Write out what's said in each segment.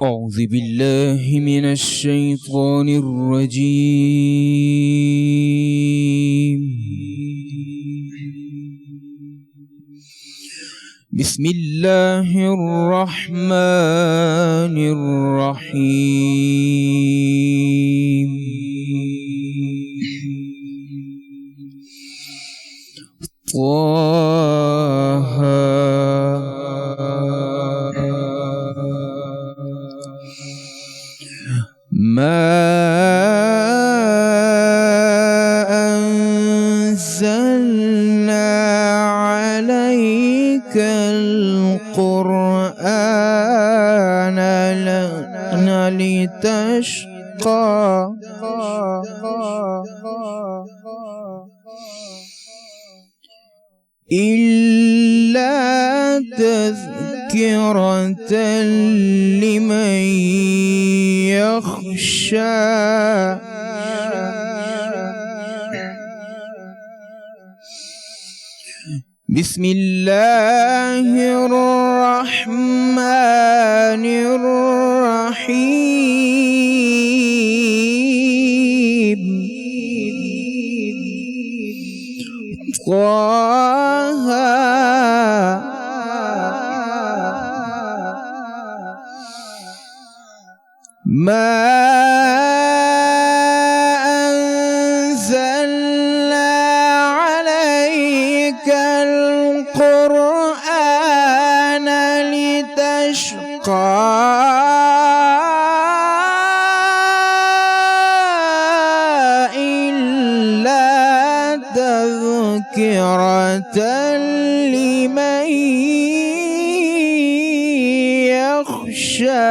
أعوذ بالله من الشيطان الرجيم. بسم الله الرحمن الرحيم. طه ما أنزلنا عليك القرآن لتشقى إلا تذكرة لمن يخشى. بسم الله الرحمن الرحيم. طه ما أنزلنا عليك القرآن لتشقى إلا تذكرة لمن يخشى.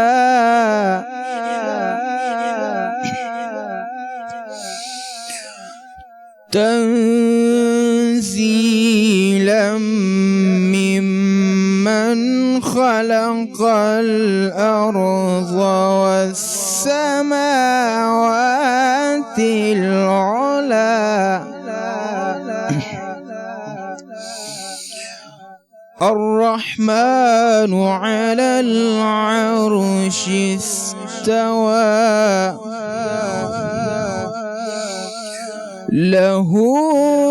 تنزيلا ممن خلق الأرض والسماوات العلى. الرحمن على العرش استوى. له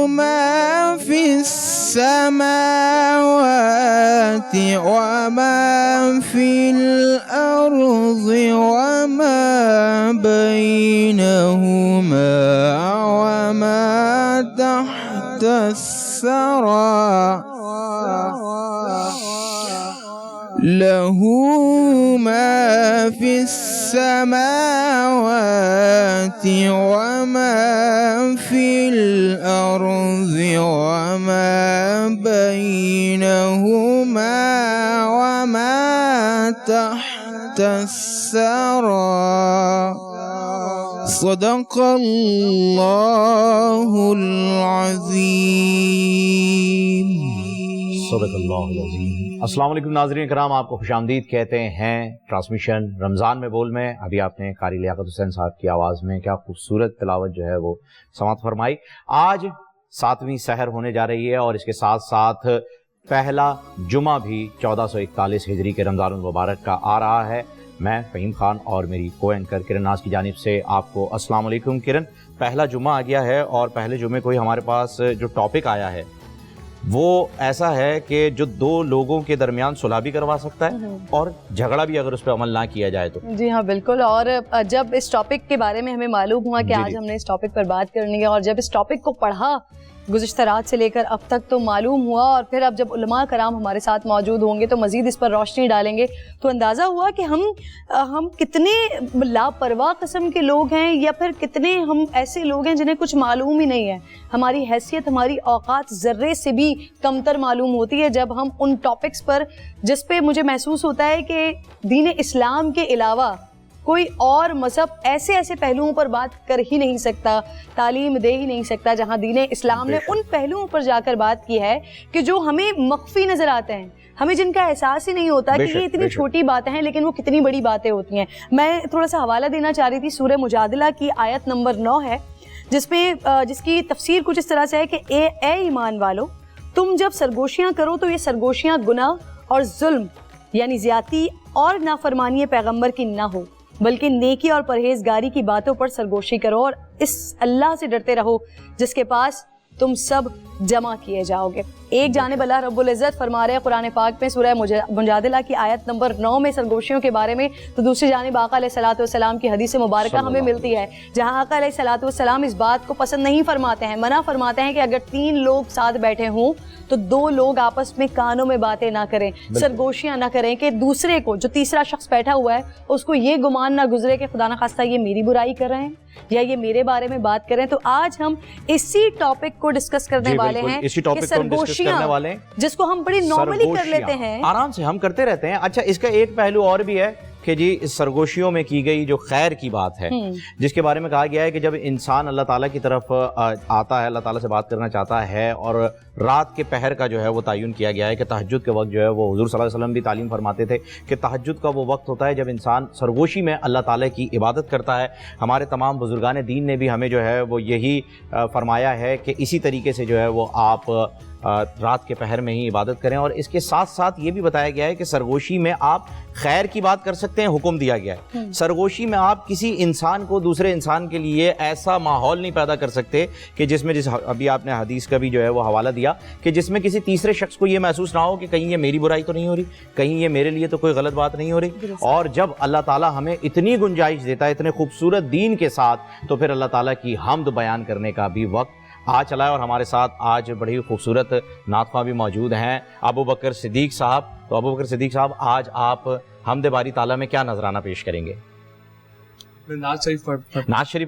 ما في السماوات وما في الأرض وما بينهما وما تحت الثرى. له ما في السماوات وما في الأرض وما بينهما وما تحت الثرى. صدق الله العظیم. صدق اللہ العظیم. السلام علیکم ناظرین کرام، آپ کو خوش آمدید کہتے ہیں ٹرانسمیشن رمضان میں بول میں. ابھی آپ نے قاری لیاقت حسین صاحب کی آواز میں کیا خوبصورت تلاوت جو ہے وہ سماعت فرمائی. آج 7ویں سحر ہونے جا رہی ہے اور اس کے ساتھ ساتھ پہلا جمعہ بھی 1441 ہجری کے رمضان المبارک کا آ رہا ہے. میں فہیم خان اور میری کو اینکر کرن ناز کی جانب سے آپ کو السلام علیکم. کرن، پہلا جمعہ آ گیا ہے اور پہلے جمعے کو ہی ہمارے پاس جو ٹاپک آیا ہے وہ ایسا ہے کہ جو دو لوگوں کے درمیان صلح بھی کروا سکتا ہے اور جھگڑا بھی اگر اس پہ عمل نہ کیا جائے تو. جی ہاں بالکل. اور جب اس ٹاپک کے بارے میں ہمیں معلوم ہوا کہ آج ہم نے اس ٹاپک پر بات کرنی ہے اور جب اس ٹاپک کو پڑھا گزشتہ رات سے لے کر اب تک تو معلوم ہوا، اور پھر اب جب علماء کرام ہمارے ساتھ موجود ہوں گے تو مزید اس پر روشنی ڈالیں گے تو اندازہ ہوا کہ ہم کتنے لاپرواہ قسم کے لوگ ہیں، یا پھر کتنے ہم ایسے لوگ ہیں جنہیں کچھ معلوم ہی نہیں ہے. ہماری حیثیت، ہماری اوقات ذرے سے بھی کمتر معلوم ہوتی ہے جب ہم ان ٹاپکس پر جس پہ مجھے محسوس ہوتا ہے کہ دین اسلام کے علاوہ کوئی اور مذہب ایسے ایسے پہلوؤں پر بات کر ہی نہیں سکتا، تعلیم دے ہی نہیں سکتا، جہاں دین اسلام نے ان پہلوؤں پر جا کر بات کی ہے کہ جو ہمیں مخفی نظر آتے ہیں، ہمیں جن کا احساس ہی نہیں ہوتا کہ یہ اتنی چھوٹی باتیں ہیں لیکن وہ کتنی بڑی باتیں ہوتی ہیں. میں تھوڑا سا حوالہ دینا چاہ رہی تھی. سورہ مجادلہ کی آیت نمبر 9 ہے جس کی تفسیر کچھ اس طرح سے ہے کہ اے ایمان والو، تم جب سرگوشیاں کرو تو یہ سرگوشیاں گناہ اور ظلم یعنی زیادتی اور نافرمانی پیغمبر کی نہ ہو، بلکہ نیکی اور پرہیزگاری کی باتوں پر سرگوشی کرو اور اس اللہ سے ڈرتے رہو جس کے پاس تم سب جمع کیے جاؤ گے۔ ایک جانب اللہ رب العزت فرما رہے ہیں قرآن پاک میں سورہ مجادلہ کی آیت نمبر 9 میں سرگوشیوں کے بارے میں، تو دوسری جانب آقا علیہ الصلوۃ والسلام کی حدیث مبارکہ ہمیں ملتی ہے جہاں آقا علیہ الصلوۃ والسلام اس بات کو پسند نہیں فرماتے ہیں، منع فرماتے ہیں کہ اگر 3 لوگ ساتھ بیٹھے ہوں تو 2 لوگ آپس میں کانوں میں باتیں نہ کریں، سرگوشیاں نہ کریں کہ دوسرے کو، جو تیسرا شخص بیٹھا ہوا ہے، اس کو یہ گمان نہ گزرے کہ خدا نخواستہ یہ میری برائی کر رہے ہیں یا یہ میرے بارے میں بات کریں۔ تو آج ہم اسی ٹاپک کو ڈسکس کرنے والے ہیں کہ سرگوشیاں جس کو ہم بڑی نارملی کر لیتے ہیں، آرام سے ہم کرتے رہتے ہیں۔ اچھا، اس کا ایک پہلو اور بھی ہے کہ جی اس سرگوشیوں میں کی گئی جو خیر کی بات ہے، جس کے بارے میں کہا گیا ہے کہ جب انسان اللہ تعالیٰ کی طرف آتا ہے، اللہ تعالیٰ سے بات کرنا چاہتا ہے، اور رات کے پہر کا جو ہے وہ تعین کیا گیا ہے کہ تہجد کے وقت جو ہے وہ حضور صلی اللہ علیہ وسلم بھی تعلیم فرماتے تھے کہ تہجد کا وہ وقت ہوتا ہے جب انسان سرگوشی میں اللہ تعالیٰ کی عبادت کرتا ہے۔ ہمارے تمام بزرگان دین نے بھی ہمیں جو ہے وہ یہی فرمایا ہے کہ اسی طریقے سے جو ہے وہ آپ رات کے پہر میں ہی عبادت کریں، اور اس کے ساتھ ساتھ یہ بھی بتایا گیا ہے کہ سرگوشی میں آپ خیر کی بات کر سکتے ہیں، حکم دیا گیا ہے۔ سرگوشی میں آپ کسی انسان کو دوسرے انسان کے لیے ایسا ماحول نہیں پیدا کر سکتے کہ جس میں، ابھی آپ نے حدیث کا بھی جو ہے وہ حوالہ دیا، کہ جس میں کسی تیسرے شخص کو یہ محسوس نہ ہو کہ کہیں یہ میری برائی تو نہیں ہو رہی، کہیں یہ میرے لیے تو کوئی غلط بات نہیں ہو رہی۔ اور جب اللہ تعالیٰ ہمیں اتنی گنجائش دیتا ہے اتنے خوبصورت دین کے ساتھ، تو پھر اللہ تعالیٰ کی حمد بیان کرنے کا بھی وقت آ چلا ہے۔ اور ہمارے ساتھ آج بڑی خوبصورت نعت خواں بھی موجود ہیں، ابو بکر صدیق صاحب۔ تو ابو بکر صدیق صاحب، آج آپ حمد باری تعالیٰ میں کیا نذرانہ پیش کریں گے؟ نعت شریف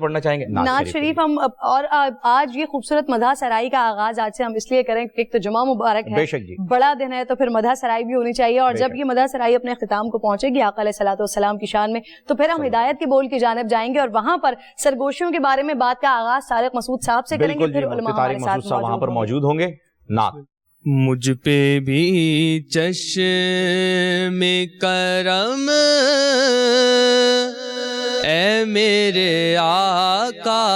پڑھنا چاہیں گے؟ نعت شریف ہم، اور آج یہ خوبصورت مدح سرائی کا آغاز آج سے ہم اس لیے کریں کہ ایک تو جمعہ مبارک ہے، بے شک جی، بڑا دن ہے، تو پھر مدح سرائی بھی ہونی چاہیے، اور جب یہ مدح سرائی اپنے اختتام کو پہنچے گی آقا علیہ الصلوۃ والسلام کی شان میں، تو پھر ہم ہدایت کے بول کی جانب جائیں گے اور وہاں پر سرگوشیوں کے بارے میں بات کا آغاز طارق مسعود صاحب سے کریں گے، پھر علماء ہمارے ساتھ وہاں پر موجود ہوں گے۔ نعت۔ مجھ پہ بھی چشم کرم اے میرے آقا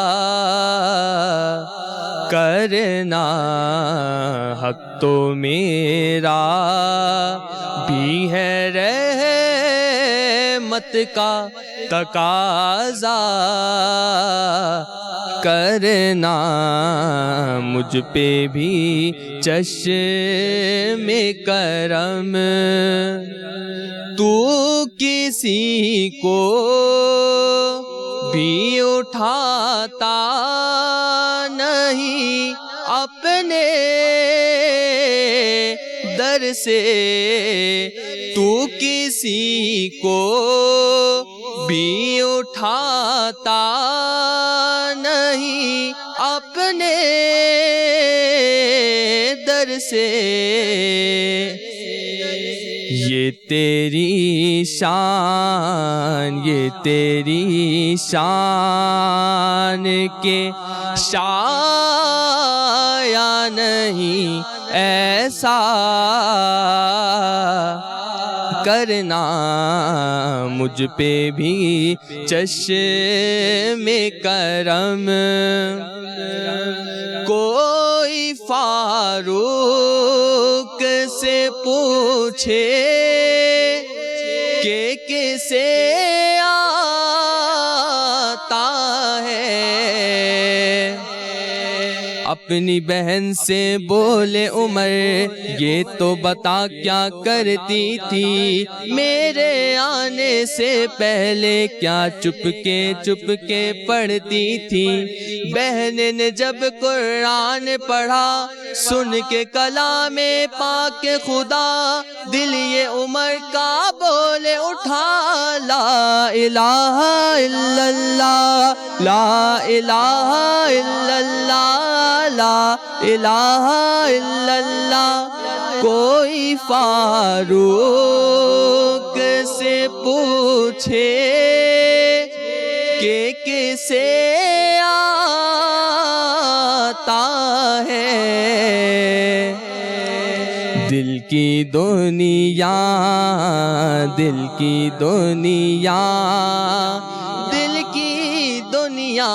کرنا، حق تو میرا بھی ہے رحمت کا تقاضا کرنا، مجھ پہ بھی چشم کرم، تو کسی کو بھی اٹھاتا نہیں اپنے در سے، تو کسی کو بھی اٹھاتا نہیں اپنے در سے، یہ تیری شان، یہ تیری شان کے شایا نہیں ایسا کرنا، مجھ پہ بھی چشم کرم، کوئی فاروق سے پوچھے کہ کسے آتا ہے، اپنی بہن سے بولے عمر یہ تو بتا کیا کرتی تھی، میرے آنے سے پہلے کیا چپ کے پڑھتی تھی، بہن نے جب قرآن پڑھا سن کے کلام پاک خدا، دل یہ عمر کا بولے اٹھا لا الہ الا اللہ، لا الہ الا اللہ، لا الہ الا اللہ، کوئی فاروق سے پوچھے کہ کسے آتا ہے، دل کی دنیا، دل کی دنیا، دل کی دنیا،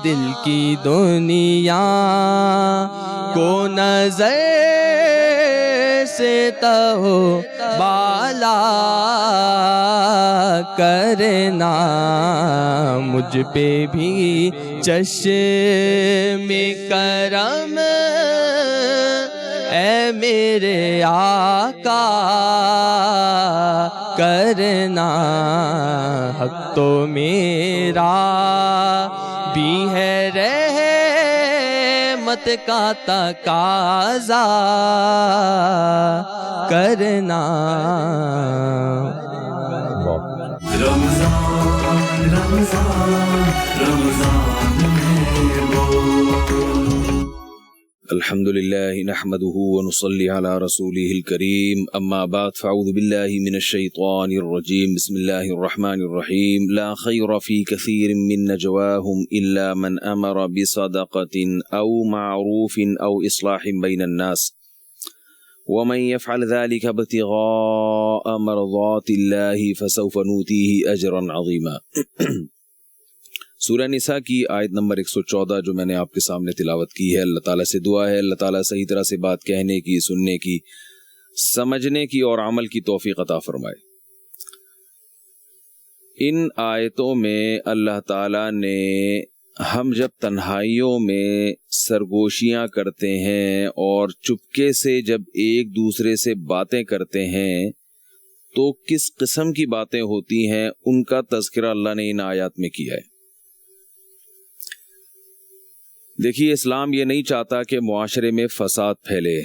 دل کی دنیا کو نظر تہو بالا کرنا، مجھ پہ بھی چشم کرم اے میرے آقا کرنا، حق تو میرا بھی ہے رحمت کا تقاضا کرنا۔ رمضان رمضان رمضان ہے وہ۔ الحمد لله نحمده ونصلي على رسوله الكريم، أما بعد فأعوذ بالله من الشيطان الرجيم، بسم الله الرحمن الرحيم، لا خير في كثير من نجواهم إلا من أمر بصدقة أو معروف أو إصلاح بين الناس ومن يفعل ذلك ابتغاء مرضات الله فسوف نؤتيه أجرا عظيما۔ سورہ نساء کی آیت نمبر 114 جو میں نے آپ کے سامنے تلاوت کی ہے، اللہ تعالیٰ سے دعا ہے اللہ تعالیٰ صحیح طرح سے بات کہنے کی، سننے کی، سمجھنے کی اور عمل کی توفیق عطا فرمائے۔ ان آیتوں میں اللہ تعالیٰ نے ہم جب تنہائیوں میں سرگوشیاں کرتے ہیں اور چپکے سے جب ایک دوسرے سے باتیں کرتے ہیں تو کس قسم کی باتیں ہوتی ہیں ان کا تذکرہ اللہ نے ان آیات میں کیا ہے۔ دیکھیے، اسلام یہ نہیں چاہتا کہ معاشرے میں فساد پھیلے۔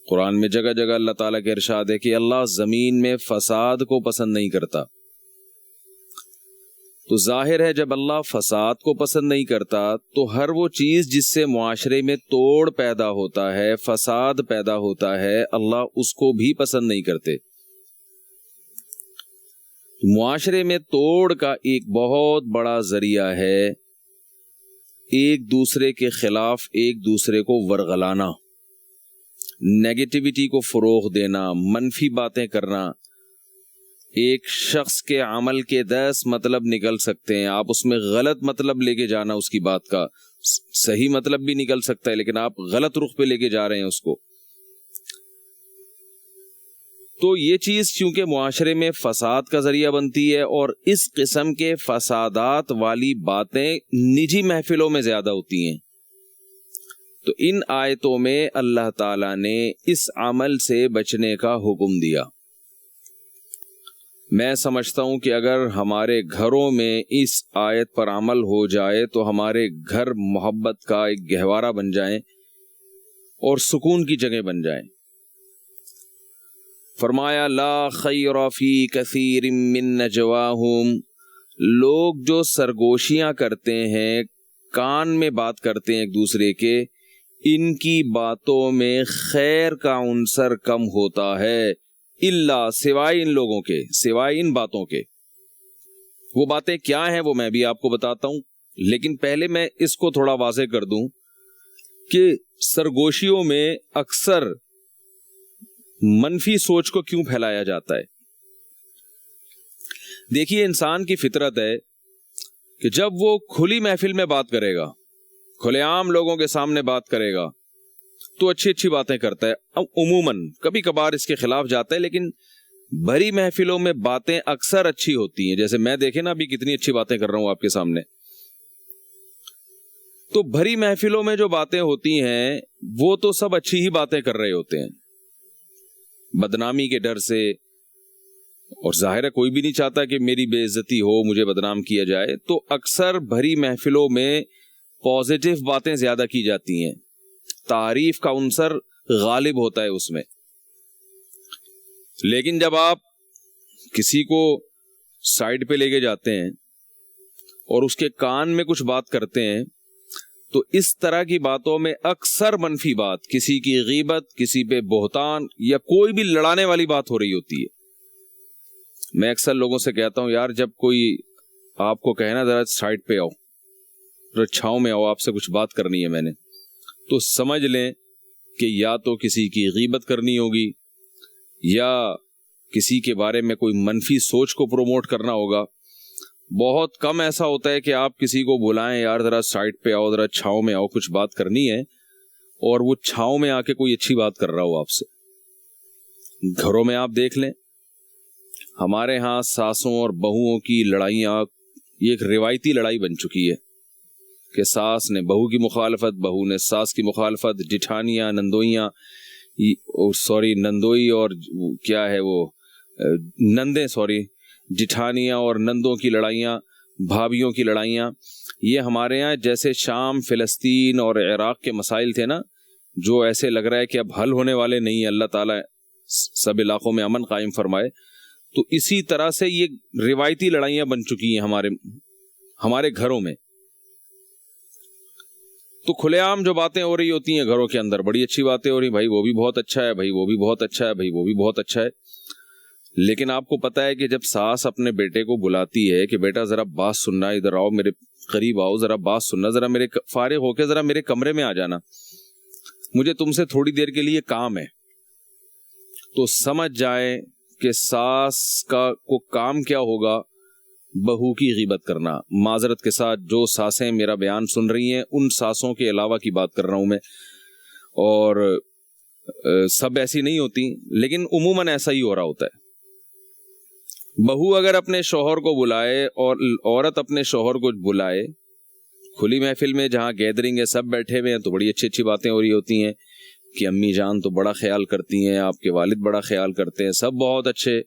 قرآن میں جگہ جگہ اللہ تعالیٰ کے ارشاد ہے کہ اللہ زمین میں فساد کو پسند نہیں کرتا۔ تو ظاہر ہے جب اللہ فساد کو پسند نہیں کرتا تو ہر وہ چیز جس سے معاشرے میں توڑ پیدا ہوتا ہے، فساد پیدا ہوتا ہے، اللہ اس کو بھی پسند نہیں کرتے۔ معاشرے میں توڑ کا ایک بہت بڑا ذریعہ ہے ایک دوسرے کے خلاف ایک دوسرے کو ورغلانا، نیگیٹیوٹی کو فروغ دینا، منفی باتیں کرنا۔ ایک شخص کے عمل کے 10 مطلب نکل سکتے ہیں، آپ اس میں غلط مطلب لے کے جانا، اس کی بات کا صحیح مطلب بھی نکل سکتا ہے لیکن آپ غلط رخ پہ لے کے جا رہے ہیں اس کو۔ تو یہ چیز چونکہ معاشرے میں فساد کا ذریعہ بنتی ہے اور اس قسم کے فسادات والی باتیں نجی محفلوں میں زیادہ ہوتی ہیں، تو ان آیتوں میں اللہ تعالیٰ نے اس عمل سے بچنے کا حکم دیا۔ میں سمجھتا ہوں کہ اگر ہمارے گھروں میں اس آیت پر عمل ہو جائے تو ہمارے گھر محبت کا ایک گہوارہ بن جائیں اور سکون کی جگہ بن جائیں۔ فرمایا لا خیر فی کثیر من نجواہم، لوگ جو سرگوشیاں کرتے ہیں، کان میں بات کرتے ہیں ایک دوسرے کے، ان کی باتوں میں خیر کا عنصر کم ہوتا ہے، الا سوائے ان لوگوں کے، سوائے ان باتوں کے۔ وہ باتیں کیا ہیں وہ میں بھی آپ کو بتاتا ہوں، لیکن پہلے میں اس کو تھوڑا واضح کر دوں کہ سرگوشیوں میں اکثر منفی سوچ کو کیوں پھیلایا جاتا ہے۔ دیکھیے، انسان کی فطرت ہے کہ جب وہ کھلی محفل میں بات کرے گا، کھلے عام لوگوں کے سامنے بات کرے گا تو اچھی اچھی باتیں کرتا ہے، عموماً کبھی کبھار اس کے خلاف جاتا ہے، لیکن بھری محفلوں میں باتیں اکثر اچھی ہوتی ہیں۔ جیسے میں دیکھیں نا ابھی کتنی اچھی باتیں کر رہا ہوں آپ کے سامنے۔ تو بھری محفلوں میں جو باتیں ہوتی ہیں وہ تو سب اچھی ہی باتیں کر رہے ہوتے ہیں، بدنامی کے ڈر سے، اور ظاہر ہے کوئی بھی نہیں چاہتا کہ میری بے عزتی ہو، مجھے بدنام کیا جائے، تو اکثر بھری محفلوں میں پازیٹیو باتیں زیادہ کی جاتی ہیں، تعریف کا عنصر غالب ہوتا ہے اس میں۔ لیکن جب آپ کسی کو سائڈ پہ لے کے جاتے ہیں اور اس کے کان میں کچھ بات کرتے ہیں تو اس طرح کی باتوں میں اکثر منفی بات، کسی کی غیبت، کسی پہ بہتان یا کوئی بھی لڑانے والی بات ہو رہی ہوتی ہے۔ میں اکثر لوگوں سے کہتا ہوں یار جب کوئی آپ کو کہنا ذرا سائڈ پہ آؤ، ذرا چھاؤں میں آؤ، آپ سے کچھ بات کرنی ہے میں نے، تو سمجھ لیں کہ یا تو کسی کی غیبت کرنی ہوگی یا کسی کے بارے میں کوئی منفی سوچ کو پروموٹ کرنا ہوگا۔ بہت کم ایسا ہوتا ہے کہ آپ کسی کو بلائیں یار ذرا سائڈ پہ آؤ، ذرا چھاؤں میں آؤ، کچھ بات کرنی ہے، اور وہ چھاؤں میں آ کے کوئی اچھی بات کر رہا ہو آپ سے. گھروں میں آپ دیکھ لیں, ہمارے ہاں ساسوں اور بہوؤں کی لڑائیاں یہ ایک روایتی لڑائی بن چکی ہے کہ ساس نے بہو کی مخالفت, بہو نے ساس کی مخالفت, جٹھانیاں نندوئیاں نندوئی اور کیا ہے وہ نندیں جٹھانیاں اور نندوں کی لڑائیاں, بھابھیوں کی لڑائیاں. یہ ہمارے ہاں جیسے شام فلسطین اور عراق کے مسائل تھے نا, جو ایسے لگ رہا ہے کہ اب حل ہونے والے نہیں ہیں, اللہ تعالیٰ سب علاقوں میں امن قائم فرمائے, تو اسی طرح سے یہ روایتی لڑائیاں بن چکی ہیں ہمارے گھروں میں. تو کھلے عام جو باتیں ہو رہی ہوتی ہیں گھروں کے اندر, بڑی اچھی باتیں ہو رہی, بھائی وہ بھی بہت اچھا ہے, بھائی وہ بھی بہت اچھا ہے, بھائی وہ بھی بہت اچھا ہے. لیکن آپ کو پتا ہے کہ جب ساس اپنے بیٹے کو بلاتی ہے کہ بیٹا ذرا بات سننا, ادھر آؤ, میرے قریب آؤ, ذرا بات سننا, ذرا میرے فارغ ہو کے ذرا میرے کمرے میں آ جانا, مجھے تم سے تھوڑی دیر کے لیے کام ہے, تو سمجھ جائیں کہ ساس کو کام کیا ہوگا, بہو کی غیبت کرنا. معذرت کے ساتھ جو ساسیں میرا بیان سن رہی ہیں ان ساسوں کے علاوہ کی بات کر رہا ہوں میں, اور سب ایسی نہیں ہوتی لیکن عموماً ایسا ہی ہو رہا ہوتا ہے. بہو اگر اپنے شوہر کو بلائے اور عورت اپنے شوہر کو بلائے کھلی محفل میں جہاں گیدرنگ ہے, سب بیٹھے ہوئے ہیں, تو بڑی اچھی اچھی باتیں ہو رہی ہوتی ہیں کہ امی جان تو بڑا خیال کرتی ہیں, آپ کے والد بڑا خیال کرتے ہیں, سب بہت اچھے,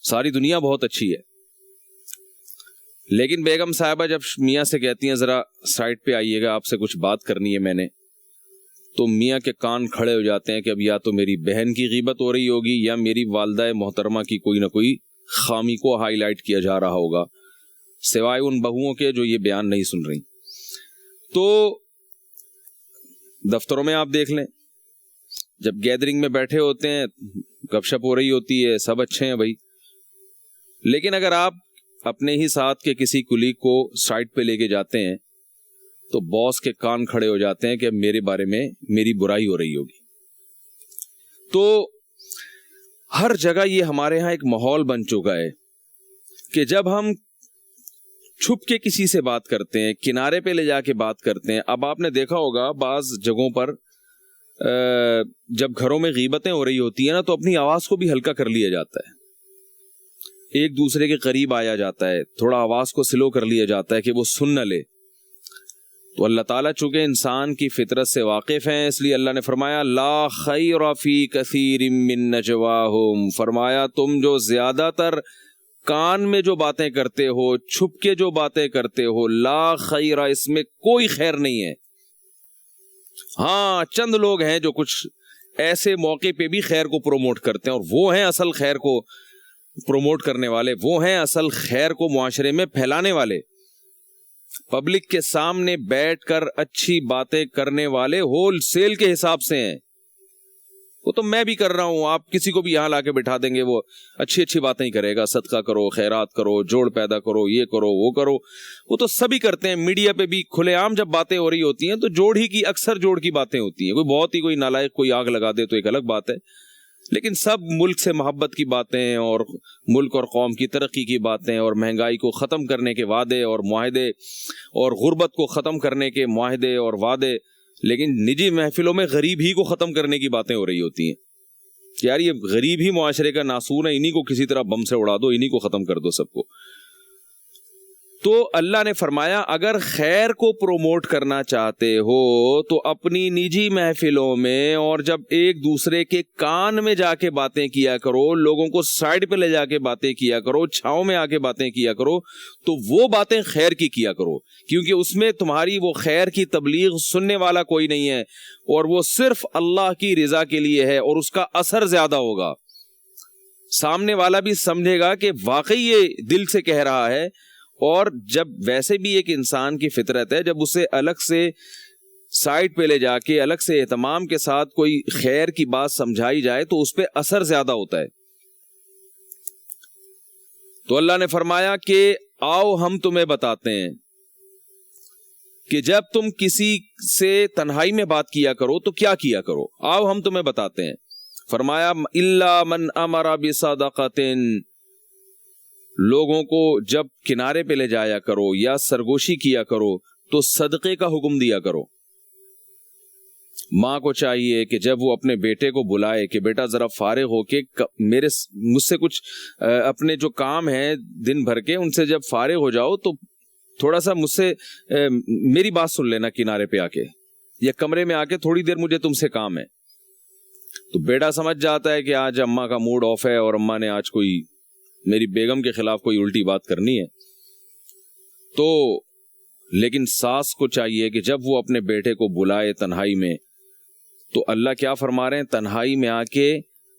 ساری دنیا بہت اچھی ہے. لیکن بیگم صاحبہ جب میاں سے کہتی ہیں ذرا سائڈ پہ آئیے گا, آپ سے کچھ بات کرنی ہے میں نے, تو میاں کے کان کھڑے ہو جاتے ہیں کہ اب یا تو میری بہن کی غیبت ہو رہی ہوگی یا میری والدہ محترمہ کی کوئی نہ کوئی خامی کو ہائی لائٹ کیا جا رہا ہوگا, سوائے ان بہوؤں کے جو یہ بیان نہیں سن رہی. تو دفتروں میں آپ دیکھ لیں, جب گیدرنگ میں بیٹھے ہوتے ہیں, گپ شپ ہو رہی ہوتی ہے, سب اچھے ہیں بھائی, لیکن اگر آپ اپنے ہی ساتھ کے کسی کلیگ کو سائٹ پہ لے کے جاتے ہیں تو باس کے کان کھڑے ہو جاتے ہیں کہ میرے بارے میں میری برائی ہو رہی ہوگی. تو ہر جگہ یہ ہمارے ہاں ایک ماحول بن چکا ہے کہ جب ہم چھپ کے کسی سے بات کرتے ہیں, کنارے پہ لے جا کے بات کرتے ہیں. اب آپ نے دیکھا ہوگا بعض جگہوں پر جب گھروں میں غیبتیں ہو رہی ہوتی ہیں نا, تو اپنی آواز کو بھی ہلکا کر لیا جاتا ہے, ایک دوسرے کے قریب آیا جاتا ہے, تھوڑا آواز کو سلو کر لیا جاتا ہے کہ وہ سن نہ لے. تو اللہ تعالیٰ چونکہ انسان کی فطرت سے واقف ہیں, اس لیے اللہ نے فرمایا لا خیر فی کثیر من نجواہم, فرمایا تم جو زیادہ تر کان میں جو باتیں کرتے ہو, چھپ کے جو باتیں کرتے ہو, لا خیر, اس میں کوئی خیر نہیں ہے. ہاں چند لوگ ہیں جو کچھ ایسے موقع پہ بھی خیر کو پروموٹ کرتے ہیں, اور وہ ہیں اصل خیر کو پروموٹ کرنے والے, وہ ہیں اصل خیر کو معاشرے میں پھیلانے والے. پبلک کے سامنے بیٹھ کر اچھی باتیں کرنے والے ہول سیل کے حساب سے ہیں. وہ تو میں بھی کر رہا ہوں, آپ کسی کو بھی یہاں لا کے بٹھا دیں گے, وہ اچھی اچھی باتیں ہی کرے گا, صدقہ کرو, خیرات کرو, جوڑ پیدا کرو, یہ کرو, وہ کرو, وہ تو سبھی کرتے ہیں. میڈیا پہ بھی کھلے عام جب باتیں ہو رہی ہوتی ہیں تو جوڑ ہی کی, اکثر جوڑ کی باتیں ہوتی ہیں. کوئی بہت ہی کوئی نالائق کوئی آگ لگا دے تو ایک الگ بات ہے, لیکن سب ملک سے محبت کی باتیں اور ملک اور قوم کی ترقی کی باتیں اور مہنگائی کو ختم کرنے کے وعدے اور معاہدے اور غربت کو ختم کرنے کے معاہدے اور وعدے, لیکن نجی محفلوں میں غریب ہی کو ختم کرنے کی باتیں ہو رہی ہوتی ہیں. یار یہ غریب ہی معاشرے کا ناسور ہے, انہی کو کسی طرح بم سے اڑا دو, انہی کو ختم کر دو سب کو. تو اللہ نے فرمایا اگر خیر کو پروموٹ کرنا چاہتے ہو تو اپنی نجی محفلوں میں اور جب ایک دوسرے کے کان میں جا کے باتیں کیا کرو, لوگوں کو سائڈ پہ لے جا کے باتیں کیا کرو, چھاؤں میں آ کے باتیں کیا کرو, تو وہ باتیں خیر کی کیا کرو, کیونکہ اس میں تمہاری وہ خیر کی تبلیغ سننے والا کوئی نہیں ہے, اور وہ صرف اللہ کی رضا کے لیے ہے, اور اس کا اثر زیادہ ہوگا. سامنے والا بھی سمجھے گا کہ واقعی یہ دل سے کہہ رہا ہے. اور جب ویسے بھی ایک انسان کی فطرت ہے, جب اسے الگ سے سائٹ پہ لے جا کے الگ سے اہتمام کے ساتھ کوئی خیر کی بات سمجھائی جائے تو اس پہ اثر زیادہ ہوتا ہے. تو اللہ نے فرمایا کہ آؤ ہم تمہیں بتاتے ہیں کہ جب تم کسی سے تنہائی میں بات کیا کرو تو کیا کیا کرو. آؤ ہم تمہیں بتاتے ہیں. فرمایا الا من امر بصدقۃ, لوگوں کو جب کنارے پہ لے جایا کرو یا سرگوشی کیا کرو تو صدقے کا حکم دیا کرو. ماں کو چاہیے کہ جب وہ اپنے بیٹے کو بلائے کہ بیٹا ذرا فارغ ہو کے مجھ سے کچھ اپنے جو کام ہیں دن بھر کے ان سے جب فارغ ہو جاؤ تو تھوڑا سا مجھ سے میری بات سن لینا کنارے پہ آ کے یا کمرے میں آ کے تھوڑی دیر مجھے تم سے کام ہے. تو بیٹا سمجھ جاتا ہے کہ آج اماں کا موڈ آف ہے اور اماں نے آج کوئی میری بیگم کے خلاف کوئی الٹی بات کرنی ہے. تو لیکن ساس کو چاہیے کہ جب وہ اپنے بیٹے کو بلائے تنہائی میں تو اللہ کیا فرما رہے ہیں, تنہائی میں آ کے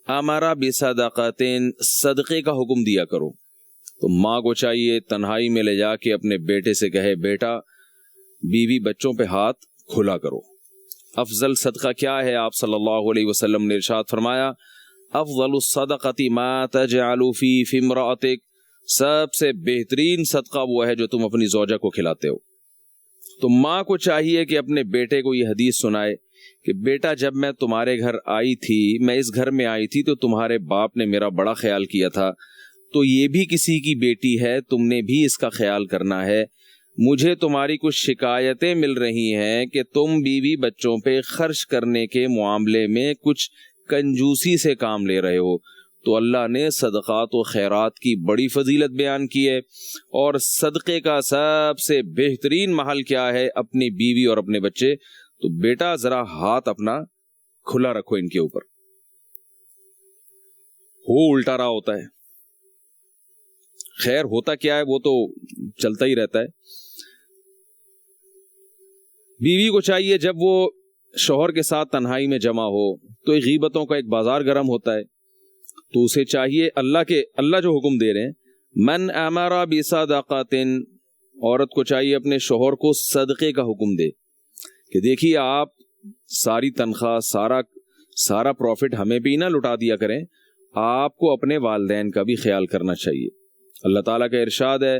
امارا بصدقتین, صدقے کا حکم دیا کرو. تو ماں کو چاہیے تنہائی میں لے جا کے اپنے بیٹے سے کہے بیٹا بیوی بچوں پہ ہاتھ کھلا کرو. افضل صدقہ کیا ہے؟ آپ صلی اللہ علیہ وسلم نے ارشاد فرمایا افضل الصدقۃ ما تجعل فی امرأتک, سب سے بہترین صدقہ وہ ہے جو تم اپنی زوجہ کو کھلاتے ہو. تو ماں کو چاہیے کہ اپنے بیٹے کو یہ حدیث سنائے کہ بیٹا جب میں تمہارے گھر آئی تھی, میں اس گھر میں آئی تھی تو تمہارے باپ نے میرا بڑا خیال کیا تھا, تو یہ بھی کسی کی بیٹی ہے, تم نے بھی اس کا خیال کرنا ہے. مجھے تمہاری کچھ شکایتیں مل رہی ہیں کہ تم بیوی بچوں پہ خرچ کرنے کے معاملے میں کچھ کنجوسی سے کام لے رہے ہو. تو اللہ نے صدقات و خیرات کی بڑی فضیلت بیان کی ہے, اور صدقے کا سب سے بہترین محل کیا ہے؟ اپنی بیوی اور اپنے بچے. تو بیٹا ذرا ہاتھ اپنا کھلا رکھو ان کے اوپر. ہو الٹا رہا ہوتا ہے, خیر ہوتا کیا ہے وہ تو چلتا ہی رہتا ہے. بیوی کو چاہیے جب وہ شوہر کے ساتھ تنہائی میں جمع ہو تو غیبتوں کا ایک بازار گرم ہوتا ہے, تو اسے چاہیے اللہ جو حکم دے رہے ہیں من امر بصدقۃ, عورت کو چاہیے اپنے شوہر کو صدقے کا حکم دے کہ دیکھیے آپ ساری تنخواہ سارا پروفٹ ہمیں بھی نہ لٹا دیا کریں, آپ کو اپنے والدین کا بھی خیال کرنا چاہیے. اللہ تعالیٰ کا ارشاد ہے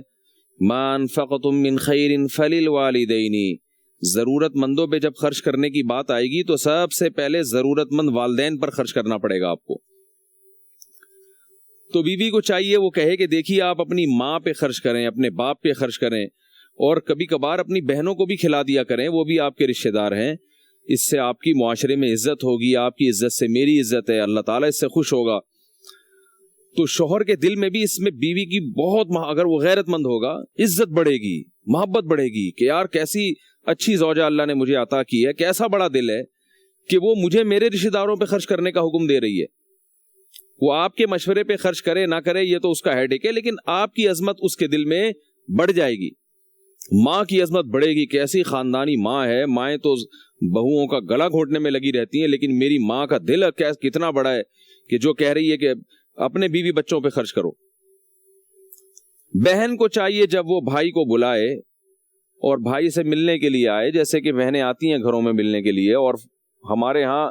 ما انفقتم من خیر فللوالدین, ضرورت مندوں پہ جب خرچ کرنے کی بات آئے گی تو سب سے پہلے ضرورت مند والدین پر خرچ کرنا پڑے گا آپ کو. تو بیوی کو چاہیے وہ کہے کہ دیکھیے آپ اپنی ماں پہ خرچ کریں, اپنے باپ پہ خرچ کریں, اور کبھی کبھار اپنی بہنوں کو بھی کھلا دیا کریں, وہ بھی آپ کے رشتہ دار ہیں. اس سے آپ کی معاشرے میں عزت ہوگی, آپ کی عزت سے میری عزت ہے, اللہ تعالیٰ اس سے خوش ہوگا. تو شوہر کے دل میں بھی اس میں بیوی کی بہت اگر وہ غیرت مند ہوگا عزت بڑھے گی, محبت بڑھے گی کہ یار کیسی اچھی زوجہ اللہ نے مجھے عطا کی ہے, کیسا بڑا دل ہے کہ وہ مجھے میرے رشتہ داروں پہ خرچ کرنے کا حکم دے رہی ہے. وہ آپ کے مشورے پہ خرچ کرے نہ کرے یہ تو اس کا ہیڈیک ہے, لیکن آپ کی عظمت اس کے دل میں بڑھ جائے گی. ماں کی عظمت بڑھے گی, کیسی خاندانی ماں ہے. مائیں تو بہوؤں کا گلا گھونٹنے میں لگی رہتی ہیں, لیکن میری ماں کا دل کتنا بڑا ہے کہ جو کہہ رہی ہے کہ اپنے بیوی بچوں پہ خرچ کرو. بہن کو چاہیے جب وہ بھائی کو بلائے اور بھائی سے ملنے کے لیے آئے, جیسے کہ بہنیں آتی ہیں گھروں میں ملنے کے لیے, اور ہمارے ہاں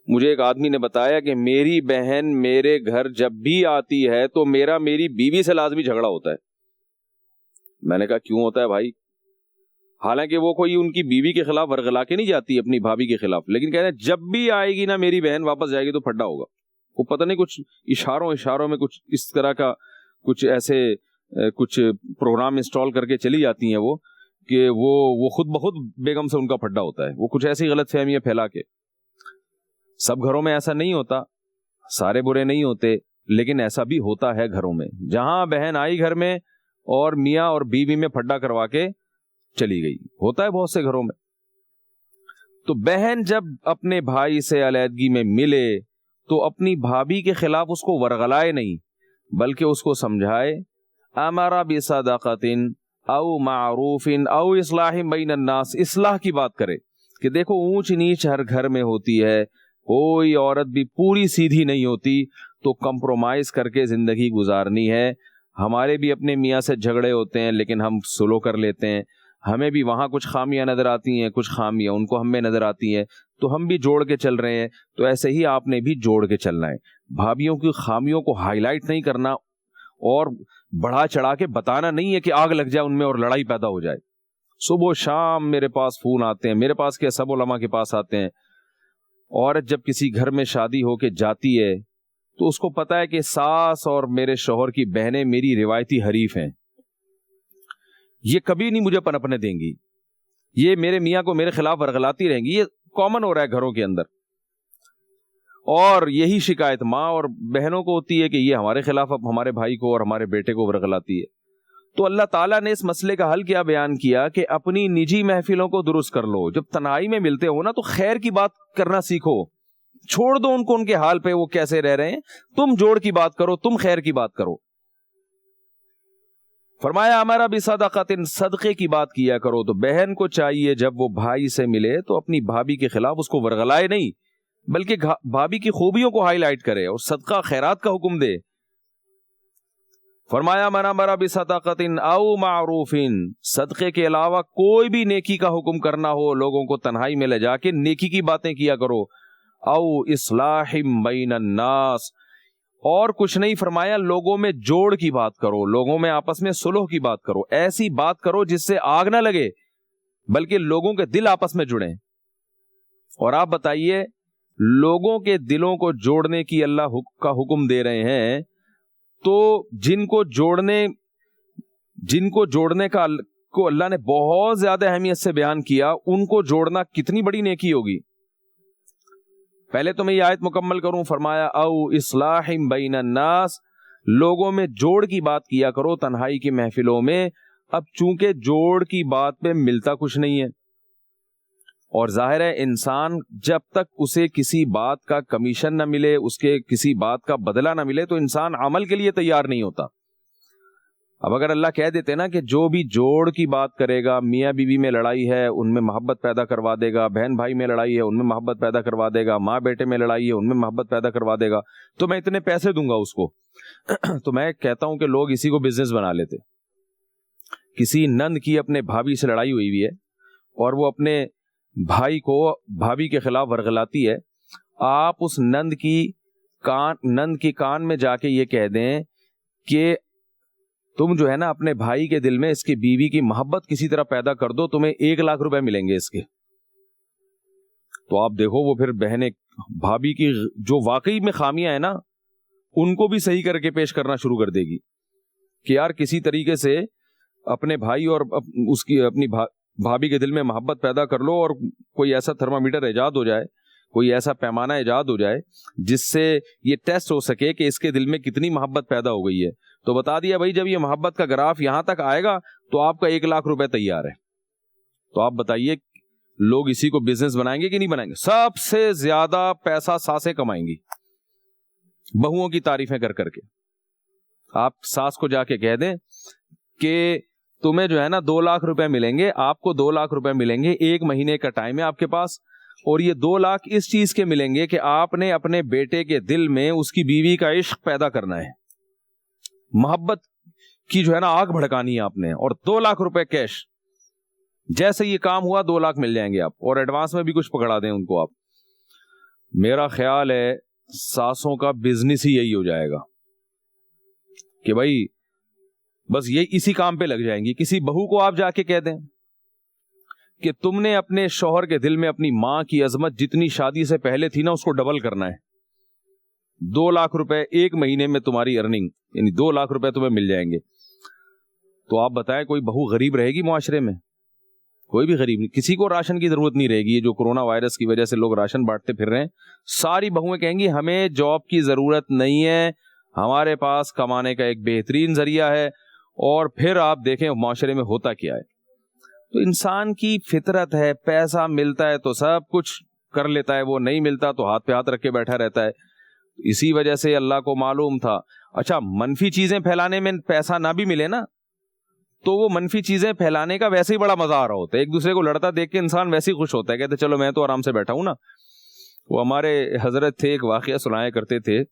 مجھے ایک آدمی نے بتایا کہ میری بہن میرے گھر جب بھی آتی ہے تو میری بیوی سے لازمی جھگڑا ہوتا ہے. میں نے کہا کیوں ہوتا ہے بھائی؟ حالانکہ وہ کوئی ان کی بیوی کے خلاف ورغلا کے نہیں جاتی اپنی بھابھی کے خلاف, لیکن کہتے ہیں جب بھی آئے گی نا میری بہن واپس جائے گی تو پھڈا ہوگا. وہ پتہ نہیں کچھ اشاروں میں کچھ اس طرح کا کچھ ایسے کچھ پروگرام انسٹال کر کے چلی جاتی ہیں وہ کہ وہ خود بخود بیگم سے ان کا پھڈا ہوتا ہے. وہ کچھ ایسی غلط فہمیاں پھیلا کے. سب گھروں میں ایسا نہیں ہوتا, سارے برے نہیں ہوتے, لیکن ایسا بھی ہوتا ہے گھروں میں جہاں بہن آئی گھر میں اور میاں اور بیوی میں پھڈا کروا کے چلی گئی. ہوتا ہے بہت سے گھروں میں. تو بہن جب اپنے بھائی سے علیحدگی میں ملے تو اپنی بھابھی کے خلاف اس کو ورغلائے نہیں, بلکہ اس کو سمجھائے امر بصدقۃ او معروف او اصلاح بین الناس, اصلاح کی بات کرے کہ دیکھو اونچ نیچ ہر گھر میں ہوتی ہے, کوئی عورت بھی پوری سیدھی نہیں ہوتی, تو کمپرومائز کر کے زندگی گزارنی ہے. ہمارے بھی اپنے میاں سے جھگڑے ہوتے ہیں لیکن ہم سلو کر لیتے ہیں, ہمیں بھی وہاں کچھ خامیاں نظر آتی ہیں, کچھ خامیاں ان کو ہمیں نظر آتی ہیں, تو ہم بھی جوڑ کے چل رہے ہیں. تو ایسے ہی آپ نے بھی جوڑ کے چلنا ہے. بھابھیوں کی خامیوں کو ہائی لائٹ نہیں کرنا اور بڑھا چڑھا کے بتانا نہیں ہے کہ آگ لگ جائے ان میں اور لڑائی پیدا ہو جائے. صبح و شام میرے پاس فون آتے ہیں, میرے پاس کیا سب علماء کے پاس آتے ہیں. عورت جب کسی گھر میں شادی ہو کے جاتی ہے تو اس کو پتا ہے کہ ساس اور میرے شوہر کی بہنیں میری روایتی حریف ہیں, یہ کبھی نہیں مجھے پنپنے دیں گی, یہ میرے میاں کو میرے خلاف ورغلاتی رہیں گی, یہ کامن ہو رہا ہے گھروں کے اندر. اور یہی شکایت ماں اور بہنوں کو ہوتی ہے کہ یہ ہمارے خلاف اب ہمارے بھائی کو اور ہمارے بیٹے کو ورغلاتی ہے. تو اللہ تعالیٰ نے اس مسئلے کا حل کیا بیان کیا کہ اپنی نجی محفلوں کو درست کر لو. جب تنہائی میں ملتے ہو نا تو خیر کی بات کرنا سیکھو. چھوڑ دو ان کو ان کے حال پہ، وہ کیسے رہ رہے ہیں. تم جوڑ کی بات کرو، تم خیر کی بات کرو. فرمایا ہمارا بھی صدقۃ، صدقے کی بات کیا کرو. تو بہن کو چاہیے جب وہ بھائی سے ملے تو اپنی بھابھی کے خلاف اس کو ورغلائے نہیں، بلکہ بھابھی کی خوبیوں کو ہائی لائٹ کرے اور صدقہ خیرات کا حکم دے. فرمایا من امر بصدقۃ او معروف، صدقے کے علاوہ کوئی بھی نیکی کا حکم کرنا ہو، لوگوں کو تنہائی میں لے جا کے نیکی کی باتیں کیا کرو. او اصلاح بین الناس، اور کچھ نہیں. فرمایا لوگوں میں جوڑ کی بات کرو، لوگوں میں آپس میں صلح کی بات کرو. ایسی بات کرو جس سے آگ نہ لگے بلکہ لوگوں کے دل آپس میں جڑیں. اور آپ بتائیے، لوگوں کے دلوں کو جوڑنے کی اللہ کا حکم دے رہے ہیں، تو جن کو جوڑنے کا کو اللہ نے بہت زیادہ اہمیت سے بیان کیا، ان کو جوڑنا کتنی بڑی نیکی ہوگی. پہلے تو میں یہ آیت مکمل کروں. فرمایا او اصلاح بین الناس، لوگوں میں جوڑ کی بات کیا کرو تنہائی کی محفلوں میں. اب چونکہ جوڑ کی بات پہ ملتا کچھ نہیں ہے، اور ظاہر ہے انسان جب تک اسے کسی بات کا کمیشن نہ ملے، اس کے کسی بات کا بدلہ نہ ملے، تو انسان عمل کے لیے تیار نہیں ہوتا. اب اگر اللہ کہہ دیتے نا کہ جو بھی جوڑ کی بات کرے گا، میاں بیوی میں لڑائی ہے ان میں محبت پیدا کروا دے گا، بہن بھائی میں لڑائی ہے ان میں محبت پیدا کروا دے گا، ماں بیٹے میں لڑائی ہے ان میں محبت پیدا کروا دے گا، تو میں اتنے پیسے دوں گا اس کو. تو میں کہتا ہوں کہ لوگ اسی کو بزنس بنا لیتے. کسی نند کی اپنے بھابھی سے لڑائی ہوئی ہے اور وہ اپنے بھائی کو بھابھی کے خلاف ورغلاتی ہے. آپ اس نند کی کان میں جا کے یہ کہہ دیں کہ تم جو ہے نا اپنے بھائی کے دل میں اس کی بیوی کی محبت کسی طرح پیدا کر دو، تمہیں 1 لاکھ روپے ملیں گے اس کے. تو آپ دیکھو وہ پھر بہنیں بھابھی کی جو واقعی میں خامیاں ہیں نا ان کو بھی صحیح کر کے پیش کرنا شروع کر دے گی کہ یار کسی طریقے سے اپنے بھائی اور اس کی اپنی بھابھی کے دل میں محبت پیدا کر لو، اور کوئی ایسا تھرمامیٹر ایجاد ہو جائے، کوئی ایسا پیمانہ ایجاد ہو جائے جس سے یہ ٹیسٹ ہو سکے کہ اس کے دل میں کتنی محبت پیدا ہو گئی ہے. تو بتا دیا بھائی جب یہ محبت کا گراف یہاں تک آئے گا تو آپ کا 1 لاکھ روپے تیار ہے. تو آپ بتائیے لوگ اسی کو بزنس بنائیں گے کہ نہیں بنائیں گے؟ سب سے زیادہ پیسہ ساسیں کمائیں گی بہوؤں کی تعریفیں کر کر کے. آپ ساس کو جا کے کہہ دیں کہ تمہیں جو ہے نا 2 لاکھ روپے ملیں گے، آپ کو 2 لاکھ روپے ملیں گے، 1 مہینے کا ٹائم ہے آپ کے پاس، اور یہ 2 لاکھ اس چیز کے ملیں گے کہ آپ نے اپنے بیٹے کے دل میں اس کی بیوی کا عشق پیدا کرنا ہے، محبت کی جو ہے نا آگ بھڑکانی ہے آپ نے، اور 2 لاکھ روپے کیش. جیسے یہ کام ہوا 2 لاکھ مل جائیں گے آپ، اور ایڈوانس میں بھی کچھ پکڑا دیں ان کو آپ. میرا خیال ہے ساسوں کا بزنس ہی یہی ہو جائے گا کہ بھائی بس یہ اسی کام پہ لگ جائیں گی. کسی بہو کو آپ جا کے کہہ دیں کہ تم نے اپنے شوہر کے دل میں اپنی ماں کی عظمت جتنی شادی سے پہلے تھی نا اس کو ڈبل کرنا ہے. 2 لاکھ روپے 1 مہینے میں تمہاری ارننگ، یعنی 2 لاکھ روپے تمہیں مل جائیں گے. تو آپ بتائیں کوئی بہو غریب رہے گی معاشرے میں؟ کوئی بھی غریب نہیں. کسی کو راشن کی ضرورت نہیں رہے گی. یہ جو کورونا وائرس کی وجہ سے لوگ راشن بانٹتے پھر رہے ہیں، ساری بہویں کہیں گی ہمیں جاب کی ضرورت نہیں ہے، ہمارے پاس کمانے کا ایک بہترین ذریعہ ہے. اور پھر آپ دیکھیں معاشرے میں ہوتا کیا ہے. تو انسان کی فطرت ہے، پیسہ ملتا ہے تو سب کچھ کر لیتا ہے، وہ نہیں ملتا تو ہاتھ پہ ہاتھ رکھ کے بیٹھا رہتا ہے. اسی وجہ سے اللہ کو معلوم تھا اچھا منفی چیزیں پھیلانے میں پیسہ نہ بھی ملے نا تو وہ منفی چیزیں پھیلانے کا ویسے ہی بڑا مزہ آ رہا ہوتا ہے. ایک دوسرے کو لڑتا دیکھ کے انسان ویسے ہی خوش ہوتا ہے، کہتے چلو میں تو آرام سے بیٹھا ہوں نا. وہ ہمارے حضرت تھے ایک واقعہ سنایا کرتے تھے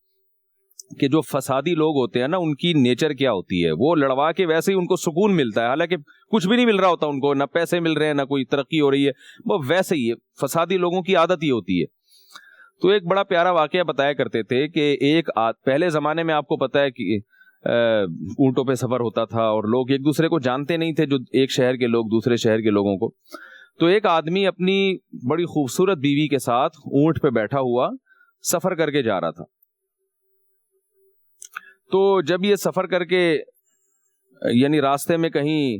کہ جو فسادی لوگ ہوتے ہیں نا ان کی نیچر کیا ہوتی ہے، وہ لڑوا کے ویسے ہی ان کو سکون ملتا ہے، حالانکہ کچھ بھی نہیں مل رہا ہوتا ان کو، نہ پیسے مل رہے ہیں نہ کوئی ترقی ہو رہی ہے، وہ ویسے ہی ہے. فسادی لوگوں کی عادت ہی ہوتی ہے. تو ایک بڑا پیارا واقعہ بتایا کرتے تھے کہ پہلے زمانے میں آپ کو پتا ہے کہ اونٹوں پہ سفر ہوتا تھا اور لوگ ایک دوسرے کو جانتے نہیں تھے، جو ایک شہر کے لوگ دوسرے شہر کے لوگوں کو. تو ایک آدمی اپنی بڑی خوبصورت بیوی کے ساتھ اونٹ پہ بیٹھا ہوا سفر کر کے جا رہا تھا. تو جب یہ سفر کر کے یعنی راستے میں کہیں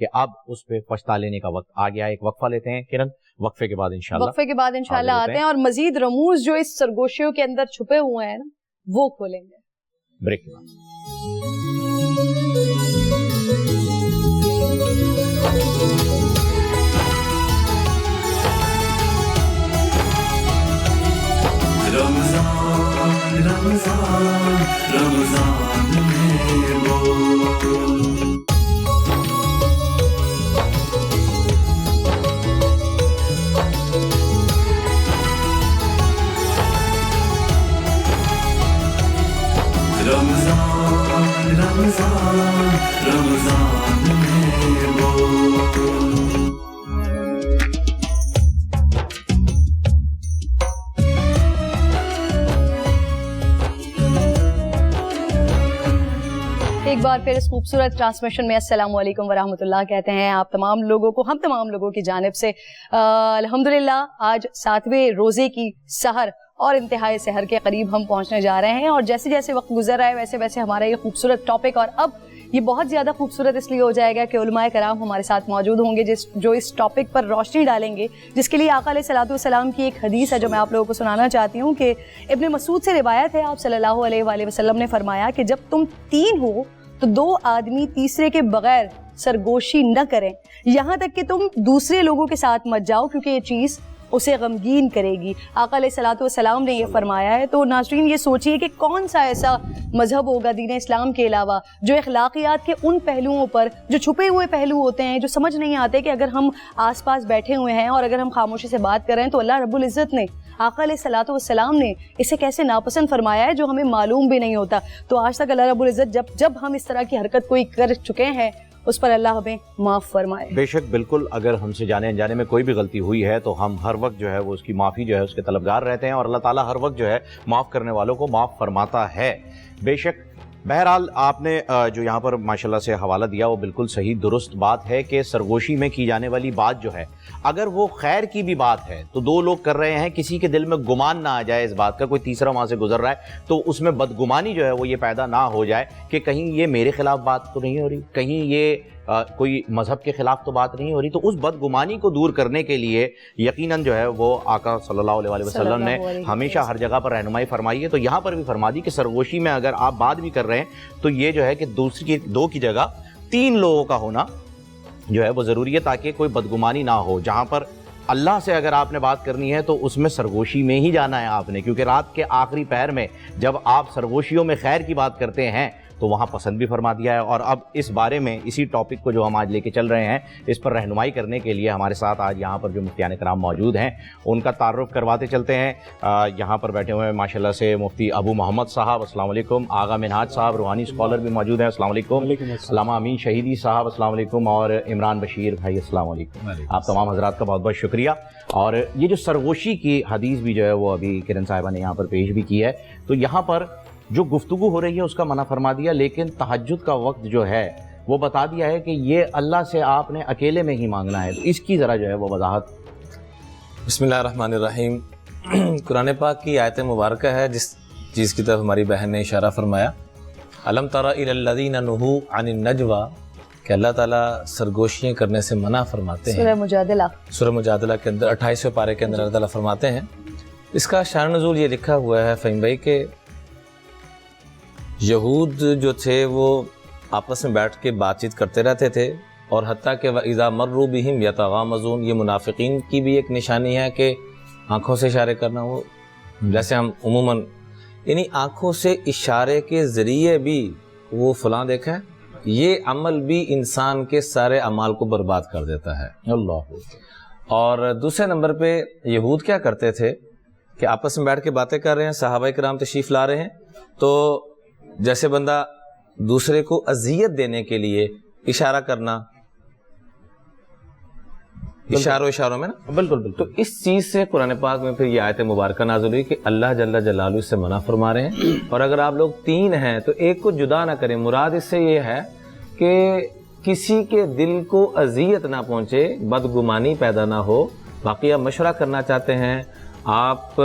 کہ اب اس پہ پچھتا لینے کا وقت آ گیا ہے. ایک وقفہ لیتے ہیں کرن, وقفے کے بعد انشاءاللہ آتے ہیں اور مزید رموز جو اس سرگوشیوں کے اندر چھپے ہوئے ہیں نا وہ کھولیں گے بریک کے بعد. رمضان رمضان رمضان میں بول. رمضان رمضان رمضان میں بول. ایک بار پھر اس خوبصورت ٹرانسمیشن میں السلام علیکم ورحمۃ اللہ کہتے ہیں آپ تمام لوگوں کو, ہم تمام لوگوں کی جانب سے. الحمدللہ آج 7ویں روزے کی سحر اور انتہائی سحر کے قریب ہم پہنچنے جا رہے ہیں, اور جیسے جیسے وقت گزر رہا ہے ویسے ویسے ہمارا یہ خوبصورت ٹاپک اور اب یہ بہت زیادہ خوبصورت اس لیے ہو جائے گا کہ علماء کرام ہمارے ساتھ موجود ہوں گے جو اس ٹاپک پر روشنی ڈالیں گے, جس کے لیے آقا علیہ الصلوۃ والسلام کی ایک حدیث ہے جو میں آپ لوگوں کو سنانا چاہتی ہوں کہ ابن مسعود سے روایت ہے, آپ صلی اللہ علیہ وآلہ وسلم نے فرمایا کہ جب تم 3 ہو تو 2 آدمی تیسرے کے بغیر سرگوشی نہ کریں, یہاں تک کہ تم دوسرے لوگوں کے ساتھ مت جاؤ کیونکہ یہ چیز اسے غمگین کرے گی. آقا علیہ الصلوۃ والسلام نے یہ فرمایا ہے. تو ناظرین یہ سوچئے کہ کون سا ایسا مذہب ہوگا دین اسلام کے علاوہ جو اخلاقیات کے ان پہلوؤں پر, جو چھپے ہوئے پہلو ہوتے ہیں, جو سمجھ نہیں آتے کہ اگر ہم آس پاس بیٹھے ہوئے ہیں اور اگر ہم خاموشی سے بات کر رہے ہیں تو اللہ رب العزت نے, آقا علیہ الصلوۃ والسلام نے اسے کیسے ناپسند فرمایا ہے جو ہمیں معلوم بھی نہیں ہوتا. تو آج تک اللہ رب العزت جب ہم اس طرح کی حرکت کوئی کر چکے ہیں اس پر اللہ ہمیں معاف فرمائے. بے شک بالکل, اگر ہم سے جانے انجانے میں کوئی بھی غلطی ہوئی ہے تو ہم ہر وقت جو ہے وہ اس کی معافی جو ہے اس کے طلبگار رہتے ہیں, اور اللہ تعالیٰ ہر وقت جو ہے معاف کرنے والوں کو معاف فرماتا ہے. بے شک. بہرحال آپ نے جو یہاں پر ماشاءاللہ سے حوالہ دیا وہ بالکل صحیح درست بات ہے کہ سرگوشی میں کی جانے والی بات جو ہے اگر وہ خیر کی بھی بات ہے تو 2 لوگ کر رہے ہیں, کسی کے دل میں گمان نہ آ جائے اس بات کا, کوئی تیسرا وہاں سے گزر رہا ہے تو اس میں بدگمانی جو ہے وہ یہ پیدا نہ ہو جائے کہ کہیں یہ میرے خلاف بات تو نہیں ہو رہی, کہیں یہ کوئی مذہب کے خلاف تو بات نہیں ہو رہی. تو اس بدگمانی کو دور کرنے کے لیے یقیناً جو ہے وہ آقا صلی اللہ علیہ وسلم نے ہمیشہ ہر جگہ پر رہنمائی فرمائی ہے. تو یہاں پر بھی فرما دی کہ سرگوشی میں اگر آپ بات بھی کر رہے ہیں تو یہ جو ہے کہ 2 کی جگہ 3 لوگوں کا ہونا جو ہے وہ ضروری ہے تاکہ کوئی بدگمانی نہ ہو. جہاں پر اللہ سے اگر آپ نے بات کرنی ہے تو اس میں سرگوشی میں ہی جانا ہے آپ نے, کیونکہ رات کے آخری پہر میں جب آپ سرگوشیوں میں خیر کی بات کرتے ہیں تو وہاں پسند بھی فرما دیا ہے. اور اب اس بارے میں اسی ٹاپک کو جو ہم آج لے کے چل رہے ہیں اس پر رہنمائی کرنے کے لیے ہمارے ساتھ آج یہاں پر جو مفتیان کرام موجود ہیں ان کا تعارف کرواتے چلتے ہیں. یہاں پر بیٹھے ہوئے ہیں ماشاءاللہ سے مفتی ابو محمد صاحب, السلام علیکم. آغا منہاج صاحب روحانی اسکالر بھی موجود ہیں, السلام علیکم. علامہ امین شہیدی صاحب السلام علیکم, اور عمران بشیر بھائی السلام علیکم. آپ تمام حضرات کا بہت بہت شکریہ. اور یہ جو سرگوشی کی حدیث بھی جو ہے وہ ابھی کرن صاحبہ نے یہاں پر پیش بھی کی ہے, تو یہاں پر جو گفتگو ہو رہی ہے اس کا منع فرما دیا, لیکن تہجد کا وقت جو ہے وہ بتا دیا ہے کہ یہ اللہ سے آپ نے اکیلے میں ہی مانگنا ہے. تو اس کی ذرا جو ہے وہ وضاحت. بسم اللہ الرحمن الرحیم. قرآن پاک کی آیت مبارکہ ہے جس چیز کی طرف ہماری بہن نے اشارہ فرمایا, الم تر الی الذین نہوا عن النجوى, کہ اللہ تعالیٰ سرگوشیاں کرنے سے منع فرماتے ہیں. سورہ مجادلہ کے اندر 28ویں پارے کے اندر اللہ تعالیٰ فرماتے ہیں. اس کا شان نزول یہ لکھا ہوا ہے فہیم بھائی کہ یہود جو تھے وہ آپس میں بیٹھ کے بات چیت کرتے رہتے تھے, اور حتیٰ کہ وَإِذَا مَرُّوا بِهِمْ يَتَغَامَزُونَ, یہ منافقین کی بھی ایک نشانی ہے کہ آنکھوں سے اشارے کرنا, وہ جیسے ہم عموماً یعنی آنکھوں سے اشارے کے ذریعے بھی وہ فلاں دیکھا ہے, یہ عمل بھی انسان کے سارے اعمال کو برباد کر دیتا ہے. اللہ. اور دوسرے نمبر پہ یہود کیا کرتے تھے کہ آپس میں بیٹھ کے باتیں کر رہے ہیں, صحابہ کرام تشریف لا رہے ہیں, تو جیسے بندہ دوسرے کو اذیت دینے کے لیے اشارہ کرنا, اشاروں میں نا, بالکل. تو اس چیز سے قرآن پاک میں پھر یہ آیت مبارکہ نازل ہوئی کہ اللہ جل جلالہ سے منع فرما رہے ہیں, اور اگر آپ لوگ 3 ہیں تو ایک کو جدا نہ کریں. مراد اس سے یہ ہے کہ کسی کے دل کو اذیت نہ پہنچے, بدگمانی پیدا نہ ہو. باقی آپ مشورہ کرنا چاہتے ہیں, آپ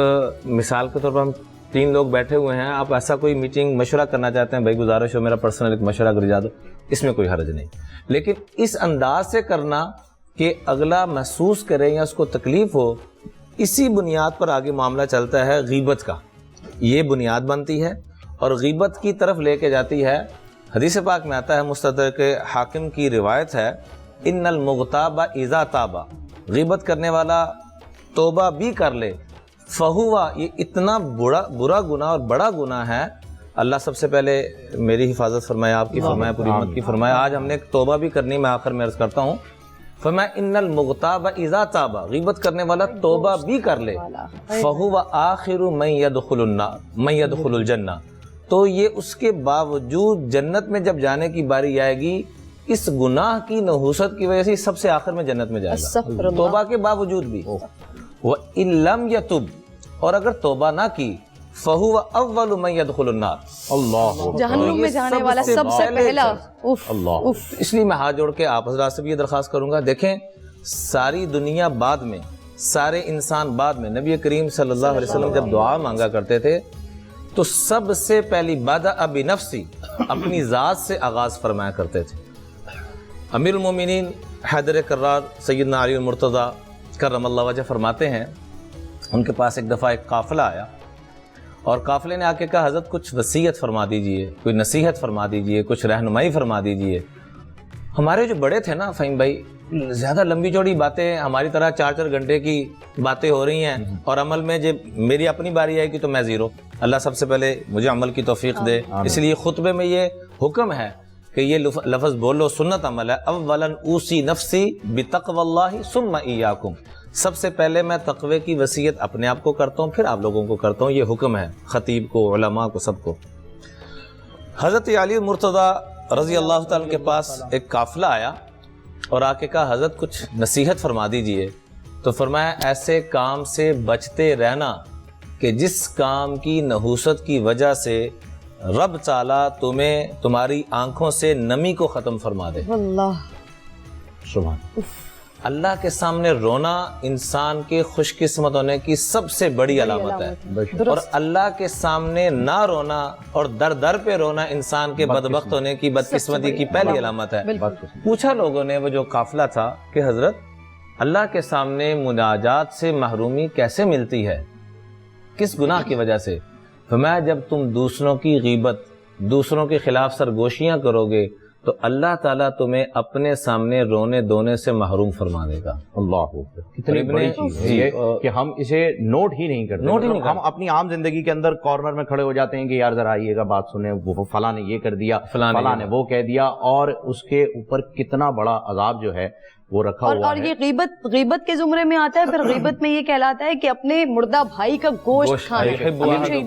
مثال کے طور پر ہم 3 لوگ بیٹھے ہوئے ہیں, آپ ایسا کوئی میٹنگ مشورہ کرنا چاہتے ہیں, بھائی گزارش ہو میرا پرسنل ایک مشورہ گزار دو, اس میں کوئی حرج نہیں، لیکن اس انداز سے کرنا کہ اگلا محسوس کرے یا اس کو تکلیف ہو، اسی بنیاد پر آگے معاملہ چلتا ہے غیبت کا، یہ بنیاد بنتی ہے اور غیبت کی طرف لے کے جاتی ہے۔ حدیث پاک میں آتا ہے، مستدرک حاکم کی روایت ہے، ان المغتاب اذا تاب، غیبت کرنے والا توبہ بھی کر لے، فہوا، یہ اتنا برا گناہ اور بڑا گناہ ہے، اللہ سب سے پہلے میری حفاظت فرمائے، آپ کی فرمائے، پوری امت کی فرمائے۔ آج ہم نے ایک توبہ بھی کرنی، میں آخر میں عرض کرتا ہوں، فرمایا ان المغتاب اذا تاب، غیبت کرنے والا توبہ بھی کر لے، فہو آخر من يدخل الجنہ، تو یہ اس کے باوجود جنت میں جب جانے کی باری آئے گی، اس گناہ کی نحوست کی وجہ سے سب سے آخر میں جنت میں جائے گا، توبہ کے باوجود بھی۔ وَإِن لَمْ يَتُبْ، اور اگر توبہ نہ کی، فَهُوَ أَوَّلُ مَنْ يَدْخُلُ النَّارِ، اللہ جہنم میں جانے والا سب سے پہلا۔ اللہ، اس لیے میں ہاتھ جوڑ کے آپ حضرات سے بھی یہ درخواست کروں گا، دیکھیں ساری دنیا بعد میں، سارے انسان بعد میں، نبی کریم صلی اللہ علیہ وسلم جب دعا مانگا کرتے تھے تو سب سے پہلی بدأ بنفسی، اپنی ذات سے آغاز فرمایا کرتے تھے۔ امیر المومنین حیدر کرار سیدنا علی المرتضیٰ کرم اللہ وجہ فرماتے ہیں، ان کے پاس ایک دفعہ ایک قافلہ آیا اور قافلے نے آ کے کہا، حضرت کچھ وصیت فرما دیجئے، کوئی نصیحت فرما دیجئے، کچھ رہنمائی فرما دیجئے۔ ہمارے جو بڑے تھے نا فہیم بھائی، زیادہ لمبی چوڑی باتیں، ہماری طرح 4 گھنٹے کی باتیں ہو رہی ہیں، اور عمل میں جب میری اپنی باری آئے گی تو میں زیرو۔ اللہ سب سے پہلے مجھے عمل کی توفیق دے، اس لیے خطبے میں یہ حکم ہے کہ یہ لفظ بولو، سنت عمل ہے، اولا اوصی نفسی بتقوی اللہ ثم ایاکم، سب سے پہلے میں تقوی کی وصیت اپنے آپ کو کرتا ہوں، پھر آپ لوگوں کو کرتا ہوں، یہ حکم ہے خطیب کو، علماء کو، سب کو۔ حضرت علی مرتضیٰ رضی اللہ تعالیٰ کے پاس ایک قافلہ آیا اور آ کے کہا، حضرت کچھ نصیحت فرما دیجئے، تو فرمایا ایسے کام سے بچتے رہنا کہ جس کام کی نحوست کی وجہ سے رب تعالیٰ تمہیں تمہاری آنکھوں سے نمی کو ختم فرما دے۔ واللہ سبحان اللہ کے سامنے رونا انسان کے خوش قسمت ہونے کی سب سے بڑی علامت ہے، اور اللہ کے سامنے نہ رونا اور در در پہ رونا انسان کے بدبخت ہونے کی، بدقسمتی کی پہلی علامت ہے۔ پوچھا لوگوں نے، وہ جو قافلہ تھا، کہ حضرت اللہ کے سامنے مناجات سے محرومی کیسے ملتی ہے، کس گناہ کی وجہ سے؟ فرمایا جب تم دوسروں کی غیبت، دوسروں کے خلاف سرگوشیاں کرو گے تو اللہ تعالیٰ تمہیں اپنے سامنے رونے دھونے سے محروم فرما دے گا۔ اللہ، کتنی بڑی چیز ہے یہ کہ ہم اسے نوٹ ہی نہیں کرتے۔ ہم اپنی عام زندگی کے اندر کارنر میں کھڑے ہو جاتے ہیں کہ یار ذرا آئیے گا بات سنیں، وہ فلاں نے یہ کر دیا، فلاں نے وہ کہہ دیا، اور اس کے اوپر کتنا بڑا عذاب جو ہے وہ رکھا ہوا ہے۔ اور یہ غیبت کے زمرے میں آتا ہے، پھر غیبت میں یہ کہلاتا ہے کہ اپنے مردہ بھائی کا گوشت کھانا،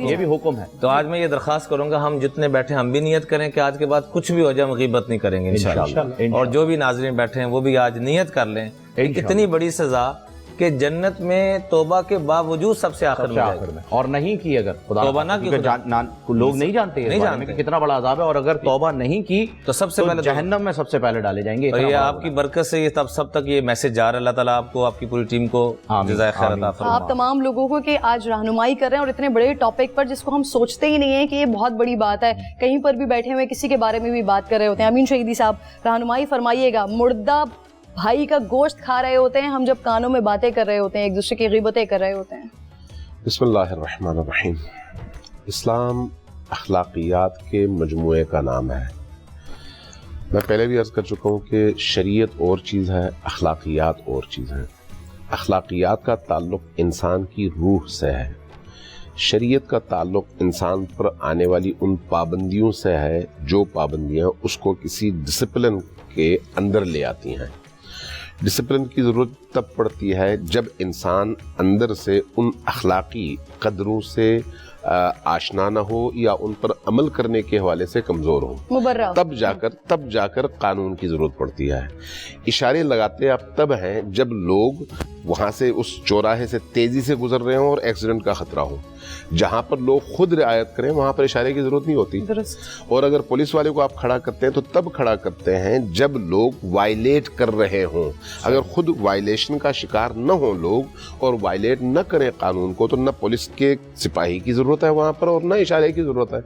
یہ بھی حکم ہے۔ تو آج میں یہ درخواست کروں گا، ہم جتنے بیٹھے ہم بھی نیت کریں کہ آج کے بعد کچھ بھی ہو جائے ہم غیبت نہیں کریں گے انشاءاللہ، اور جو بھی ناظرین بیٹھے ہیں وہ بھی آج نیت کر لیں کہ اتنی بڑی سزا کہ جنت میں توبہ کے باوجود سب سے آخر میں، اور نہیں کی اگر توبہ نہ کی، لوگ نہیں جانتے کہ کتنا بڑا عذاب ہے، اور اگر توبہ نہیں کی تو سب سے پہلے جہنم میں سب سے پہلے ڈالے جائیں گے۔ اور یہ آپ کی برکت سے یہ تب سب تک یہ میسج جا رہا ہے، اللہ تعالیٰ آپ کو، آپ کی پوری ٹیم کو جزائے خیر عطا فرمائے۔ آپ تمام لوگوں کو کہ آج رہنمائی کر رہے ہیں اور اتنے بڑے ٹاپک پر جس کو ہم سوچتے ہی نہیں ہیں کہ یہ بہت بڑی بات ہے، کہیں پر بھی بیٹھے ہوئے کسی کے بارے میں بھی بات کر رہے ہوتے ہیں۔ امین شہیدی صاحب رہنمائی فرمائیے گا، مردہ بھائی کا گوشت کھا رہے ہوتے ہیں ہم جب کانوں میں باتیں کر رہے ہوتے ہیں، ایک دوسرے کی غیبتیں کر رہے ہوتے ہیں۔ بسم اللہ الرحمن الرحیم۔ اسلام اخلاقیات کے مجموعے کا نام ہے۔ میں پہلے بھی عرض کر چکا ہوں کہ شریعت اور چیز ہے، اخلاقیات اور چیز ہے۔ اخلاقیات کا تعلق انسان کی روح سے ہے، شریعت کا تعلق انسان پر آنے والی ان پابندیوں سے ہے جو پابندیاں اس کو کسی ڈسپلن کے اندر لے آتی ہیں۔ ڈسپلن کی ضرورت تب پڑتی ہے جب انسان اندر سے ان اخلاقی قدروں سے آشنا نہ ہو یا ان پر عمل کرنے کے حوالے سے کمزور ہو، تب جا کر قانون کی ضرورت پڑتی ہے۔ اشارے لگاتے اب تب ہیں جب لوگ وہاں سے اس چوراہے سے تیزی سے گزر رہے ہوں اور ایکسیڈنٹ کا خطرہ ہو، جہاں پر لوگ خود رعایت کریں وہاں پر اشارے کی ضرورت نہیں ہوتی۔ اور اگر پولیس والے کو آپ کھڑا کرتے ہیں تو تب کھڑا کرتے ہیں جب لوگ وائلیٹ کر رہے ہوں۔ اگر خود وائلیشن کا شکار نہ ہوں لوگ اور وائلیٹ نہ کریں قانون کو، تو نہ پولیس کے سپاہی کی ضرورت ہے وہاں پر اور نہ اشارے کی ضرورت ہے۔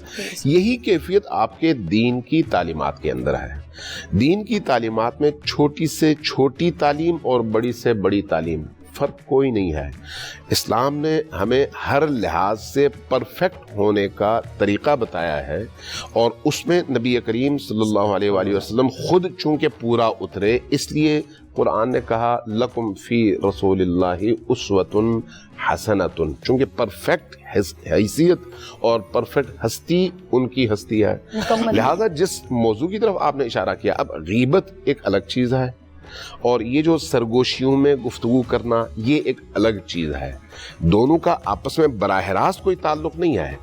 یہی کیفیت آپ کے دین کی تعلیمات کے اندر ہے۔ دین کی تعلیمات میں چھوٹی سے چھوٹی تعلیم اور بڑی سے بڑی تعلیم فرق کوئی نہیں ہے. اسلام نے ہمیں ہر لحاظ سے پرفیکٹ ہونے کا طریقہ بتایا ہے اور اس میں نبی کریم صلی اللہ علیہ وآلہ وسلم خود چونکہ پورا اترے اس لیے قرآن نے کہا لکم فی رسول اللہ اسوۃ حسنۃ، چونکہ پرفیکٹ حیثیت اور پرفیکٹ ہستی ان کی ہستی ہے. لہذا جس موضوع کی طرف آپ نے اشارہ کیا، اب غیبت ایک الگ چیز ہے اور یہ جو سرگوشیوں میں گفتگو کرنا یہ ایک الگ چیز ہے. دونوں کا آپس میں براہ راست کوئی تعلق نہیں ہے.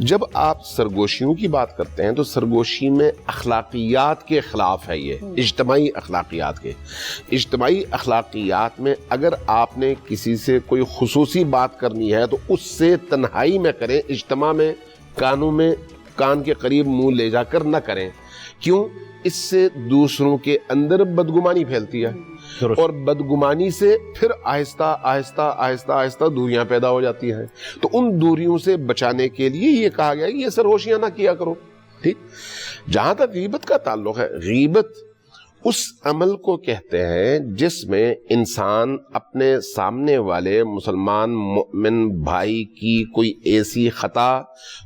جب آپ سرگوشیوں کی بات کرتے ہیں تو سرگوشی میں اخلاقیات کے خلاف ہے، یہ اجتماعی اخلاقیات کے. اجتماعی اخلاقیات میں اگر آپ نے کسی سے کوئی خصوصی بات کرنی ہے تو اس سے تنہائی میں کریں، اجتماع میں کانوں میں کان کے قریب منہ لے جا کر نہ کریں. کیوں؟ اس سے دوسروں کے اندر بدگمانی پھیلتی ہے اور بدگمانی سے پھر آہستہ آہستہ آہستہ آہستہ دوریاں پیدا ہو جاتی ہیں. تو ان دوریوں سے بچانے کے لیے یہ کہا گیا کہ یہ سرگوشیاں نہ کیا کرو. ٹھیک. جہاں تک غیبت کا تعلق ہے، غیبت اس عمل کو کہتے ہیں جس میں انسان اپنے سامنے والے مسلمان مؤمن بھائی کی کوئی ایسی خطا،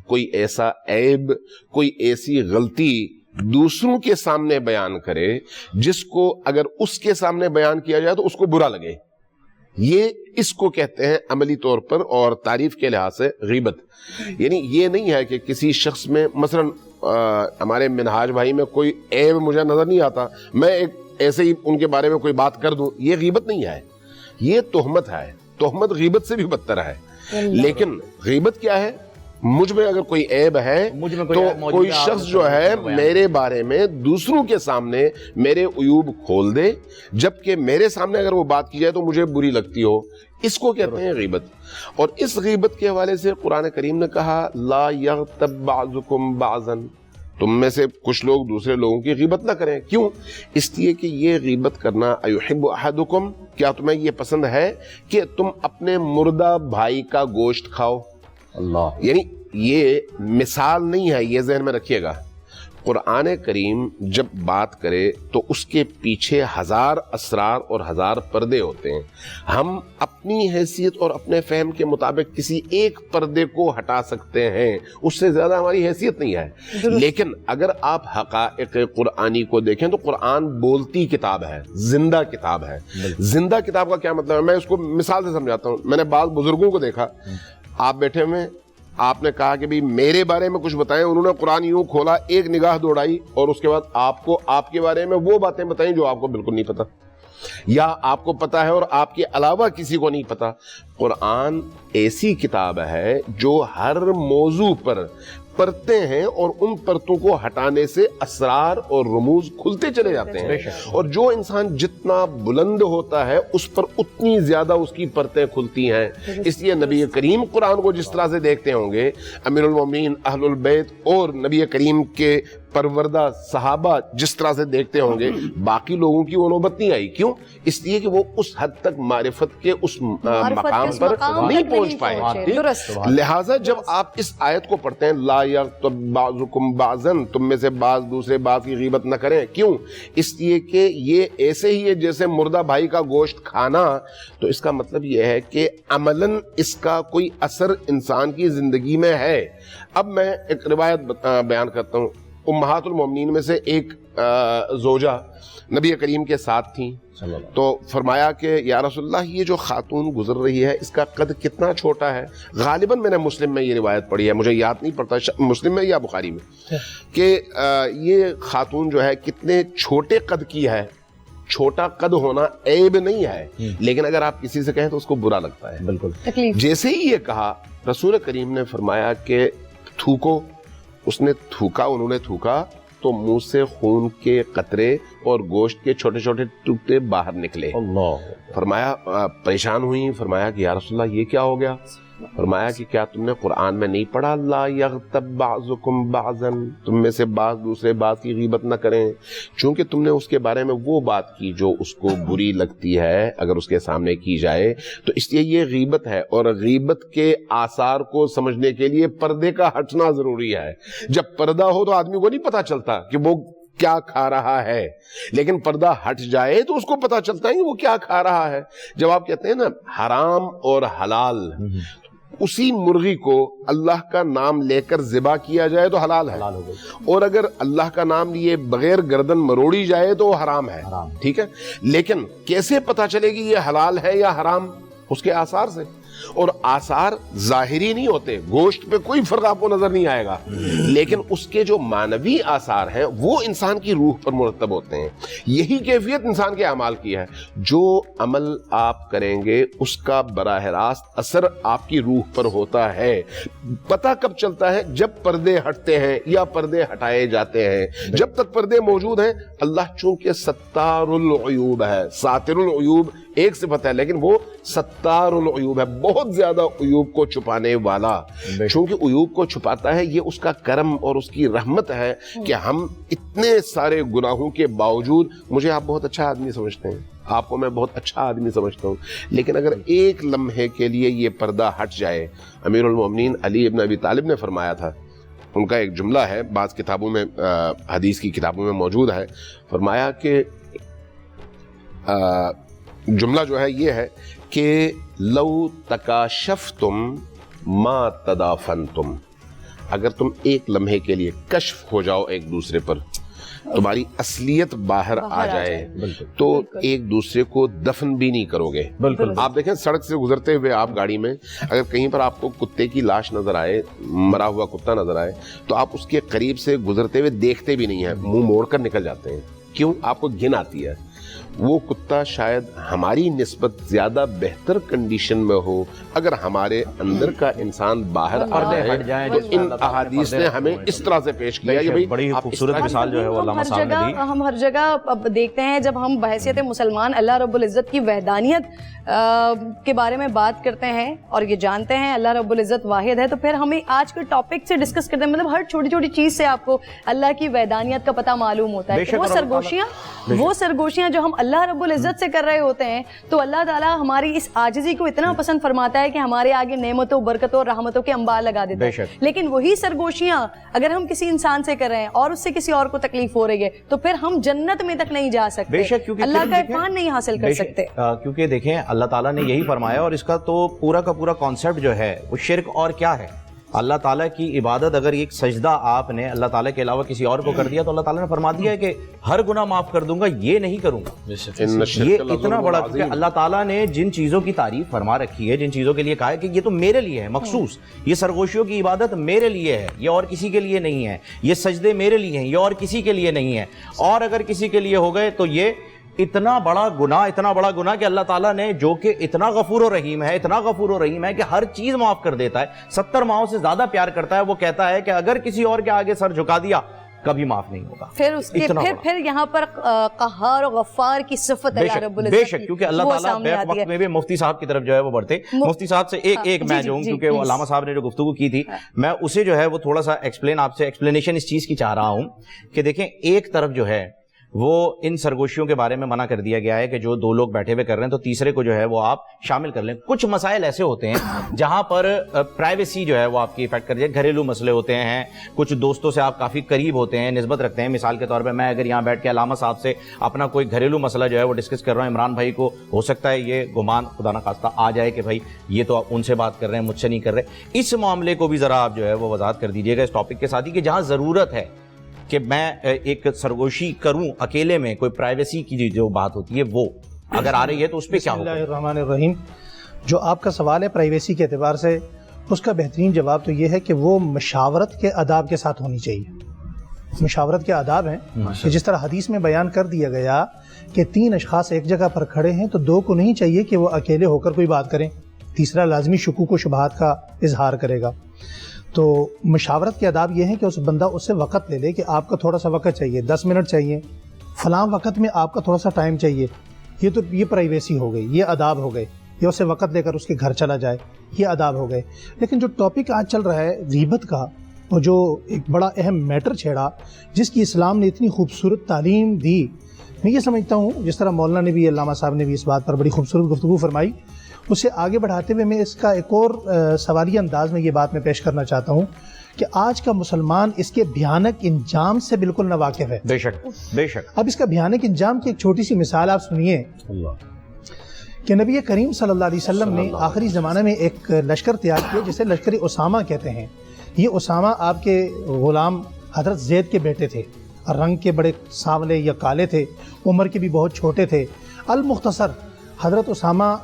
کوئی ایسا عیب، کوئی ایسی غلطی دوسروں کے سامنے بیان کرے جس کو اگر اس کے سامنے بیان کیا جائے تو اس کو برا لگے. یہ اس کو کہتے ہیں عملی طور پر اور تعریف کے لحاظ سے غیبت. یعنی یہ نہیں ہے کہ کسی شخص میں مثلا ہمارے منہاج بھائی میں کوئی عیب مجھے نظر نہیں آتا، میں ایک ایسے ہی ان کے بارے میں کوئی بات کر دوں، یہ غیبت نہیں ہے، یہ تہمت ہے. تہمت غیبت سے بھی بدتر ہے. لیکن غیبت کیا ہے؟ مجھ میں اگر کوئی عیب ہے تو کوئی شخص جو ہے میرے بارے میں دوسروں کے سامنے میرے عیوب کھول دے، جبکہ میرے سامنے اگر وہ بات کی جائے تو مجھے بری لگتی ہو. اس کو کہتے ہیں غیبت. اور اس غیبت کے حوالے سے قرآن کریم نے کہا لا یغتب بعضکم بعضا، تم میں سے کچھ لوگ دوسرے لوگوں کی غیبت نہ کریں. کیوں؟ اس لیے کہ یہ غیبت کرنا ایحب احدکم، کیا تمہیں یہ پسند ہے کہ تم اپنے مردہ بھائی کا گوشت کھاؤ؟ اللہ، یعنی یہ مثال نہیں ہے، یہ ذہن میں رکھیے گا. قرآن کریم جب بات کرے تو اس کے پیچھے ہزار اسرار اور ہزار پردے ہوتے ہیں. ہم اپنی حیثیت اور اپنے فہم کے مطابق کسی ایک پردے کو ہٹا سکتے ہیں، اس سے زیادہ ہماری حیثیت نہیں ہے. لیکن اگر آپ حقائق قرآنی کو دیکھیں تو قرآن بولتی کتاب ہے، زندہ کتاب ہے. زندہ کتاب کا کیا مطلب ہے؟ میں اس کو مثال سے سمجھاتا ہوں. میں نے بعض بزرگوں کو دیکھا، آپ بیٹھے ہوئے، آپ نے کہا کہ بھی میرے بارے میں کچھ بتائیں، انہوں نے قرآن یوں کھولا، ایک نگاہ دوڑائی اور اس کے بعد آپ کو آپ کے بارے میں وہ باتیں بتائیں جو آپ کو بالکل نہیں پتا یا آپ کو پتا ہے اور آپ کے علاوہ کسی کو نہیں پتا. قرآن ایسی کتاب ہے جو ہر موضوع پر پرتیں ہیں اور ان پرتوں کو ہٹانے سے اسرار اور رموز کھلتے چلے جاتے ہیں. اور جو انسان جتنا بلند ہوتا ہے اس پر اتنی زیادہ اس کی پرتیں کھلتی ہیں. اس لیے نبی کریم قرآن کو جس طرح سے دیکھتے ہوں گے، امیر المومنین اہل البیت اور نبی کریم کے پروردہ صحابہ جس طرح سے دیکھتے ہوں گے، باقی لوگوں کی وہ نوبت نہیں آئی. کیوں؟ اس لیے کہ وہ اس حد تک معرفت کے اس مقام پر نہیں پہنچ پائے. لہٰذا جب آپ اس آیت کو پڑھتے ہیں لا یغتب بعضکم بعضا، تم میں سے بعض دوسرے بعض کی غیبت نہ کریں. کیوں؟ اس لیے کہ یہ ایسے ہی ہے جیسے مردہ بھائی کا گوشت کھانا. تو اس کا مطلب یہ ہے کہ عملاً اس کا کوئی اثر انسان کی زندگی میں ہے. اب میں ایک روایت بیان کرتا ہوں. امہات المومنین میں سے ایک زوجہ نبی کریم کے ساتھ تھیں، تو فرمایا کہ یا رسول اللہ یہ جو خاتون گزر رہی ہے اس کا قد کتنا چھوٹا ہے. غالباً میں نے مسلم میں یہ روایت پڑھی ہے، مجھے یاد نہیں پڑتا مسلم میں یا بخاری میں، کہ یہ خاتون جو ہے کتنے چھوٹے قد کی ہے. چھوٹا قد ہونا عیب نہیں ہے، لیکن اگر آپ کسی سے کہیں تو اس کو برا لگتا ہے. بالکل. جیسے ہی یہ کہا رسول کریم نے فرمایا کہ تھوکو. اس نے تھوکا، انہوں نے تھوکا تو منہ سے خون کے قطرے اور گوشت کے چھوٹے چھوٹے ٹکڑے باہر نکلے. اللہ. فرمایا پریشان ہوئی، فرمایا کہ یا رسول اللہ یہ کیا ہو گیا؟ فرمایا کہ کیا تم نے قرآن میں نہیں پڑھا لا یغتب بعضکم بعضا، تم میں سے بعض دوسرے بعض کی غیبت نہ کریں. چونکہ تم نے اس کے بارے میں وہ بات کی جو اس کو بری لگتی ہے اگر اس کے سامنے کی جائے، تو اس لیے یہ غیبت ہے. اور غیبت کے آثار کو سمجھنے کے لیے پردے کا ہٹنا ضروری ہے. جب پردہ ہو تو آدمی کو نہیں پتا چلتا کہ وہ کیا کھا رہا ہے، لیکن پردہ ہٹ جائے تو اس کو پتا چلتا ہے کہ وہ کیا کھا رہا ہے. جب آپ کہتے ہیں نا حرام اور حلال، اسی مرغی کو اللہ کا نام لے کر ذبح کیا جائے تو حلال ہے، اور اگر اللہ کا نام لیے بغیر گردن مروڑی جائے تو وہ حرام ہے. ٹھیک ہے، لیکن کیسے پتا چلے گی یہ حلال ہے یا حرام؟ اس کے آثار سے، اور آثار ظاہری نہیں ہوتے، گوشت پہ کوئی فرق آپ کو نظر نہیں آئے گا، لیکن اس کے جو معنوی آثار ہیں وہ انسان کی روح پر مرتب ہوتے ہیں. یہی کیفیت انسان کے اعمال کی ہے. جو عمل آپ کریں گے اس کا براہ راست اثر آپ کی روح پر ہوتا ہے. پتہ کب چلتا ہے؟ جب پردے ہٹتے ہیں یا پردے ہٹائے جاتے ہیں. جب تک پردے موجود ہیں، اللہ چونکہ ستار العیوب ہے، ساتر العیوب ایک صفت ہے، لیکن وہ ستار العیوب ہے، بہت زیادہ عیوب کو چھپانے والا. چونکہ عیوب کو چھپاتا ہے، یہ اس کا کرم اور اس کی رحمت ہے کہ ہم اتنے سارے گناہوں کے باوجود، مجھے آپ بہت اچھا آدمی سمجھتے ہیں، آپ کو میں بہت اچھا آدمی سمجھتا ہوں، لیکن اگر ایک لمحے کے لیے یہ پردہ ہٹ جائے. امیر المومنین علی ابن ابی طالب نے فرمایا تھا، ان کا ایک جملہ ہے، بعض کتابوں میں، حدیث کی کتابوں میں موجود ہے، فرمایا کہ جملہ جو ہے یہ ہے کہ لو تکاشفتم ما تدافنتم، اگر تم ایک لمحے کے لیے کشف ہو جاؤ ایک دوسرے پر، تمہاری اصلیت باہر آ جائے تو ایک دوسرے کو دفن بھی نہیں کرو گے. آپ دیکھیں سڑک سے گزرتے ہوئے آپ گاڑی میں اگر کہیں پر آپ کو کتے کی لاش نظر آئے، مرا ہوا کتا نظر آئے، تو آپ اس کے قریب سے گزرتے ہوئے دیکھتے بھی نہیں ہیں، منہ موڑ کر نکل جاتے ہیں. کیوں؟ آپ کو گھن آتی ہے. وہ کتا شاید ہماری نسبت زیادہ بہتر کنڈیشن میں ہو، اگر ہمارے اندر کا انسان باہر آ جائے تو ان احادیث نے ہمیں اس طرح سے پیش کیا کہ بڑی خوبصورت مثال جو ہے وہ علامہ صاحب نے دی. ہم ہر جگہ دیکھتے ہیں جب ہم بحیثیت مسلمان اللہ رب العزت کی وحدانیت کے بارے میں بات کرتے ہیں اور یہ جانتے ہیں اللہ رب العزت واحد ہے، تو پھر ہمیں آج کے ٹاپک سے ڈسکس کرتے ہیں، مطلب ہر چھوٹی چھوٹی چیز سے آپ کو اللہ کی وحدانیت کا پتہ معلوم ہوتا ہے. وہ سرگوشیاں جو ہم اللہ رب العزت سے کر رہے ہوتے ہیں، تو اللہ تعالیٰ ہماری اس عاجزی کو اتنا پسند فرماتا ہے کہ ہمارے آگے نعمتوں، برکتوں اور رحمتوں کے انبار لگا دیتا ہے. لیکن وہی سرگوشیاں اگر ہم کسی انسان سے کر رہے ہیں اور اس سے کسی اور کو تکلیف ہو رہی ہے، تو پھر ہم جنت میں تک نہیں جا سکتے، اللہ کا عرفان نہیں حاصل کر سکتے. کیونکہ دیکھیں اللہ تعالیٰ نے یہی فرمایا، اور اس کا تو پورا کا پورا کانسیپٹ جو ہے وہ شرک اور کیا ہے. اللہ تعالیٰ کی عبادت، اگر ایک سجدہ آپ نے اللہ تعالیٰ کے علاوہ کسی اور کو کر دیا تو اللہ تعالیٰ نے فرما دیا ہے کہ ہر گناہ معاف کر دوں گا، یہ نہیں کروں گا. یہ اتنا بڑا، کیونکہ اللہ تعالیٰ نے جن چیزوں کی تعریف فرما رکھی ہے، جن چیزوں کے لیے کہا ہے کہ یہ تو میرے لیے ہے مخصوص، یہ سرگوشیوں کی عبادت میرے لیے ہے، یہ اور کسی کے لیے نہیں ہے، یہ سجدے میرے لیے ہیں، یہ اور کسی کے لیے نہیں ہے، اور اگر کسی کے لیے ہو گئے تو یہ اتنا بڑا گناہ کہ اللہ تعالیٰ نے، جو کہ اتنا غفور و رحیم ہے کہ ہر چیز معاف کر دیتا ہے، 70 ماؤں سے زیادہ پیار کرتا ہے، وہ کہتا ہے کہ اگر کسی اور کے آگے سر جھکا دیا کبھی معاف نہیں ہوگا. پھر یہاں پر قہار و غفار کی صفت اللہ رب العزت، بے شک، کیونکہ اللہ تعالیٰ بیک وقت میں بھی مفتی صاحب کی طرف جو ہے وہ بڑھتے. مفتی صاحب سے ایک میں جو ہوں، کیونکہ وہ علامہ صاحب نے جو گفتگو کی تھی، میں اسے جو ہے وہ تھوڑا سا آپ سے ایکسپلینیشن اس چیز کی چاہ رہا ہوں کہ دیکھیں، ایک طرف جو ہے وہ ان سرگوشیوں کے بارے میں منع کر دیا گیا ہے کہ جو 2 لوگ بیٹھے ہوئے کر رہے ہیں تو تیسرے کو جو ہے وہ آپ شامل کر لیں. کچھ مسائل ایسے ہوتے ہیں جہاں پر پرائیویسی جو ہے وہ آپ کی افیکٹ کر جائے، گھریلو مسئلے ہوتے ہیں، کچھ دوستوں سے آپ کافی قریب ہوتے ہیں، نسبت رکھتے ہیں. مثال کے طور پہ میں اگر یہاں بیٹھ کے علامہ صاحب سے اپنا کوئی گھریلو مسئلہ جو ہے وہ ڈسکس کر رہا ہوں، عمران بھائی کو ہو سکتا ہے یہ گمان خدا نہ خواستہ آ جائے کہ بھائی یہ تو آپ ان سے بات کر رہے ہیں، مجھ سے نہیں کر رہے. اس معاملے کو بھی ذرا آپ جو ہے وہ وضاحت کر دیجیے گا اس ٹاپک کے ساتھ ہی، کہ جہاں ضرورت ہے کہ میں ایک سرگوشی کروں اکیلے میں، کوئی پرائیویسی کی جو بات ہوتی ہے وہ اگر آ رہی ہے تو اس پہ کیا ہوگا. بسم اللہ الرحمن الرحیم. جو آپ کا سوال ہے پرائیویسی کے اعتبار سے، اس کا بہترین جواب تو یہ ہے کہ وہ مشاورت کے آداب کے ساتھ ہونی چاہیے. مشاورت کے آداب ہیں کہ جس طرح حدیث میں بیان کر دیا گیا کہ 3 اشخاص ایک جگہ پر کھڑے ہیں تو 2 کو نہیں چاہیے کہ وہ اکیلے ہو کر کوئی بات کریں، تیسرا لازمی شکوک و شبہات کا اظہار کرے گا. تو مشاورت کے آداب یہ ہیں کہ اس بندہ اس سے وقت لے لے کہ آپ کا تھوڑا سا وقت چاہیے، 10 منٹ چاہیے، فلاں وقت میں آپ کا تھوڑا سا ٹائم چاہیے. یہ پرائیویسی ہو گئی، یہ آداب ہو گئے. یا اسے وقت لے کر اس کے گھر چلا جائے، یہ آداب ہو گئے. لیکن جو ٹاپک آج چل رہا ہے غیبت کا، اور جو ایک بڑا اہم میٹر چھیڑا، جس کی اسلام نے اتنی خوبصورت تعلیم دی میں یہ سمجھتا ہوں جس طرح مولانا نے بھی علامہ صاحب نے بھی اس بات پر بڑی خوبصورت گفتگو فرمائی، اسے آگے بڑھاتے ہوئے میں اس کا ایک اور سوالیہ انداز میں یہ بات میں پیش کرنا چاہتا ہوں کہ آج کا مسلمان اس کے بھیانک انجام سے بالکل نہ واقف ہے. بے شک بے شک. اب اس کا بھیانک انجام کی ایک چھوٹی سی مثال آپ سنیے کہ نبی کریم صلی اللہ علیہ وسلم نے آخری زمانے میں ایک لشکر تیار کیا جسے لشکر اسامہ کہتے ہیں. یہ اسامہ آپ کے غلام حضرت زید کے بیٹے تھے، رنگ کے بڑے سانولے یا کالے تھے، عمر کے بھی بہت چھوٹے تھے. المختصر حضرت اسامہ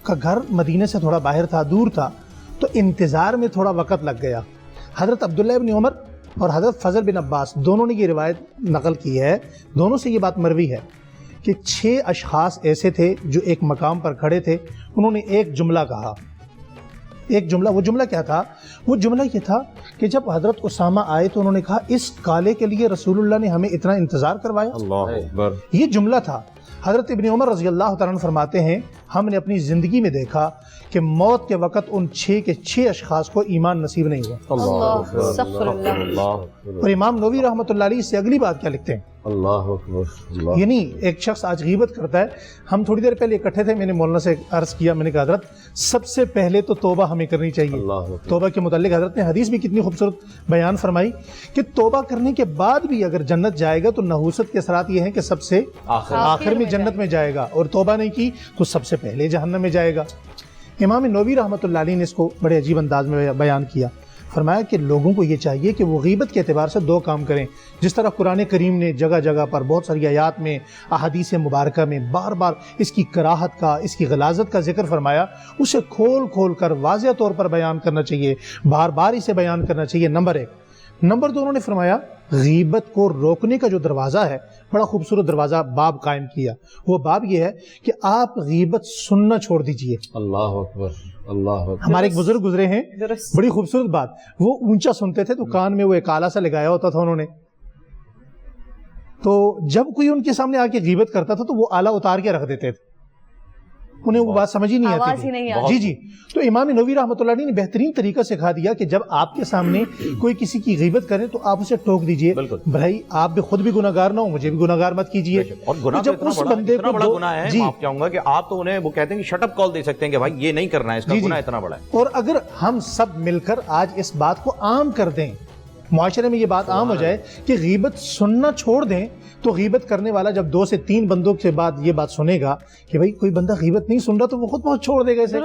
کا گھر مدینے سے تھوڑا باہر تھا، دور تھا، تو انتظار میں تھوڑا وقت لگ گیا. حضرت عبداللہ بن عمر اور حضرت فضل بن عباس دونوں نے یہ روایت نقل کی ہے، دونوں سے یہ بات مروی ہے کہ 6 اشخاص ایسے تھے جو ایک مقام پر کھڑے تھے. انہوں نے ایک جملہ کہا، ایک جملہ. وہ جملہ کیا تھا؟ وہ جملہ یہ تھا کہ جب حضرت اسامہ آئے تو انہوں نے کہا اس کالے کے لیے رسول اللہ نے ہمیں اتنا انتظار کروایا. اللہ اکبر. یہ جملہ تھا. حضرت ابن عمر رضی اللہ تعالیٰ عنہ فرماتے ہیں ہم نے اپنی زندگی میں دیکھا کہ موت کے وقت ان 6 کے 6 اشخاص کو ایمان نصیب نہیں ہوا. اللہ استغفر اللہ. اور امام نووی رحمۃ اللہ علیہ سے اگلی بات کیا لکھتے ہیں؟ اللہ اکبر. اللہ. یعنی ایک شخص آج غیبت کرتا ہے. ہم تھوڑی دیر پہلے اکٹھے تھے، میں نے مولانا سے عرض کیا، میں نے کہا حضرت سب سے پہلے تو توبہ ہمیں کرنی چاہیے. اللہ. توبہ کے متعلق حضرت نے حدیث بھی کتنی خوبصورت بیان فرمائی کہ توبہ کرنے کے بعد بھی اگر جنت جائے گا تو نحوست کے اثرات یہ ہیں کہ سب سے آخر میں جنت میں جائے گا، اور توبہ نہیں کی تو سب سے پہلے جہنم میں جائے گا. امام نووی رحمۃ اللہ علیہ نے اس کو بڑے عجیب انداز میں بیان کیا. فرمایا کہ لوگوں کو یہ چاہیے کہ وہ غیبت کے اعتبار سے 2 کام کریں. جس طرح قرآن کریم نے جگہ جگہ پر بہت ساری آیات میں، احادیث مبارکہ میں بار بار اس کی کراہت کا، اس کی غلاظت کا ذکر فرمایا، اسے کھول کھول کر واضح طور پر بیان کرنا چاہیے، بار بار اسے بیان کرنا چاہیے. نمبر 1. نمبر 2 انہوں نے فرمایا غیبت کو روکنے کا جو دروازہ ہے، بڑا خوبصورت دروازہ باب قائم کیا. وہ باب یہ ہے کہ آپ غیبت سننا چھوڑ دیجئے. اللہ اکبر. اللہ اکبر. ہمارے ایک بزرگ گزرے ہیں، بڑی خوبصورت بات، وہ اونچا سنتے تھے تو کان میں وہ ایک آلہ سا لگایا ہوتا تھا انہوں نے، تو جب کوئی ان کے سامنے آ کے غیبت کرتا تھا تو وہ آلہ اتار کے رکھ دیتے تھے، انہیں وہ بات سمجھ ہی نہیں آواز ہی نہیں آتی. آتی. جی جی. تو امام نووی رحمۃ اللہ علیہ نے بہترین طریقہ سکھا دیا کہ جب آپ کے سامنے کوئی کسی کی غیبت کرے تو آپ اسے ٹوک دیجئے. بھائی آپ بھی خود بھی گناہگار نہ ہو، مجھے بھی گناہگار مت کیجئے. اور گناہ جب اس بندے اتنا کو بڑا گناہ ہے، معاف چاہوں گا کہ آپ تو انہیں وہ کہتے ہیں کہ شٹ اپ کال دے سکتے ہیں کہ بھائی یہ نہیں کرنا ہے، اس کا گناہ اتنا بڑا ہے. اور اگر ہم سب مل کر آج اس بات کو عام کر دیں، معاشرے میں یہ بات عام ہو جائے کہ غیبت سننا چھوڑ دیں، تو غیبت کرنے والا جب 2 سے 3 بندوں کے بعد یہ بات سنے گا کہ بھائی کوئی بندہ غیبت نہیں سن رہا تو وہ خود بہت چھوڑ دے گا اسے.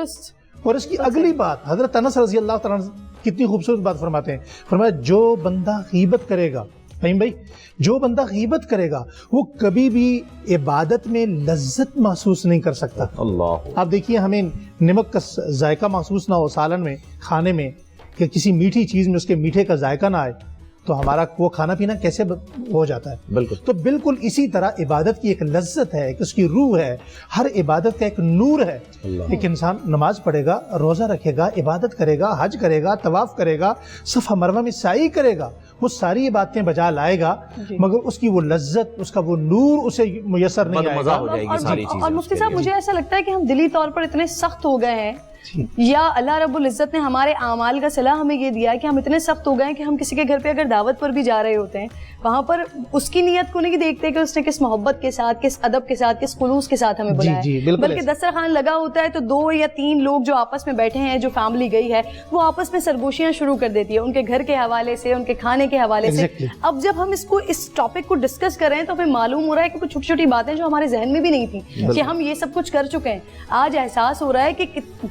اور اس کی اگلی بات حضرت انس رضی اللہ تعالیٰ کتنی خوبصورت بات فرماتے ہیں. فرمایا جو بندہ غیبت کرے گا، فہیم بھائی، جو بندہ غیبت کرے گا وہ کبھی بھی عبادت میں لذت محسوس نہیں کر سکتا. اللہ. آپ دیکھیے ہمیں نمک کا ذائقہ محسوس نہ ہو سالن میں، کھانے میں، کہ کسی میٹھی چیز میں اس کے میٹھے کا ذائقہ نہ آئے تو ہمارا وہ کھانا پینا کیسے ہو جاتا ہے. بالکل. تو بالکل اسی طرح عبادت کی ایک لذت ہے، ایک اس کی روح ہے، ہر عبادت کا ایک نور ہے. ایک انسان نماز پڑھے گا، روزہ رکھے گا، عبادت کرے گا، حج کرے گا، طواف کرے گا، صفا مروہ میں سعی کرے گا، وہ ساری باتیں بجا لائے گا، مگر اس کی وہ لذت، اس کا وہ نور اسے میسر نہیں آئے گا. اور مفتی صاحب مجھے ایسا لگتا ہے کہ ہم دلی طور پر اتنے سخت ہو گئے ہیں، یا اللہ رب العزت نے ہمارے اعمال کا صلاح ہمیں یہ دیا ہے کہ ہم اتنے سخت ہو گئے ہیں کہ ہم کسی کے گھر پہ اگر دعوت پر بھی جا رہے ہوتے ہیں وہاں پر اس کی نیت کو نہیں دیکھتے کہ اس نے کس محبت کے ساتھ، کس ادب کے ساتھ، کس خلوص کے ساتھ ہمیں بلایا ہے، بلکہ دسترخوان لگا ہوتا ہے تو 2 یا 3 لوگ جو آپس میں بیٹھے ہیں، جو فیملی گئی ہے، وہ آپس میں سرگوشیاں شروع کر دیتی ہے ان کے گھر کے حوالے سے، ان کے کھانے کے حوالے سے. اب جب ہم اس ٹاپک کو ڈسکس کر رہے ہیں تو ہمیں معلوم ہو رہا ہے کہ کچھ چھوٹی چھوٹی باتیں جو ہمارے ذہن میں بھی نہیں تھیں کہ ہم یہ سب کچھ کر چکے ہیں. آج احساس ہو رہا ہے کہ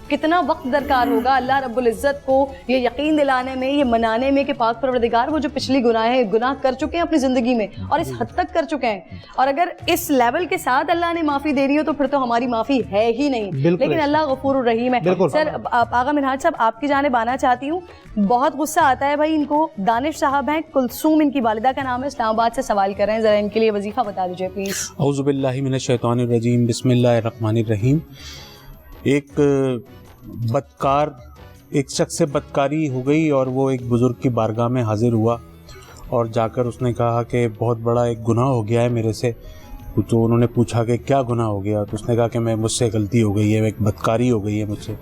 کتنا وقت درکار ہوگا اللہ رب العزت کو یہ یقین دلانے میں، یہ منانے میں کہ پاک پروردگار وہ جو پچھلی گناہ کر چکے ہیں اپنی زندگی میں اور اس حد تک کر چکے ہیں، اور اگر اس لیول کے ساتھ اللہ نے معافی دے رہی ہو تو پھر تو ہماری معافی ہے ہی نہیں. لیکن اللہ غفور الرحیم ہے. سر آغا منہاج صاحب آپ کی جانب آنا چاہتی ہوں. بہت غصہ آتا ہے بھائی ان کو. دانش صاحب ہیں، کلثوم ان کی والدہ کا نام ہے، اسلام آباد سے سوال کر رہے ہیں، ذرا ان کے لیے وظیفہ بتا دیجیے پلیز. اعوذ باللہ من الشیطان الرجیم، بسم اللہ الرحمن الرحیم. ایک بدکار، ایک شخص سے بدکاری ہو گئی اور وہ ایک بزرگ کی بارگاہ میں حاضر ہوا اور جا کر اس نے کہا کہ بہت بڑا ایک گناہ ہو گیا ہے میرے سے. تو انہوں نے پوچھا کہ کیا گناہ ہو گیا؟ تو اس نے کہا کہ مجھ سے غلطی ہو گئی ہے، ایک بدکاری ہو گئی ہے مجھ سے.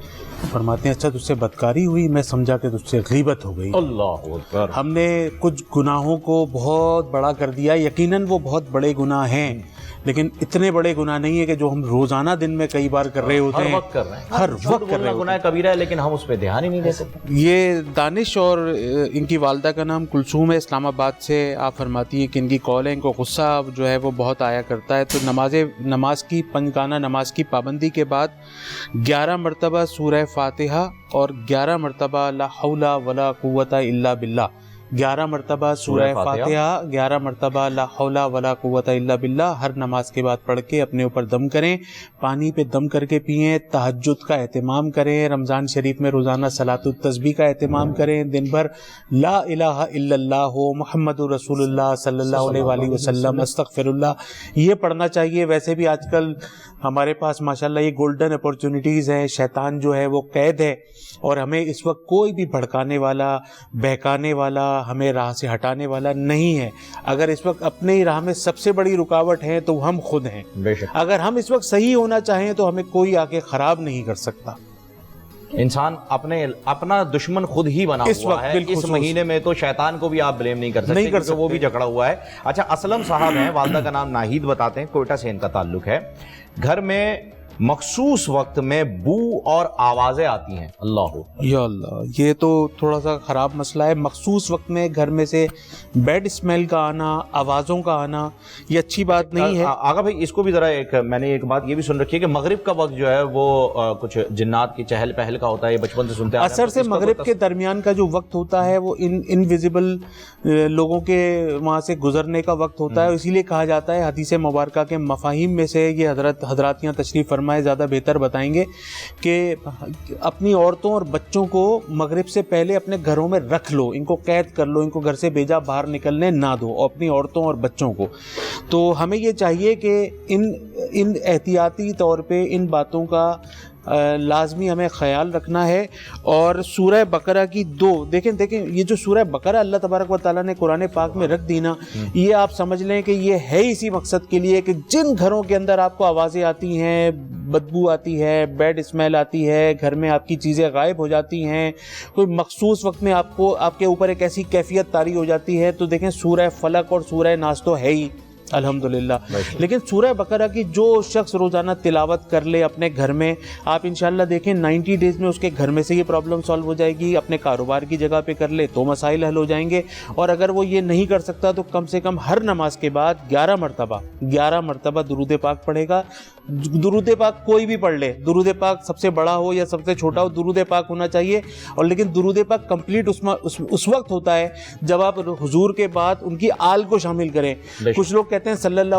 فرماتے ہیں اچھا تجھ سے بدکاری ہوئی، میں سمجھا کہ تجھ سے غیبت ہو گئی. اللہ اکبر. ہم نے کچھ گناہوں کو بہت بڑا کر دیا، یقیناً وہ بہت بڑے گناہ ہیں لیکن اتنے بڑے گناہ نہیں ہے کہ جو ہم روزانہ دن میں کئی بار کر رہے ہوتے ہیں, ہر وقت کر رہے ہیں, ہر وقت کر رہے ہیں. گناہ کبیرہ ہے لیکن ہم اس پہ دھیان ہی نہیں دیتے. یہ دانش اور ان کی والدہ کا نام کلثوم ہے, اسلام آباد سے. آپ فرماتی ہیں کہ ان کی کال ہے, ان کو غصہ جو ہے وہ بہت آیا کرتا ہے. تو نماز کی پنجگانہ نماز کی پابندی کے بعد 11 مرتبہ سورہ فاتحہ اور 11 مرتبہ لا حول ولا قوت الا باللہ, 11 مرتبہ سورہ فاتحہ, 11 مرتبہ لا حول ولا قوت الا باللہ ہر نماز کے بعد پڑھ کے اپنے اوپر دم کریں, پانی پہ دم کر کے پئیں. تہجد کا اہتمام کریں, رمضان شریف میں روزانہ صلاۃ التسبیح کا اہتمام کریں, دن بھر لا الہ الا اللہ محمد رسول اللہ صلی اللہ علیہ وآلہ وسلم استغفر اللہ یہ پڑھنا چاہیے. ویسے بھی آج کل ہمارے پاس ماشاءاللہ یہ گولڈن اپورچونیٹیز ہیں, شیطان جو ہے وہ قید ہے اور ہمیں اس وقت کوئی بھی بھڑکانے والا, بہکانے والا, ہمیں راہ سے ہٹانے والا نہیں ہے. اگر اس وقت اپنے ہی راہ میں سب سے بڑی رکاوٹ ہے تو ہم خود ہیں. اگر ہم اس وقت صحیح ہونا چاہیں تو ہمیں کوئی آ کے خراب نہیں کر سکتا. انسان اپنا دشمن خود ہی بنا ہوا ہے. اس مہینے میں تو شیطان کو بھی آپ بلیم نہیں کر سکتے کیونکہ وہ بھی جکڑا ہوا ہے. اچھا, اسلم صاحب ہیں, والدہ کا نام ناہید بتاتے ہیں, کوئٹہ سے ان کا تعلق ہے. گھر میں مخصوص وقت میں بو اور آوازیں آتی ہیں. اللہ یا اللہ, یہ تو تھوڑا سا خراب مسئلہ ہے. مخصوص وقت میں گھر میں سے بیڈ اسمیل کا آنا, آوازوں کا آنا, یہ اچھی بات نہیں ہے. آغا بھائی اس کو بھی ذرا میں نے ایک بات یہ بھی سن رکھی ہے کہ مغرب کا وقت جو ہے وہ کچھ جنات کی چہل پہل کا ہوتا ہے, یہ بچپن سے سنتے ہیں. اثر سے مغرب کے درمیان کا جو وقت ہوتا ہے وہ انویزیبل لوگوں کے وہاں سے گزرنے کا وقت ہوتا ہے. اسی لیے کہا جاتا ہے, حدیث مبارکہ کے مفاہیم میں سے یہ حضرات یہاں تشریف فرمائے زیادہ بہتر بتائیں گے کہ اپنی عورتوں اور بچوں کو مغرب سے پہلے اپنے گھروں میں رکھ لو, ان کو قید کر لو, ان کو گھر سے بھیجا باہر نکلنے نہ دو, اور اپنی عورتوں اور بچوں کو. تو ہمیں یہ چاہیے کہ ان احتیاطی طور پہ ان باتوں کا لازمی ہمیں خیال رکھنا ہے. اور سورہ بقرہ کی دیکھیں یہ جو سورہ بقرہ اللہ تبارک و تعالیٰ نے قرآن پاک میں رکھ دی نا, یہ آپ سمجھ لیں کہ یہ ہے اسی مقصد کے لیے کہ جن گھروں کے اندر آپ کو آوازیں آتی ہیں, بدبو آتی ہے, بیڈ اسمیل آتی ہے, گھر میں آپ کی چیزیں غائب ہو جاتی ہیں, کوئی مخصوص وقت میں آپ کے اوپر ایک ایسی کیفیت طاری ہو جاتی ہے, تو دیکھیں سورہ فلق اور سورہ ناس تو ہے ہی الحمدللہ. لیکن سورہ بقرہ کی جو شخص روزانہ تلاوت کر لے اپنے گھر میں, آپ انشاءاللہ دیکھیں 90 ڈیز میں اس کے گھر میں سے یہ پرابلم سالو ہو جائے گی. اپنے کاروبار کی جگہ پہ کر لے تو مسائل حل ہو جائیں گے. اور اگر وہ یہ نہیں کر سکتا تو کم سے کم ہر نماز کے بعد 11 مرتبہ درود پاک پڑھے گا. درود پاک کوئی بھی پڑھ لے, درود پاک سب سے بڑا ہو یا سب سے چھوٹا ہو, درود پاک ہونا چاہیے. اور لیکن درود پاک کمپلیٹ اس وقت ہوتا ہے جب آپ حضور کے بعد ان کی آل کو شامل کریں. کچھ لوگ کہتے ہیں صلی اللہ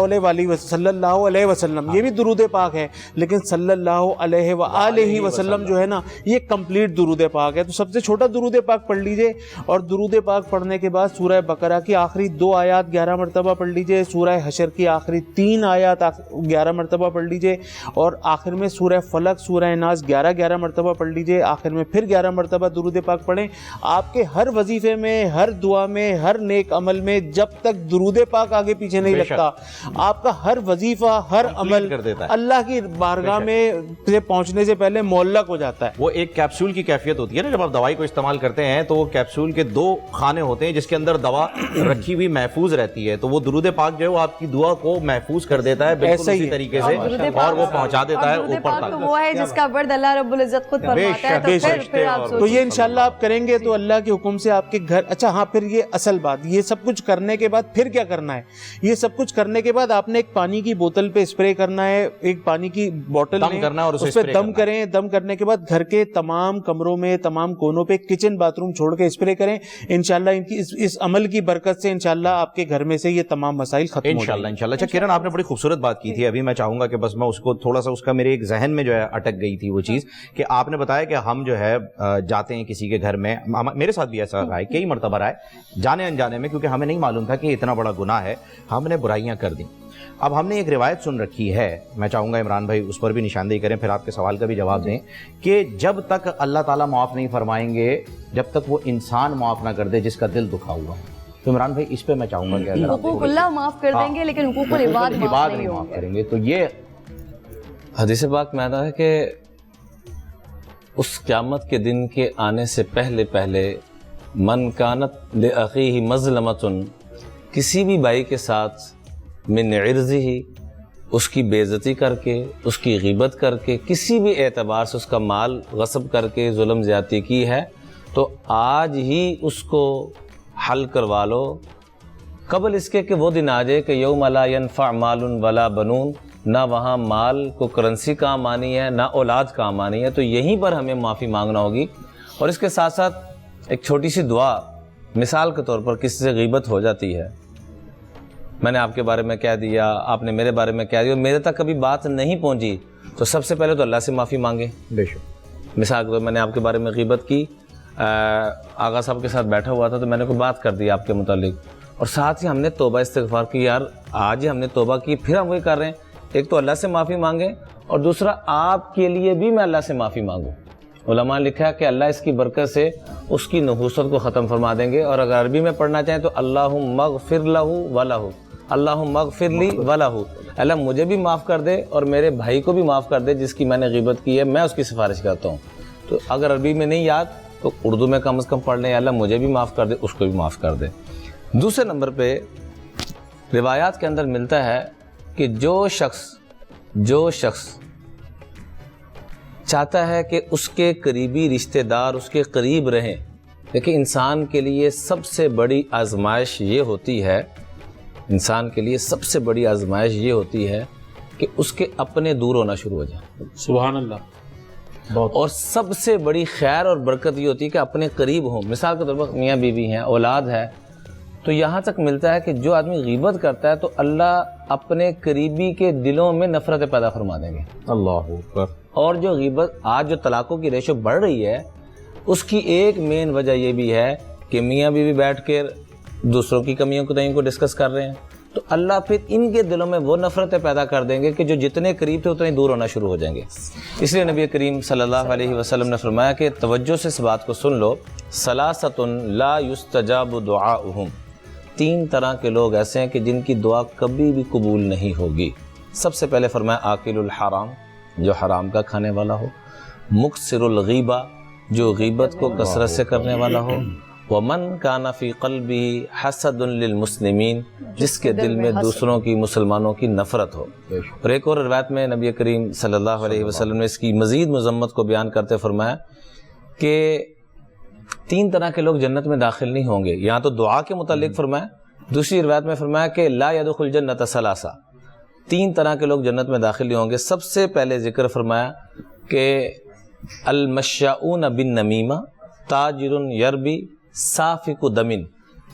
علیہ وسلم, یہ بھی درود پاک ہے, لیکن صلی اللہ علیہ وآلہ وسلم جو ہے نا یہ کمپلیٹ درود پاک ہے. تو سب سے چھوٹا درود پاک پڑھ لیجئے, اور درود پاک پڑھنے کے بعد سورہ بقرہ کی آخری 2 آیات 11 مرتبہ پڑھ لیجئے, سورہ حشر کی آخری 3 آیات 11 مرتبہ پڑھ لیجئے, اور آخر میں سورہ فلق سورہ ناس 11 مرتبہ پڑھ لیجئے, آخر میں پھر 11 مرتبہ درود پاک پڑھیں. آپ کے ہر وظیفے میں, ہر دعا میں, ہر نیک عمل میں جب تک درود پاک آگے پیچھے نہیں لگتا, آپ کا ہر وظیفہ, ہر عمل اللہ کی بارگاہ میں سے پہنچنے سے پہلے معلق ہو جاتا ہے. وہ ایک کیپسول کی کیفیت ہوتی ہے نا, جب آپ دوائی کو استعمال کرتے ہیں تو وہ کیپسول کے 2 خانے ہوتے ہیں جس کے اندر دوا رکھی ہوئی محفوظ رہتی ہے, تو وہ درود پاک جو ہے وہ آپ کی دعا کو محفوظ کر دیتا ہے بالکل اسی طریقے سے, اور وہ پہنچا دیتا ہے اوپر تک. وہ ہے جس کا ورد اللہ رب العزت خود فرماتا ہے. تو پھر آپ تو یہ انشاءاللہ آپ کریں گے تو اللہ کے حکم سے آپ کے گھر. اچھا ہاں, پھر یہ اصل بات, یہ سب کچھ کرنے کے بعد پھر کیا کرنا ہے؟ یہ سب کچھ کرنے کے بعد آپ نے ایک پانی کی بوتل پہ اسپرے کرنا ہے, ایک پانی کی بوتل میں اس پہ دم کریں. دم کرنے کے بعد گھر کے تمام کمروں میں, تمام کونوں پہ, کچن باتھ روم چھوڑ کے اسپرے کریں. انشاءاللہ ان کی اس عمل کی برکت سے انشاءاللہ آپ کے گھر میں سے یہ تمام مسائل ختم ہو جائیں گے انشاءاللہ. اچھا کرن, آپ نے بڑی خوبصورت بات کی تھی, ابھی میں چاہوں گا کہ بس میں اس کو تھوڑا سا, اس کا میرے ایک ذہن میں جو ہے اٹک گئی تھی وہ چیز, کہ آپ نے بتایا کہ ہم جو ہے جاتے ہیں کسی کے گھر میں, میرے ساتھ بھی ایسا رہا ہے, کئی مرتبہ رہا ہے جانے انجانے میں, کیونکہ ہمیں نہیں معلوم تھا کہ اتنا بڑا گناہ ہے, ہم نے برائیاں کر دیں. اب ہم نے ایک روایت سن رکھی ہے, میں چاہوں گا عمران بھائی اس پر بھی نشاندہی کریں, پھر آپ کے سوال کا بھی جواب دیں, کہ جب تک اللہ تعالیٰ معاف نہیں فرمائیں گے جب تک وہ انسان معاف نہ کر دے جس کا دل دکھا ہوا ہے. تو عمران بھائی اس پہ میں چاہوں گا کہ حقوق اللہ معاف کر دیں گے لیکن حقوق العباد نہیں معاف کریں گے. تو یہ حدیث پاک میں آتا ہے کہ اس قیامت کے دن کے آنے سے پہلے من کانت لأخیہ مظلمۃ, کسی بھی بھائی کے ساتھ من عرضہ اس کی بے عزتی کر کے، اس کی غیبت کر کے، کسی بھی اعتبار سے اس کا مال غصب کر کے ظلم زیادتی کی ہے تو آج ہی اس کو حل کروا لو، قبل اس کے کہ وہ دن آ جائے کہ یوم لا ینفع مال ولا بنون، نہ وہاں مال کو کرنسی کام آنی ہے، نہ اولاد کام آنی ہے. تو یہیں پر ہمیں معافی مانگنا ہوگی. اور اس کے ساتھ ساتھ ایک چھوٹی سی دعا، مثال کے طور پر کسی سے غیبت ہو جاتی ہے، میں نے آپ کے بارے میں کہہ دیا، آپ نے میرے بارے میں کہہ دیا، میرے تک کبھی بات نہیں پہنچی، تو سب سے پہلے تو اللہ سے معافی مانگیں. بے شک. مثال کے طور پر میں نے آپ کے بارے میں غیبت کی، آغا صاحب کے ساتھ بیٹھا ہوا تھا تو میں نے کوئی بات کر دی آپ کے متعلق، اور ساتھ ہی ہم نے توبہ استغفار کی، یار آج ہی ہم نے توبہ کی، پھر ہم وہی کر رہے ہیں. ایک تو اللہ سے معافی مانگیں، اور دوسرا آپ کے لیے بھی میں اللہ سے معافی مانگوں. علماء نے لکھا ہے کہ اللہ اس کی برکت سے اس کی نحوست کو ختم فرما دیں گے. اور اگر عربی میں پڑھنا چاہیں تو اللہم اغفر لہ ولہ، اللہم اغفر لی ولہ، اللہ مجھے بھی معاف کر دے اور میرے بھائی کو بھی معاف کر دے جس کی میں نے غیبت کی ہے، میں اس کی سفارش کرتا ہوں. تو اگر عربی میں نہیں یاد تو اردو میں کم از کم پڑھ لیں، اللہ مجھے بھی معاف کر دے، اس کو بھی معاف کر دے. دوسرے نمبر پہ روایات کے اندر ملتا ہے کہ جو شخص چاہتا ہے کہ اس کے قریبی رشتہ دار اس کے قریب رہیں، لیکن انسان کے لیے سب سے بڑی آزمائش یہ ہوتی ہے، انسان کے لیے سب سے بڑی آزمائش یہ ہوتی ہے کہ اس کے اپنے دور ہونا شروع ہو جائیں. سبحان اللہ. اور سب سے بڑی خیر اور برکت یہ ہوتی ہے کہ اپنے قریب ہوں. مثال کے طور پر میاں بیوی ہیں، اولاد ہے، تو یہاں تک ملتا ہے کہ جو آدمی غیبت کرتا ہے تو اللہ اپنے قریبی کے دلوں میں نفرت پیدا فرما دیں گے. اللہ اکبر. اور جو غیبت، آج جو طلاقوں کی ریشو بڑھ رہی ہے، اس کی ایک مین وجہ یہ بھی ہے کہ میاں بیوی بیٹھ کے دوسروں کی کمیوں کو ڈسکس کر رہے ہیں، تو اللہ پھر ان کے دلوں میں وہ نفرتیں پیدا کر دیں گے کہ جو جتنے قریب تھے اتنے دور ہونا شروع ہو جائیں گے. اس لیے نبی کریم صلی اللہ علیہ وسلم نے فرمایا کہ توجہ سے اس بات کو سن لو، ثلاثۃ لا یستجاب دعاؤہم، 3 طرح کے لوگ ایسے ہیں کہ جن کی دعا کبھی بھی قبول نہیں ہوگی. سب سے پہلے فرمایا آکل الحرام، جو حرام کا کھانے والا ہو، مکثر الغیبہ، جو غیبت کو کثرت سے کرنے والا ہو، ومن کان فی قلبہ حسد للمسلمین، جس کے دل میں دوسروں کی، مسلمانوں کی نفرت ہو. اور ایک اور روایت میں نبی کریم صلی اللہ علیہ وسلم نے اس کی مزید مذمت کو بیان کرتے فرمایا کہ 3 طرح کے لوگ جنت میں داخل نہیں ہوں گے. یہاں تو دعا کے متعلق فرمایا، دوسری روایت میں فرمایا کہ لا يدخل جنت ثلاثہ، 3 طرح کے لوگ جنت میں داخل نہیں ہوں گے. سب سے پہلے ذکر فرمایا کہ المشاؤون بالنمیمہ، تاجر یربی، سافک دمن.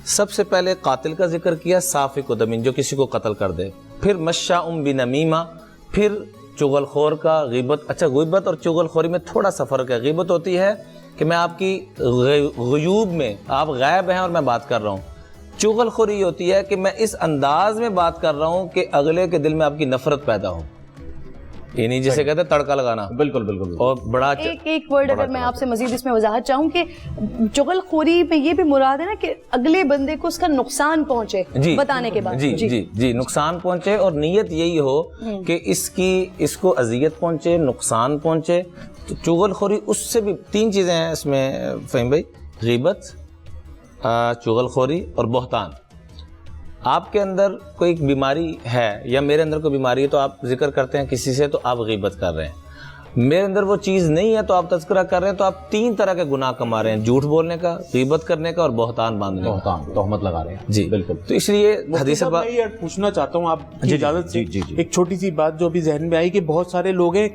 سب سے پہلے قاتل کا ذکر کیا، سافک دمن جو کسی کو قتل کر دے، پھر مشاؤن بنمیمہ، پھر چغل خور کا غیبت. اچھا، غیبت اور چغل خوری میں تھوڑا سا فرق ہے. غیبت ہوتی ہے کہ میں آپ کی غیوب میں، آپ غائب ہیں اور میں بات کر رہا ہوں. چغل خوری یہ ہوتی ہے کہ میں اس انداز میں بات کر رہا ہوں کہ اگلے کے دل میں آپ کی نفرت پیدا ہو، یعنی جسے کہتے ہیں تڑکا لگانا. بالکل بالکل. اور بڑا ایک ورڈ اگر میں آپ سے مزید اس میں وضاحت چاہوں کہ چغل خوری میں یہ بھی مراد ہے نا کہ اگلے بندے کو اس کا نقصان پہنچے بتانے کے بعد. جی نقصان پہنچے، اور نیت یہی ہو کہ اس کو اذیت پہنچے، نقصان پہنچے. تو چغل خوری اس سے بھی 3 چیزیں ہیں اس میں فہیم بھائی، غیبت، چغل خوری اور بہتان. آپ کے اندر کوئی بیماری ہے یا میرے اندر کوئی بیماری ہے تو آپ ذکر کرتے ہیں کسی سے تو آپ غیبت کر رہے ہیں. میرے اندر وہ چیز نہیں ہے تو آپ تذکرہ کر رہے ہیں تو آپ 3 طرح کے گناہ کما رہے ہیں، جھوٹ بولنے کا، غیبت کرنے کا اور بہتان باندھنے کا. بہتان، تہمت لگا رہے ہیں. جی بالکل. تو اس لیے حدیث میں یہ پوچھنا چاہتا ہوں آپ کی اجازت سے، ایک چھوٹی سی بات جو ابھی ذہن میں آئی کہ بہت سارے لوگ ہیں،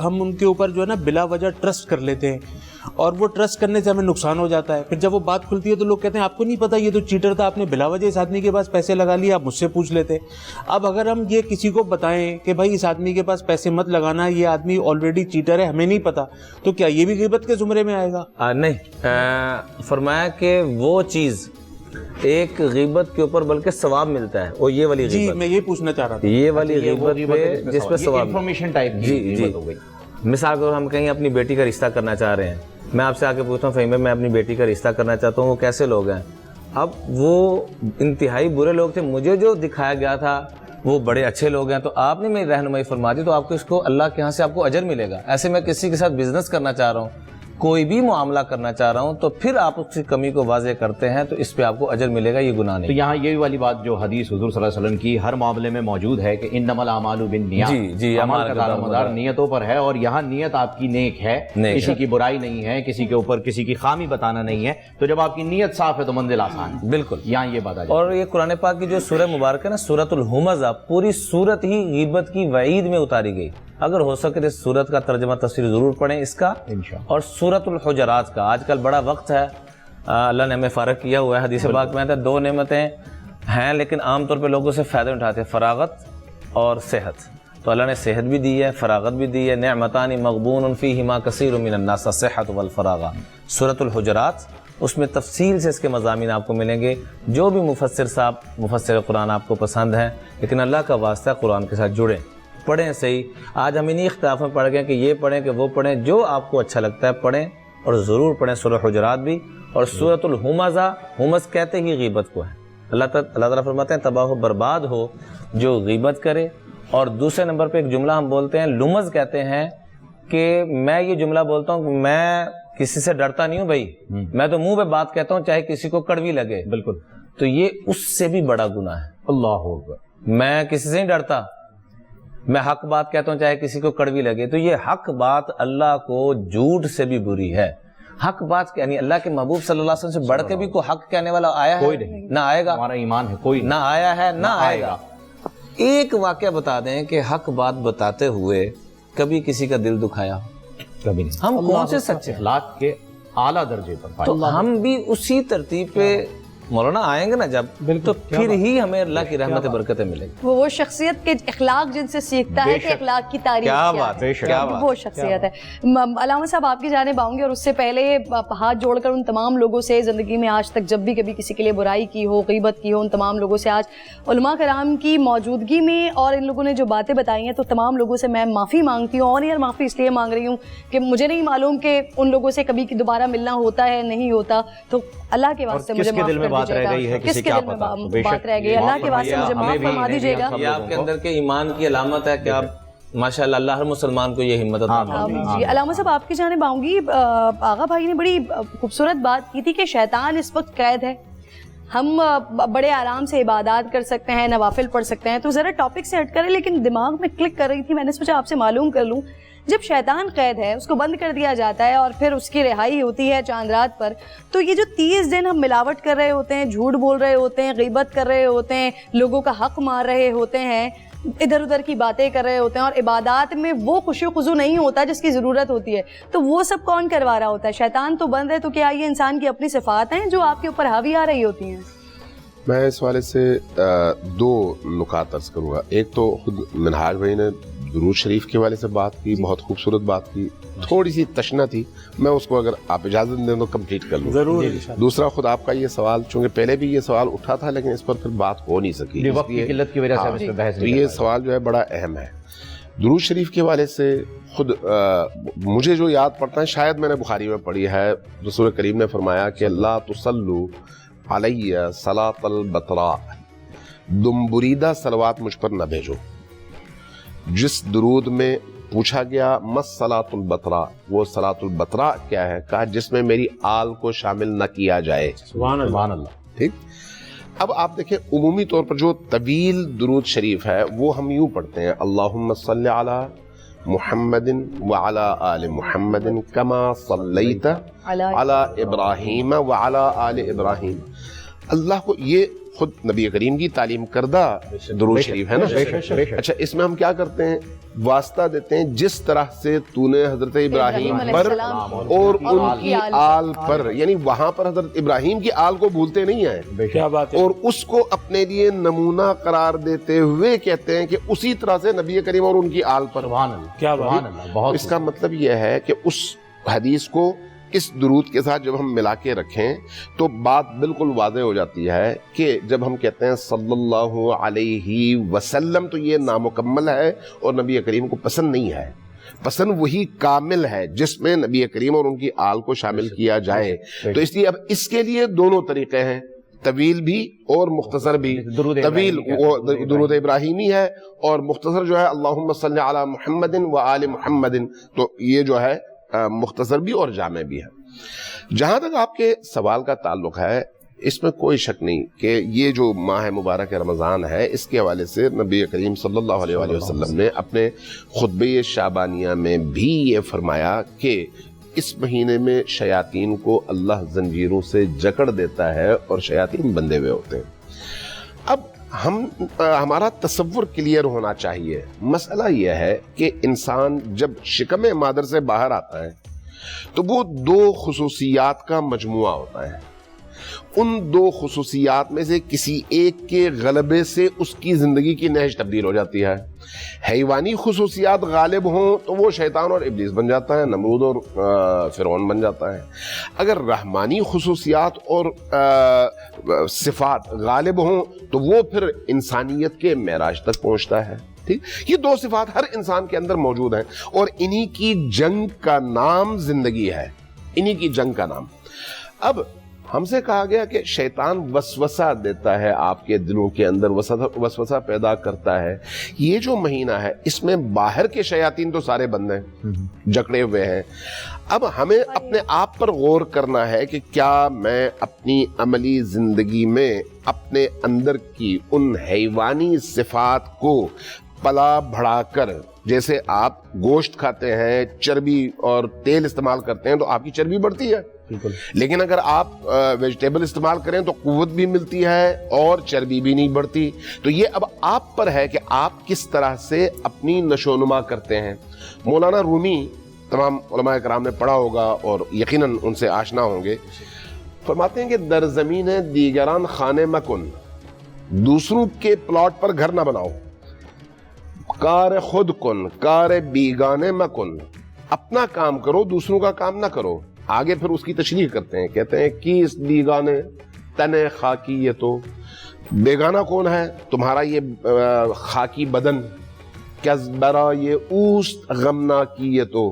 ہم ان کے اوپر جو ہے نا بلا وجہ ٹرسٹ کر لیتے ہیں اور وہ ٹرسٹ کرنے سے ہمیں نقصان ہو جاتا ہے. پھر جب وہ بات کھلتی ہے تو لوگ کہتے ہیں آپ کو نہیں پتا یہ تو چیٹر تھا، آپ نے بلا وجہ اس آدمی کے پاس پیسے لگا لیے، آپ مجھ سے پوچھ لیتے. اب اگر ہم یہ کسی کو بتائیں کہ بھائی اس آدمی کے پاس پیسے مت لگانا، یہ آدمی آلریڈی چیٹر ہے، ہمیں نہیں پتا، تو کیا یہ بھی غیبت کے زمرے میں آئے گا؟ نہیں، فرمایا کہ وہ چیز ایک غیبت کے اوپر بلکہ ثواب ملتا ہے، وہ یہ والی غیبت. جی میں یہ پوچھنا چاہ رہا تھا، یہ والی غیبت پہ جس پہ ثواب، انفارمیشن ٹائپ. جی مثال کو ہم کہیں اپنی بیٹی کا رشتہ کرنا چاہ رہے ہیں، میں آپ سے آ کے پوچھتا ہوں فہیم میں اپنی بیٹی کا رشتہ کرنا چاہتا ہوں، وہ کیسے لوگ ہیں؟ اب وہ انتہائی برے لوگ تھے، مجھے جو دکھایا گیا تھا وہ بڑے اچھے لوگ ہیں، تو آپ نے میری رہنمائی فرما دی تو آپ کو اس کو اللہ کے ہاں سے آپ کو اجر ملے گا. ایسے میں کسی کے ساتھ بزنس کرنا چاہ رہا ہوں کوئی بھی معاملہ کرنا چاہ رہا ہوں تو پھر آپ اس کی کمی کو واضح کرتے ہیں تو اس پہ آپ کو اجر ملے گا, یہ گناہ تو نہیں. یہاں یہ والی بات جو حدیث حضور صلی اللہ علیہ وسلم کی ہر معاملے میں موجود ہے کہ انما الاعمال بالنیات, جی عمل کا دار مدار نیتوں پر ہے, اور یہاں نیت آپ کی نیک ہے, کسی کی برائی نہیں ہے, کسی کے اوپر کسی کی خامی بتانا نہیں ہے. تو جب آپ کی نیت صاف ہے تو منزل آسان ہے. بالکل, یہاں یہ بات آ جاتی ہے. اور یہ قرآن پاک کی جو سورہ مبارک ہے نا, سورۃ الہمزہ, پوری سورت ہی غیبت کی وعید میں اتاری گئی. اگر ہو سکے تو سورت کا ترجمہ تفسیر ضرور پڑھیں اس کا, اور سورۃ الحجرات کا. آج کل بڑا وقت ہے, اللہ نے ہمیں فارغ کیا ہوا ہے. حدیث پاک میں آتا ہے 2 نعمتیں ہیں لیکن عام طور پہ لوگوں سے فائدہ اٹھاتے ہیں, فراغت اور صحت. تو اللہ نے صحت بھی دی ہے, فراغت بھی دی ہے. نعمتان مغبون فیہما کثیر من الناس الصحۃ والفراغ. سورۃ الحجرات, اس میں تفصیل سے اس کے مضامین آپ کو ملیں گے. جو بھی مفسر صاحب, مفسر قرآن آپ کو پسند ہیں, لیکن اللہ کا واسطہ قرآن کے ساتھ جڑیں, پڑھیں صحیح. آج ہم انہیں اختلاف میں پڑھ گئے کہ یہ پڑھیں کہ وہ پڑھیں. جو آپ کو اچھا لگتا ہے پڑھیں, اور ضرور پڑھیں سورہ حجرات بھی. اور سورۃ الہمزہ, ہمز کہتے ہی غیبت کو ہے. اللہ تعالیٰ فرماتے ہیں تباہ و برباد ہو جو غیبت کرے. اور دوسرے نمبر پہ ایک جملہ ہم بولتے ہیں, لمز کہتے ہیں کہ میں یہ جملہ بولتا ہوں کہ میں کسی سے ڈرتا نہیں ہوں بھائی, میں تو منہ پہ بات کہتا ہوں چاہے کسی کو کڑوی لگے. بالکل, تو یہ اس سے بھی بڑا گناہ ہے. اللہ اکبر. میں کسی سے نہیں ڈرتا, میں حق بات کہتا ہوں چاہے کسی کو کڑوی لگے. تو یہ حق بات اللہ کو جھوٹ سے بھی بری ہے. حق بات یعنی اللہ کے محبوب صلی اللہ علیہ وسلم سے بڑھ کے بھی کوئی حق کہنے والا آیا ہے؟ کوئی نہیں, نہ آئے گا. ہمارا ایمان ہے, کوئی نہ آیا ہے نہ آئے گا. ایک واقعہ بتا دیں کہ حق بات بتاتے ہوئے کبھی کسی کا دل دکھایا؟ کبھی نہیں. ہم کون سے سچے ہیں؟ اخلاق کے اعلیٰ درجے پر. تو ہم بھی اسی ترتیب پہ مولانا آئیں گے نا جب, تو پھر ہی ہمیں اللہ کی رحمت برکتیں ملیں گی. وہ شخصیت کے اخلاق جن سے سیکھتا ہے کہ اخلاق کی تعریف کیا بات ہے, کیا بات, وہ شخصیت ہے. علامہ صاحب آپ کی جانب آؤں گی, اور اس سے پہلے ہاتھ جوڑ کر ان تمام لوگوں سے زندگی میں آج تک جب بھی کبھی کسی کے لیے برائی کی ہو, غیبت کی ہو, ان تمام لوگوں سے آج علماء کرام کی موجودگی میں اور ان لوگوں نے جو باتیں بتائی ہیں, تو تمام لوگوں سے میں معافی مانگتی ہوں. اور یار معافی اس لیے مانگ رہی ہوں کہ مجھے نہیں معلوم کہ ان لوگوں سے کبھی دوبارہ ملنا ہوتا ہے نہیں ہوتا, تو اللہ کے واسطے مجھے معاف کر دیجیے گا. کس کے دل میں بات رہ گئی, اللہ کے واسطے مجھے معاف فرما دیجیے گا. یہ آپ کے اندر کے ایمان کی علامت ہے کہ آپ ماشاءاللہ, اللہ ہر مسلمان کو یہ ہمت عطا فرمائے. جی علامہ صاحب آپ کی جانب آؤں گی. آغا بھائی نے بڑی خوبصورت بات کی تھی کہ شیطان اس وقت قید ہے, ہم بڑے آرام سے عبادات کر سکتے ہیں, نوافل پڑھ سکتے ہیں. تو ذرا ٹاپک سے ہٹ کرے, لیکن دماغ میں کلک کر رہی تھی, میں نے سوچا آپ سے معلوم کر لوں. جب شیطان قید ہے, اس کو بند کر دیا جاتا ہے اور پھر اس کی رہائی ہوتی ہے چاند رات پر, تو یہ جو 30 دن ہم ملاوٹ کر رہے ہوتے ہیں, جھوٹ بول رہے ہوتے ہیں, غیبت کر رہے ہوتے ہیں, لوگوں کا حق مار رہے ہوتے ہیں, ادھر ادھر کی باتیں کر رہے ہوتے ہیں, اور عبادات میں وہ خوشی و خضوع نہیں ہوتا جس کی ضرورت ہوتی ہے, تو وہ سب کون کروا رہا ہوتا ہے؟ شیطان تو بند ہے, تو کیا یہ انسان کی اپنی صفات ہیں جو آپ کے اوپر حاوی آ رہی ہوتی ہیں؟ میں اس والے سے 2 نکات عرض کروں گا. ایک تو خود منہاج بھائی نے درود شریف کے والے سے بات کی, بہت خوبصورت بات کی, تھوڑی سی تشنا تھی, میں اس کو اگر آپ اجازت دیں تو کمپلیٹ کر لوں ضرور. دوسرا خود آپ کا یہ سوال, چونکہ پہلے بھی یہ سوال اٹھا تھا لیکن اس پر پھر بات ہو نہیں سکی, وقت کی قلت کی وجہ سے اس پہ بحث تو یہ سوال جو ہے بڑا اہم ہے. درود شریف کے والے سے خود مجھے جو یاد پڑتا ہے, شاید میں نے بخاری میں پڑھی ہے, رسول کریم نے فرمایا کہ لا تصلو علی صلاۃ البطراء, دم بریدہ صلوات مجھ پر نہ بھیجو. جس درود میں پوچھا گیا مس صلاۃ البطراء, وہ صلاۃ البطراء کیا ہے, کہا جس میں میری آل کو شامل نہ کیا جائے. سبحان اللہ. ٹھیک. اب آپ دیکھیں عمومی طور پر جو طویل درود شریف ہے وہ ہم یوں پڑھتے ہیں, اللہم صلی علی محمد وعلی آل محمد کما صلیت علی ابراہیم وعلی آل ابراہیم. اللہ کو, یہ خود نبی کریم کی تعلیم کردہ درود شریف ہے نا. اچھا, اس میں ہم کیا کرتے ہیں, واسطہ دیتے ہیں جس طرح سے تو نے حضرت ابراہیم پر اور ان کی آل پر, یعنی وہاں پر حضرت ابراہیم کی آل کو بھولتے نہیں ہیں, کیا بات ہے, اور اس کو اپنے لیے نمونہ قرار دیتے ہوئے کہتے ہیں کہ اسی طرح سے نبی کریم اور ان کی آل پر. کیا بات. اس کا مطلب یہ ہے کہ اس حدیث کو اس درود کے ساتھ جب ہم ملا کے رکھیں تو بات بالکل واضح ہو جاتی ہے کہ جب ہم کہتے ہیں صلی اللہ علیہ وسلم تو یہ نامکمل ہے اور نبی کریم کو پسند نہیں ہے. پسند وہی کامل ہے جس میں نبی کریم اور ان کی آل کو شامل کیا جائے. تو اس لیے اب اس کے لیے دونوں طریقے ہیں, طویل بھی اور مختصر بھی. طویل درود ابراہیمی ہے اور مختصر جو ہے اللہم صلی علی محمد و آل محمد, تو یہ جو ہے مختصر بھی اور جامع بھی ہے۔ جہاں تک آپ کے سوال کا تعلق ہے، اس میں کوئی شک نہیں کہ یہ جو ماہ مبارک رمضان ہے، اس کے حوالے سے نبی کریم صلی اللہ علیہ وآلہ وسلم نے اپنے خطبہ شعبانیہ میں بھی یہ فرمایا کہ اس مہینے میں شیاطین کو اللہ زنجیروں سے جکڑ دیتا ہے اور شیاطین بندھے ہوئے ہوتے ہیں۔ اب ہمارا تصور کلیئر ہونا چاہیے۔ مسئلہ یہ ہے کہ انسان جب شکم مادر سے باہر آتا ہے تو وہ دو خصوصیات کا مجموعہ ہوتا ہے۔ ان دو خصوصیات میں سے کسی ایک کے غلبے سے اس کی زندگی کی نہج تبدیل ہو جاتی ہے۔ حیوانی خصوصیات غالب ہوں تو وہ شیطان اور ابلیس بن جاتا ہے، نمرود اور فرعون بن جاتا ہے۔ اگر رحمانی خصوصیات اور صفات غالب ہوں تو وہ پھر انسانیت کے معراج تک پہنچتا ہے۔ ٹھیک، یہ دو صفات ہر انسان کے اندر موجود ہیں اور انہی کی جنگ کا نام زندگی ہے، انہی کی جنگ کا نام۔ اب ہم سے کہا گیا کہ شیطان وسوسہ دیتا ہے، آپ کے دلوں کے اندر وسوسہ پیدا کرتا ہے۔ یہ جو مہینہ ہے اس میں باہر کے شیاطین تو سارے بند ہیں، جکڑے ہوئے ہیں۔ اب ہمیں اپنے آپ پر غور کرنا ہے کہ کیا میں اپنی عملی زندگی میں اپنے اندر کی ان حیوانی صفات کو پلا بڑھا کر، جیسے آپ گوشت کھاتے ہیں، چربی اور تیل استعمال کرتے ہیں تو آپ کی چربی بڑھتی ہے، لیکن اگر آپ ویجیٹیبل استعمال کریں تو قوت بھی ملتی ہے اور چربی بھی نہیں بڑھتی۔ تو یہ اب آپ پر ہے کہ آپ کس طرح سے اپنی نشو و نما کرتے ہیں۔ مولانا رومی تمام علماء کرام نے پڑھا ہوگا اور یقیناً ان سے آشنا ہوں گے، فرماتے ہیں کہ در زمین دیگران خانے مکن، دوسروں کے پلاٹ پر گھر نہ بناؤ، کار خود کن کار بیگانے مکن، اپنا کام کرو دوسروں کا کام نہ کرو۔ آگے پھر اس کی تشریح کرتے ہیں، کہتے ہیں کیس بیگانے تنے خاکی، یہ تو بیگانہ کون ہے؟ تمہارا یہ خاکی بدن، کیا برا یہ اوست غمنا کی، یہ تو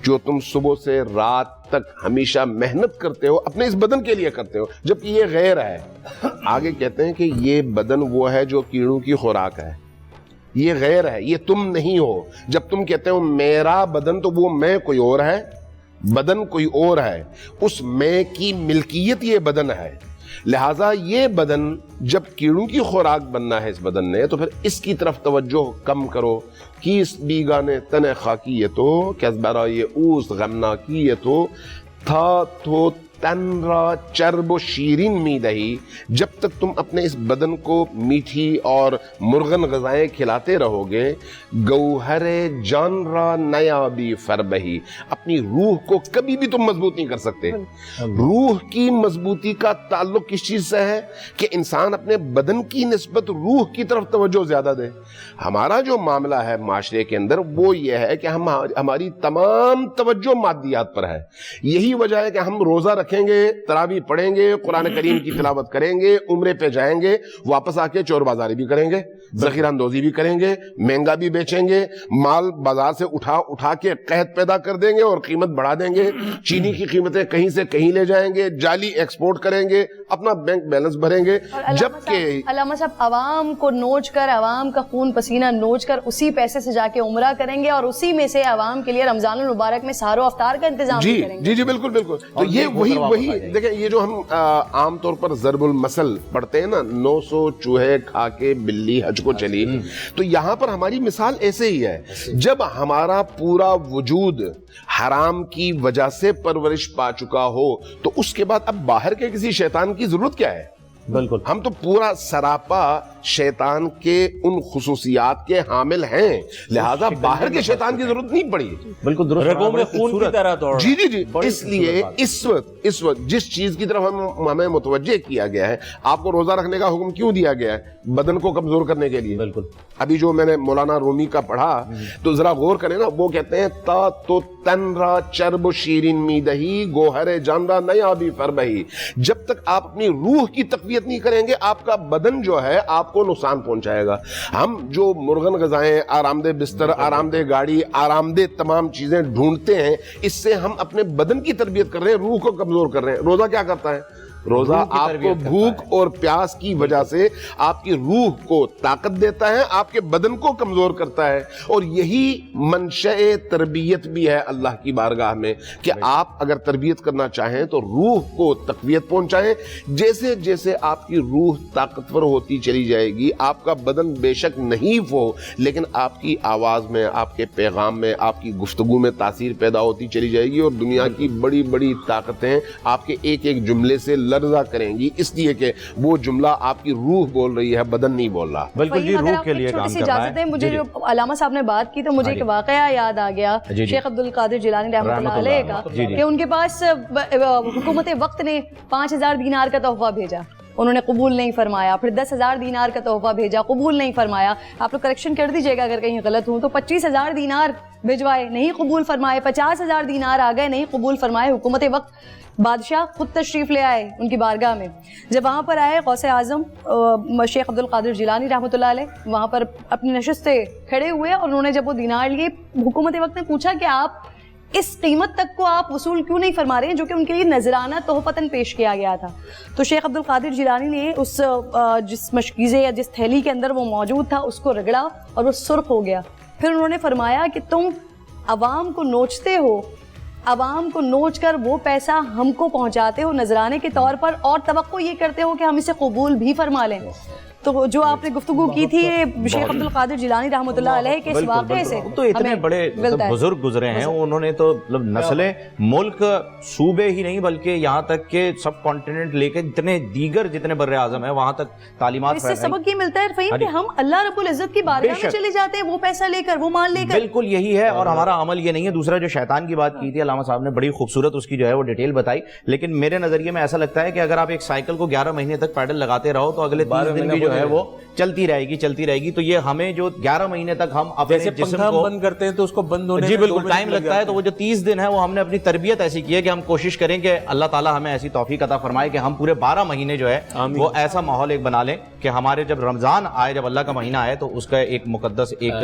جو تم صبح سے رات تک ہمیشہ محنت کرتے ہو اپنے اس بدن کے لیے کرتے ہو، جبکہ یہ غیر ہے۔ آگے کہتے ہیں کہ یہ بدن وہ ہے جو کیڑوں کی خوراک ہے، یہ غیر ہے، یہ تم نہیں ہو۔ جب تم کہتے ہو میرا بدن تو وہ میں کوئی اور ہے، بدن کوئی اور ہے، اس میں کی ملکیت یہ بدن ہے۔ لہٰذا یہ بدن جب کیڑوں کی خوراک بننا ہے اس بدن نے، تو پھر اس کی طرف توجہ کم کرو۔ کیس بیگانے تن خاکی، یہ تو کیس برا یہ اوس غمنا کی، یہ تو تھا تو تن را چرب و شیرین می دہی، جب تک تم اپنے اس بدن کو میٹھی اور مرغن غذائیں کھلاتے رہو گے، گوہر جان را نیا بھی فربہی، اپنی روح کو کبھی بھی تم مضبوط نہیں کر سکتے۔ روح کی مضبوطی کا تعلق کس چیز سے ہے کہ انسان اپنے بدن کی نسبت روح کی طرف توجہ زیادہ دے۔ ہمارا جو معاملہ ہے معاشرے کے اندر وہ یہ ہے کہ ہماری تمام توجہ مادیات پر ہے۔ یہی وجہ ہے کہ ہم روزہ رکھیں گے، تراویح پڑھیں گے، قرآن کریم کی تلاوت کریں گے، عمرے پہ جائیں گے، واپس آ کے چور بازاری بھی کریں گے، ذخیرہ اندوزی بھی کریں گے، مہنگا بھی بیچیں گے، مال بازار سے اٹھا کے قحط پیدا کر دیں گے اور قیمت بڑھا دیں گے، چینی کی قیمتیں کہیں سے کہیں لے جائیں گے، جعلی ایکسپورٹ کریں گے، اپنا بینک بیلنس بھریں گے۔ جبکہ علامہ صاحب عوام کو نوچ کر، عوام کا خون پسینہ نوچ کر اسی پیسے سے جا کے عمرہ کریں گے اور اسی میں سے عوام کے لیے رمضان المبارک میں سحر و افطار کا انتظام بھی کریں گے۔ جی بالکل بالکل۔ تو یہ وہی دیکھیں، یہ جو ہم عام طور پر ضرب المثل پڑھتے ہیں نا، 900 چوہے کھا کے بلی حج کو چلی، تو یہاں پر ہماری مثال ایسے ہی ہے۔ جب ہمارا پورا وجود حرام کی وجہ سے پرورش پا چکا ہو تو اس کے بعد اب باہر کے کسی شیطان کی ضرورت کیا ہے؟ بالکل، ہم تو پورا سراپا شیطان کے ان خصوصیات کے حامل ہیں، لہذا باہر کے شیطان کی ضرورت نہیں پڑی۔ بالکل درست، رگوں میں خون کی طرح دوڑ۔ جی اس لیے اس وقت جس چیز کی طرف ہمیں متوجہ کیا گیا ہے، آپ کو روزہ رکھنے کا حکم کیوں دیا گیا ہے؟ بدن کو کمزور کرنے کے لیے۔ بالکل، ابھی جو میں نے مولانا رومی کا پڑھا تو ذرا غور کریں نا، وہ کہتے ہیں تا تو تن را چرب شیرین می دہی، گوہر جان را نیا بھی فربہی۔ جب تک آپ اپنی روح کی تقویت نہیں کریں گے، آپ کا بدن جو ہے آپ کو نقصان پہنچائے گا۔ ہم جو مرغن غذائیں، آرام دہ بستر، آرام دہ گاڑی، آرام دہ تمام چیزیں ڈھونڈتے ہیں، اس سے ہم اپنے بدن کی تربیت کر رہے ہیں، روح کو کمزور کر رہے ہیں۔ روزہ کیا کرتا ہے؟ روزہ آپ کو بھوک اور پیاس کی وجہ سے آپ کی روح کو طاقت دیتا ہے, آپ کے بدن کو کمزور کرتا ہے, اور یہی منشأ تربیت بھی ہے اللہ کی بارگاہ میں کہ آپ اگر تربیت کرنا چاہیں تو روح کو تقویت پہنچائیں. جیسے جیسے آپ کی روح طاقتور ہوتی چلی جائے گی, آپ کا بدن بے شک نہیں ہو لیکن آپ کی آواز میں, آپ کے پیغام میں, آپ کی گفتگو میں تاثیر پیدا ہوتی چلی جائے گی, اور دنیا کی بڑی بڑی طاقتیں آپ کے ایک ایک جملے سے لرزہ کریں گی, اس لیے کہ وہ جملہ آپ کی روح بول رہی ہے, بدن نہیں بول رہا. بالکل جی, روح کے لیے کام کر رہا ہے. مجھے جو علامہ صاحب نے بات کی تو مجھے ایک واقعہ یاد آ گیا شیخ عبد القادر جیلانی رحمۃ اللہ علیہ کا, کہ ان کے پاس حکومت وقت نے 5000 دینار کا تحفہ بھیجا, انہوں نے قبول نہیں فرمایا. پھر 10,000 دینار کا تحفہ بھیجا, قبول نہیں فرمایا. آپ لوگ کریکشن کر دیجیے گا اگر کہیں غلط ہوں تو. 25,000 دینار بھیجوائے, نہیں قبول فرمائے. 50,000 دینار آ گئے, نہیں قبول فرمائے. حکومت وقت بادشاہ خود تشریف لے آئے ان کی بارگاہ میں. جب وہاں پر آئے غوث اعظم شیخ عبد القادر جیلانی رحمۃ اللہ علیہ, وہاں پر اپنی نشست سے کھڑے ہوئے, اور انہوں نے جب وہ دینار لیے, حکومت وقت نے پوچھا کہ آپ اس قیمت تک کو آپ وصول کیوں نہیں فرما رہے ہیں جو کہ ان کے لیے نذرانہ تحفتاً پیش کیا گیا تھا. تو شیخ عبد القادر جیلانی نے اس جس مشکیزے یا جس تھیلی کے اندر وہ موجود تھا اس کو رگڑا اور وہ سرخ ہو گیا. پھر انہوں نے فرمایا کہ تم عوام کو نوچتے ہو, عوام کو نوچ کر وہ پیسہ ہم کو پہنچاتے ہو نذرانے کے طور پر, اور توقع یہ کرتے ہو کہ ہم اسے قبول بھی فرما لیں. تو جو آپ نے گفتگو کی تھی شیخ عبد القادر جیلانی رحمۃ اللہ علیہ کے اس واقعے سے, تو اتنے بڑے بزرگ گزرے ہیں, انہوں نے تو نسلیں, ملک, صوبے ہی نہیں بلکہ یہاں تک کہ سب کانٹیننٹ لے کے اتنے دیگر جتنے بر اعظم ہیں وہاں تک تعلیمات. اس سے سبق یہ ملتا ہے فہیم کہ ہم اللہ رب العزت کی بارگاہ میں چلے جاتے ہیں وہ پیسہ لے کر, وہ مال لے کر. بالکل یہی ہے, اور ہمارا عمل یہ نہیں ہے. دوسرا جو شیطان کی بات کی تھی علامہ صاحب نے, بڑی خوبصورت اس کی جو ہے وہ ڈیٹیل بتائی, لیکن میرے نظریے میں ایسا لگتا ہے کہ اگر آپ ایک سائیکل کو 11 مہینے تک پیڈل لگاتے رہو تو اگلے 30 دن بھی جو ہے وہ چلتی رہے گی. تو یہ ہمیں جو 11 مہینے تک ہم اپنے جسم کو بند کرتے ہیں تو اس کو بند ہونے جی بالکل ٹائم لگتا ہے, تو وہ جو 30 دن ہے وہ ہم نے اپنی تربیت ایسی کی ہے کہ ہم کوشش کریں کہ اللہ تعالیٰ ہمیں ایسی توفیق عطا فرمائے کہ ہم پورے 12 مہینے جو ہے وہ ایسا ماحول ایک بنا لیں کہ ہمارے جب رمضان آئے, جب اللہ کا مہینہ آئے, تو اس کا ایک مقدس ایک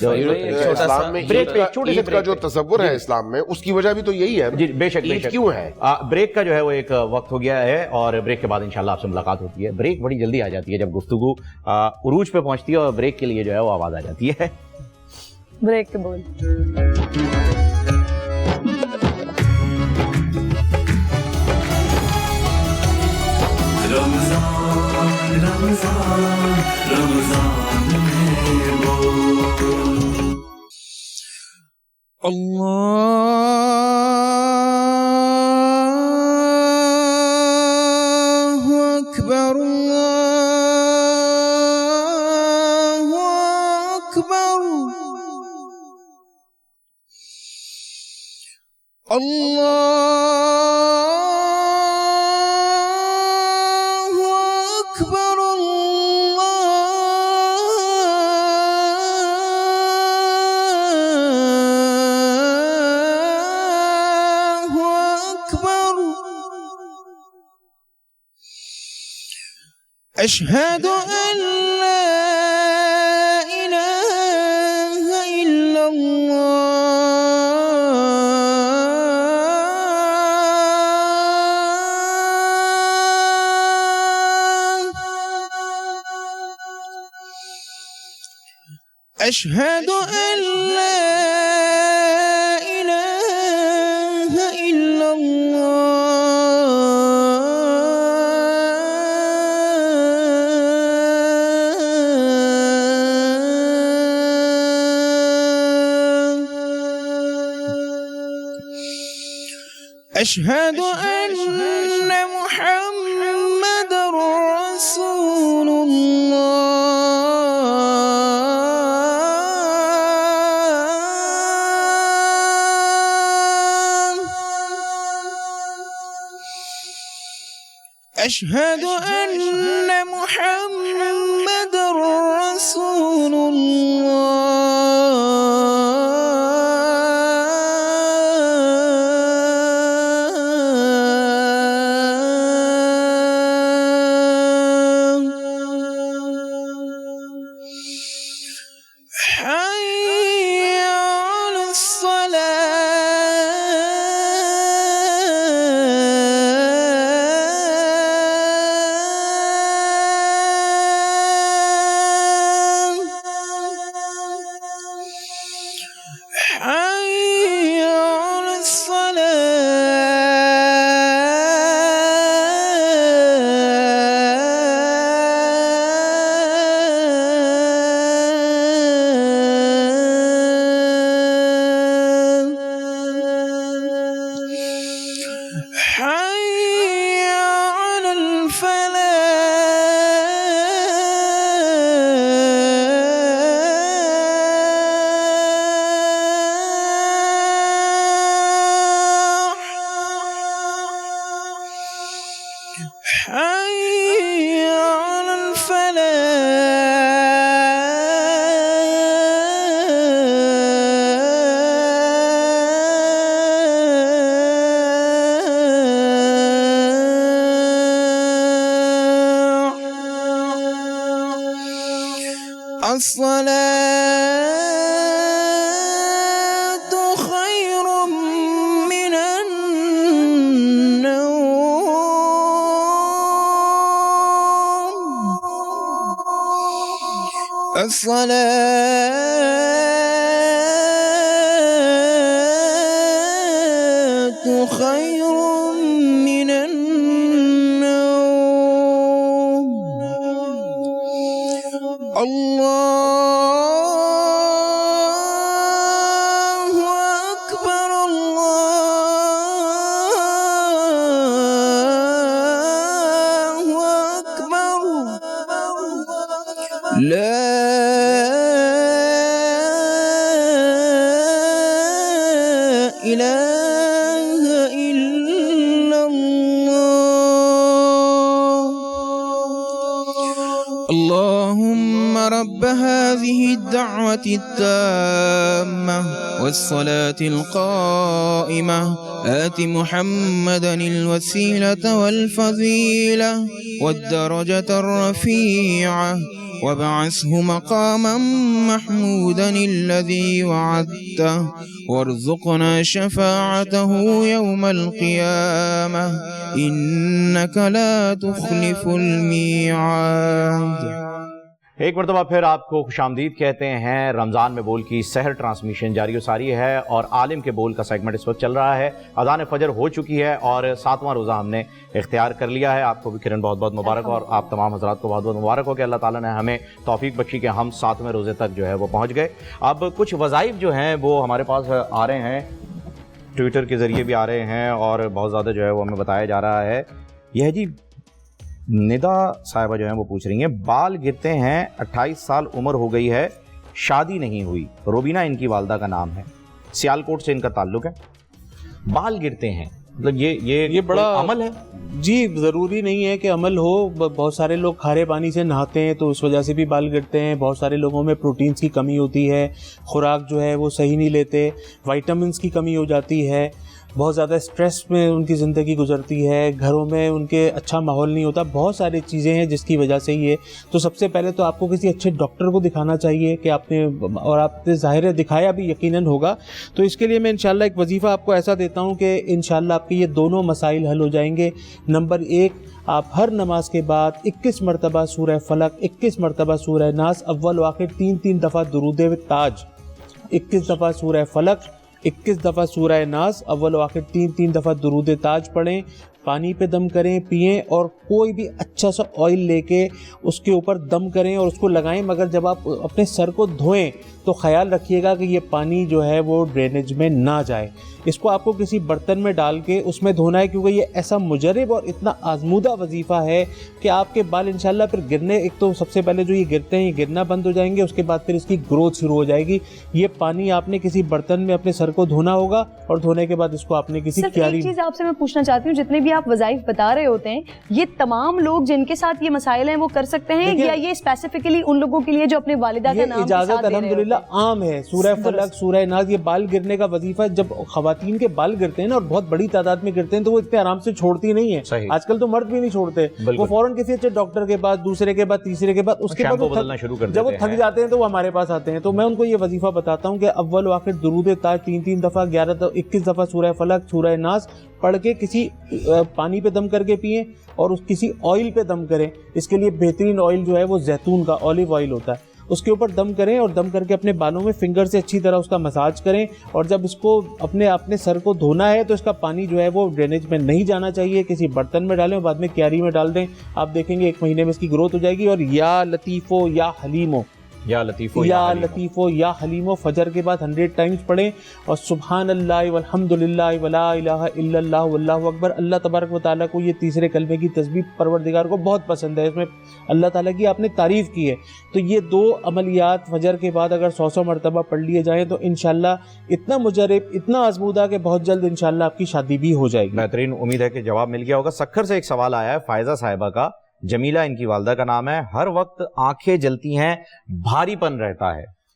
اسلام میں عید کا جو تصور ہے اسلام میں, اس کی وجہ بھی تو یہی ہے. جی بے شک, کیوں ہے بریک کا جو ہے وہ ایک وقت ہو گیا ہے, اور بریک کے بعد انشاءاللہ آپ سے ملاقات ہوتی ہے. بریک بڑی جلدی آ جاتی ہے جب گفتگو عروج پہ پہنچتی ہے, اور بریک کے لیے جو ہے وہ آواز آ جاتی ہے. بریک کے بول. رمضان رمضان رمضان میں بول. اللہ اکبر اللہ اکبر اللہ اکبر اللہ اکبر. اشہد ان لا الہ الا اللہ, اشہد ان لا الہ الا اللہ, اشہد ان محمد رسول اللہ, اشہد ان محمد رسول اللہ. حي على الصلاة الصلاة خير من النوم. الصلاة خير من النوم. الله أكبر الله أكبر لا إله إلا الله. اللهم رب هذه الدعوة التامة والصلاة القائمة آت محمدا الوسيلة والفضيلة والدرجة الرفيعة وابعثه مقاما محمودا الذي وعدته وارزقنا شفاعته يوم القيامة إنك لا تخلف الميعاد. ایک مرتبہ پھر آپ کو خوش آمدید کہتے ہیں. رمضان میں بول کی سحر ٹرانسمیشن جاری و ساری ہے اور عالم کے بول کا سیگمنٹ اس وقت چل رہا ہے. اذان فجر ہو چکی ہے اور 7واں روزہ ہم نے اختیار کر لیا ہے. آپ کو بھی کرن بہت بہت مبارک ہو اور آپ تمام حضرات کو بہت بہت مبارک ہو کہ اللہ تعالیٰ نے ہمیں توفیق بخشی کہ ہم 7ویں روزے تک جو ہے وہ پہنچ گئے. اب کچھ وظائف جو ہیں وہ ہمارے پاس آ رہے ہیں, ٹویٹر کے ذریعے بھی آ رہے ہیں اور بہت زیادہ جو ہے وہ ہمیں بتایا جا رہا ہے. یہ جی ندا صاحبہ جو ہیں وہ پوچھ رہی ہیں, بال گرتے ہیں, 28 سال عمر ہو گئی ہے, شادی نہیں ہوئی. روبینہ ان کی والدہ کا نام ہے, سیالکوٹ سے ان کا تعلق ہے. بال گرتے ہیں مطلب یہ بڑا عمل ہے؟ جی ضروری نہیں ہے کہ عمل ہو. بہت سارے لوگ کھارے پانی سے نہاتے ہیں تو اس وجہ سے بھی بال گرتے ہیں. بہت سارے لوگوں میں پروٹینز کی کمی ہوتی ہے, خوراک جو ہے وہ صحیح نہیں لیتے, وائٹامنس کی کمی ہو جاتی ہے, بہت زیادہ اسٹریس میں ان کی زندگی گزرتی ہے, گھروں میں ان کے اچھا ماحول نہیں ہوتا, بہت ساری چیزیں ہیں جس کی وجہ سے یہ. تو سب سے پہلے تو آپ کو کسی اچھے ڈاکٹر کو دکھانا چاہیے کہ آپ نے, اور آپ نے ظاہر ہے دکھایا بھی یقیناً ہوگا. تو اس کے لیے میں انشاءاللہ ایک وظیفہ آپ کو ایسا دیتا ہوں کہ انشاءاللہ آپ کے یہ دونوں مسائل حل ہو جائیں گے. نمبر 1, آپ ہر نماز کے بعد 21 مرتبہ سورہ فلق, 21 مرتبہ سورہ ناس, اول و آخر 3 دفعہ درود تاج, 21 دفعہ سورہ فلق, 21 دفعہ سورہ ناس, اول و آخر 3 دفعہ درود تاج پڑھیں. پانی پہ دم کریں, پئیں, اور کوئی بھی اچھا سا آئل لے کے اس کے اوپر دم کریں اور اس کو لگائیں. مگر جب آپ اپنے سر کو دھوئیں تو خیال رکھیے گا کہ یہ پانی جو ہے وہ ڈرینیج میں نہ جائے. اس کو آپ کو کسی برتن میں ڈال کے اس میں دھونا ہے, کیونکہ یہ ایسا مجرب اور اتنا آزمودہ وظیفہ ہے کہ آپ کے بال انشاءاللہ پھر گرنے, ایک تو سب سے پہلے جو یہ گرتے ہیں یہ گرنا بند ہو جائیں گے, اس کے بعد پھر اس کی گروتھ شروع ہو جائے گی. یہ پانی آپ نے کسی برتن میں اپنے سر کو دھونا ہوگا اور دھونے کے بعد اس کو آپ نے کسی کیاری. ایک چیز آپ سے میں پوچھنا چاہتی ہوں, جتنے بھی آپ وظائف بتا رہے ہوتے ہیں یہ تمام لوگ جن کے ساتھ یہ مسائل ہیں وہ کر سکتے ہیں یا یہ اسپیسیفکلی ان لوگوں کے لیے جو اپنے والدہ کا نام اجازت الحمدللہ عام ہے؟ سورہ فلق, سورہ ناس, یہ بال گرنے کا وظیفہ جب خواتین کے بال گرتے ہیں نا اور بہت بڑی تعداد میں گرتے ہیں تو وہ اتنے آرام سے چھوڑتی نہیں ہے. آج کل تو مرد بھی نہیں چھوڑتے, وہ فوراً کسی اچھے ڈاکٹر کے پاس, دوسرے کے بعد, تیسرے کے بعد, اس کے بعد جب وہ تھک جاتے ہیں تو وہ ہمارے پاس آتے ہیں. تو میں ان کو یہ وظیفہ بتاتا ہوں کہ اول و آخر درود تاج 3 دفعہ, 21 دفعہ سورہ فلق, سورہ ناس پڑھ کے کسی پانی پہ دم کر کے پئیں اور اس کسی آئل پہ دم کریں. اس کے لیے بہترین آئل جو ہے وہ زیتون کا اولیو آئل ہوتا ہے, اس کے اوپر دم کریں اور دم کر کے اپنے بالوں میں فنگر سے اچھی طرح اس کا مساج کریں. اور جب اس کو اپنے سر کو دھونا ہے تو اس کا پانی جو ہے وہ ڈرینیج میں نہیں جانا چاہیے, کسی برتن میں ڈالیں اور بعد میں کیاری میں ڈال دیں. آپ دیکھیں گے 1 مہینے میں اس کی گروتھ ہو جائے گی. اور یا لطیفو یا حلیمو, یا لطیفو یا حلیمو فجر کے بعد 100 ٹائمز پڑھیں, اور سبحان اللہ والحمد للہ ولا الہ الا اللہ واللہ اکبر. اللہ تبارک و تعالیٰ کو یہ تیسرے کلمے کی تسبیح پروردگار کو بہت پسند ہے, اس میں اللہ تعالیٰ کی آپ نے تعریف کی ہے. تو یہ 2 عملیات فجر کے بعد اگر 100 مرتبہ پڑھ لیے جائیں تو انشاءاللہ اتنا مجرب, اتنا آزمودہ کہ بہت جلد انشاءاللہ آپ کی شادی بھی ہو جائے گی. بہترین, امید ہے کہ جواب مل گیا ہوگا. سکھر سے ایک سوال آیا ہے فائزہ صاحبہ کا, جمیلہ ان کی والدہ کا نام ہے, ہر وقت آنکھیں جلتی ہیں, بھاری پن رہتا ہے,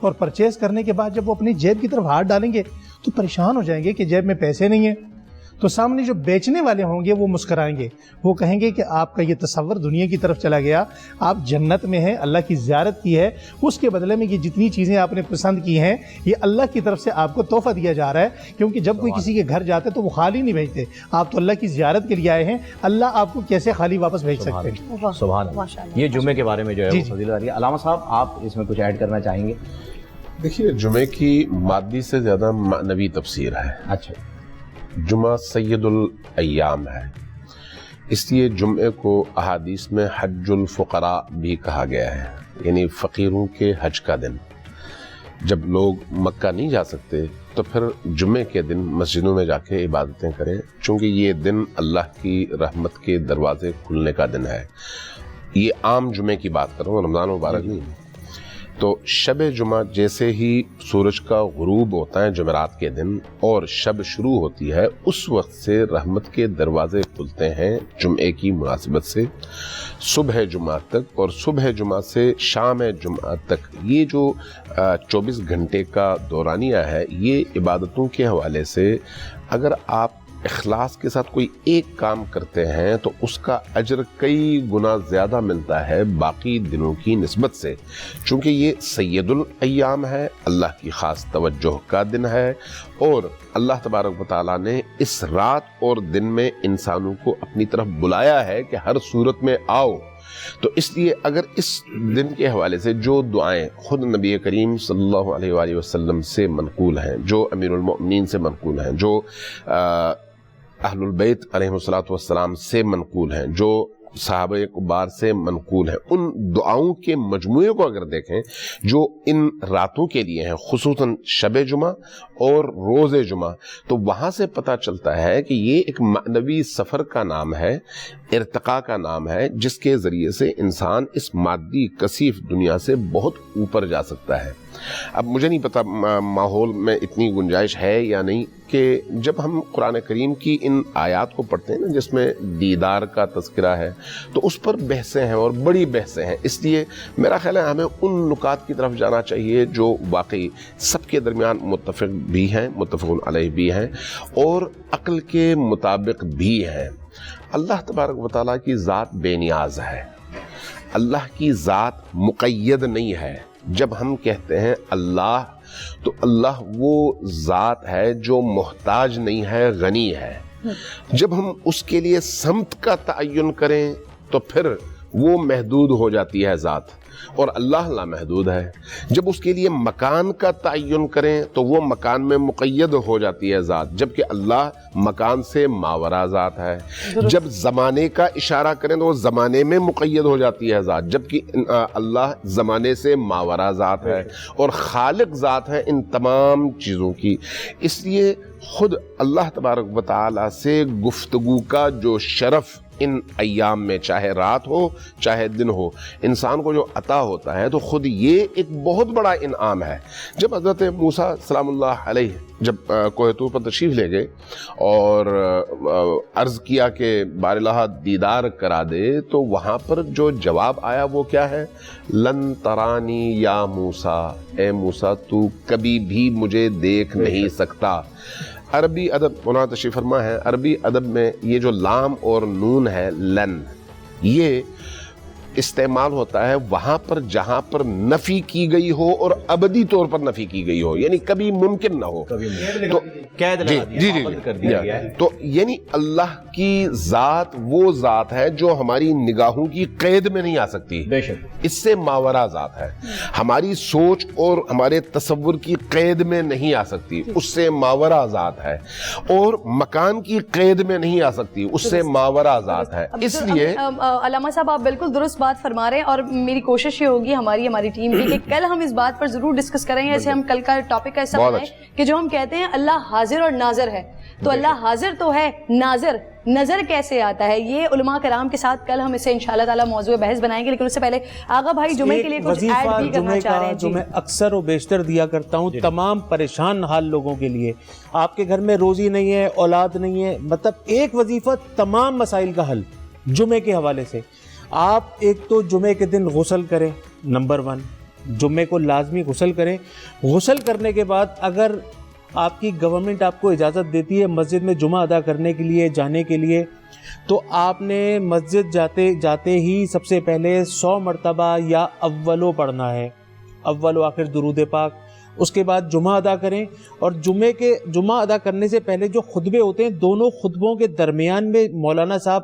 اور پرچیز کرنے کے بعد جب وہ اپنی جیب کی طرف ہاتھ ڈالیں گے تو پریشان ہو جائیں گے کہ جیب میں پیسے نہیں ہیں. تو سامنے جو بیچنے والے ہوں گے وہ مسکرائیں گے، وہ کہیں گے کہ آپ کا یہ تصور دنیا کی طرف چلا گیا، آپ جنت میں ہیں، اللہ کی زیارت کی ہے، اس کے بدلے میں یہ جتنی چیزیں آپ نے پسند کی ہیں یہ اللہ کی طرف سے آپ کو تحفہ دیا جا رہا ہے. کیونکہ جب کوئی کسی کے گھر جاتے تو وہ خالی نہیں بھیجتے، آپ تو اللہ کی زیارت کے لیے آئے ہیں، اللہ آپ کو کیسے خالی واپس بھیج سکتے ہیں. سبحان اللہ. یہ جمعے کے بارے میں جو ہے وہ فضیلت آ رہی ہے. علامہ صاحب آپ اس میں کچھ ایڈ کرنا چاہیں گے؟ دیکھیے جمعے کی مادی سے زیادہ معنوی تفسیر ہے. اچھا. جمعہ سید الایام ہے، اس لیے جمعے کو احادیث میں حج الفقراء بھی کہا گیا ہے، یعنی فقیروں کے حج کا دن. جب لوگ مکہ نہیں جا سکتے تو پھر جمعے کے دن مسجدوں میں جا کے عبادتیں کریں، چونکہ یہ دن اللہ کی رحمت کے دروازے کھلنے کا دن ہے. یہ عام جمعے کی بات کر رہا ہوں، رمضان مبارک نہیں. تو شب جمعہ جیسے ہی سورج کا غروب ہوتا ہے جمعرات کے دن اور شب شروع ہوتی ہے، اس وقت سے رحمت کے دروازے کھلتے ہیں جمعے کی مناسبت سے صبح جمعہ تک، اور صبح جمعہ سے شام جمعہ تک یہ جو 24 گھنٹے کا دورانیہ ہے، یہ عبادتوں کے حوالے سے اگر آپ اخلاص کے ساتھ کوئی ایک کام کرتے ہیں تو اس کا اجر کئی گنا زیادہ ملتا ہے باقی دنوں کی نسبت سے، چونکہ یہ سید الایام ہے، اللہ کی خاص توجہ کا دن ہے، اور اللہ تبارک و تعالیٰ نے اس رات اور دن میں انسانوں کو اپنی طرف بلایا ہے کہ ہر صورت میں آؤ. تو اس لیے اگر اس دن کے حوالے سے جو دعائیں خود نبی کریم صلی اللہ علیہ وآلہ وسلم سے منقول ہیں، جو امیر المؤمنین سے منقول ہیں، جو اہل البیت علیہ السلام سے منقول ہیں، جو صحابہ کبار سے منقول ہیں، ان دعاؤں کے مجموعے کو اگر دیکھیں جو ان راتوں کے لیے ہیں، خصوصاً شب جمعہ اور روز جمعہ، تو وہاں سے پتہ چلتا ہے کہ یہ ایک معنوی سفر کا نام ہے، ارتقاء کا نام ہے، جس کے ذریعے سے انسان اس مادی کثیف دنیا سے بہت اوپر جا سکتا ہے. اب مجھے نہیں پتا ماحول میں اتنی گنجائش ہے یا نہیں کہ جب ہم قرآن کریم کی ان آیات کو پڑھتے ہیں نا جس میں دیدار کا تذکرہ ہے، تو اس پر بحثیں ہیں اور بڑی بحثیں ہیں. اس لیے میرا خیال ہے ہمیں ان نکات کی طرف جانا چاہیے جو واقعی سب کے درمیان متفق بھی ہیں، متفق علیہ بھی ہیں، اور عقل کے مطابق بھی ہیں. اللہ تبارک و تعالیٰ کی ذات بے نیاز ہے، اللہ کی ذات مقید نہیں ہے. جب ہم کہتے ہیں اللہ تو اللہ وہ ذات ہے جو محتاج نہیں ہے، غنی ہے. جب ہم اس کے لیے سمت کا تعین کریں تو پھر وہ محدود ہو جاتی ہے ذات، اور اللہ لامحدود ہے. جب اس کے لیے مکان کا تعین کریں تو وہ مکان میں مقید ہو جاتی ہے ذات، جبکہ اللہ مکان سے ماورا ذات ہے. جب زمانے کا اشارہ کریں تو وہ زمانے میں مقید ہو جاتی ہے ذات، جبکہ اللہ زمانے سے ماورا ذات ہے اور خالق ذات ہے ان تمام چیزوں کی. اس لیے خود اللہ تبارک و تعالیٰ سے گفتگو کا جو شرف ان ایام میں، چاہے رات ہو چاہے دن ہو، انسان کو جو عطا ہوتا ہے، تو خود یہ ایک بہت بڑا انعام ہے. جب حضرت موسیٰ سلام اللہ علیہ جب کوہ طور پر تشریف لے گئے اور عرض کیا کہ باراللہ دیدار کرا دے، تو وہاں پر جو جواب آیا وہ کیا ہے؟ لن ترانی یا موسیٰ، اے موسیٰ تو کبھی بھی مجھے دیکھ نہیں سکتا. عربی ادب مولانا تشریف فرما ہے، عربی ادب میں یہ جو لام اور نون ہے لن، یہ استعمال ہوتا ہے وہاں پر جہاں پر نفی کی گئی ہو اور ابدی طور پر نفی کی گئی ہو، یعنی کبھی ممکن نہ ہو. تو تو یعنی اللہ کی ذات وہ ذات ہے جو ہماری نگاہوں کی قید میں نہیں آ سکتی، بے شک اس سے ماورا ذات ہے. ہماری سوچ اور ہمارے تصور کی قید میں نہیں آ سکتی، اس سے ماورا ذات ہے. اور مکان کی قید میں نہیں آ سکتی، اس سے ماورا ذات ہے. اس لیے علامہ صاحب آپ بالکل درست بات فرما رہے ہیں، اور میری کوشش یہ ہوگی ہماری ٹیم کی کہ کل ہم اس بات پر ضرور ڈسکس کریں گے. ایسے ہم کل کا ٹاپک ایسا بنائیں کہ جو ہم کہتے ہیں اللہ حاضر اور ناظر ہے، تو اللہ حاضر تو ہے، ناظر نظر کیسے آتا ہے؟ یہ علماء کرام کے ساتھ کل ہم اسے انشاءاللہ تعالی موضوع بحث بنائیں گے، لیکن اس سے پہلے آغا بھائی جمعے کے لیے کچھ ایڈ بھی کرنا چاہ رہے ہیں؟ جو میں اکثر و بیشتر دیا کرتا ہوں تمام پریشان حال لوگوں کے لیے، آپ کے گھر میں روزی نہیں ہے، اولاد نہیں ہے، مطلب ایک وظیفہ تمام مسائل کا حل جمعے کے حوالے سے۔ آپ ایک تو جمعے کے دن غسل کریں، نمبر 1 جمعے کو لازمی غسل کریں۔ غسل کرنے کے بعد اگر آپ کی گورنمنٹ آپ کو اجازت دیتی ہے مسجد میں جمعہ ادا کرنے کے لیے جانے کے لیے، تو آپ نے مسجد جاتے ہی سب سے پہلے 100 مرتبہ یا اولو پڑھنا ہے، اول و آخر درود پاک۔ اس کے بعد جمعہ ادا کریں، اور جمعہ ادا کرنے سے پہلے جو خطبے ہوتے ہیں، دونوں خطبوں کے درمیان میں مولانا صاحب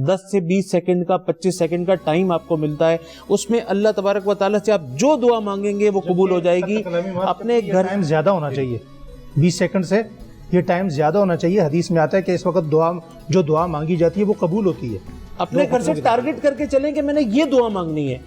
10 سے 20 سیکنڈ کا 25 سیکنڈ کا ٹائم آپ کو ملتا ہے، اس میں اللہ تبارک و تعالیٰ سے آپ جو دعا مانگیں گے وہ قبول ہو جائے گی۔ اپنے گھر ٹائم زیادہ ہونا چاہیے، 20 سیکنڈ سے یہ ٹائم زیادہ ہونا چاہیے۔ حدیث میں آتا ہے کہ اس وقت جو دعا مانگی جاتی ہے وہ قبول ہوتی ہے۔ اپنے گھر سے ٹارگٹ کر کے چلیں کہ میں نے یہ دعا مانگنی ہے۔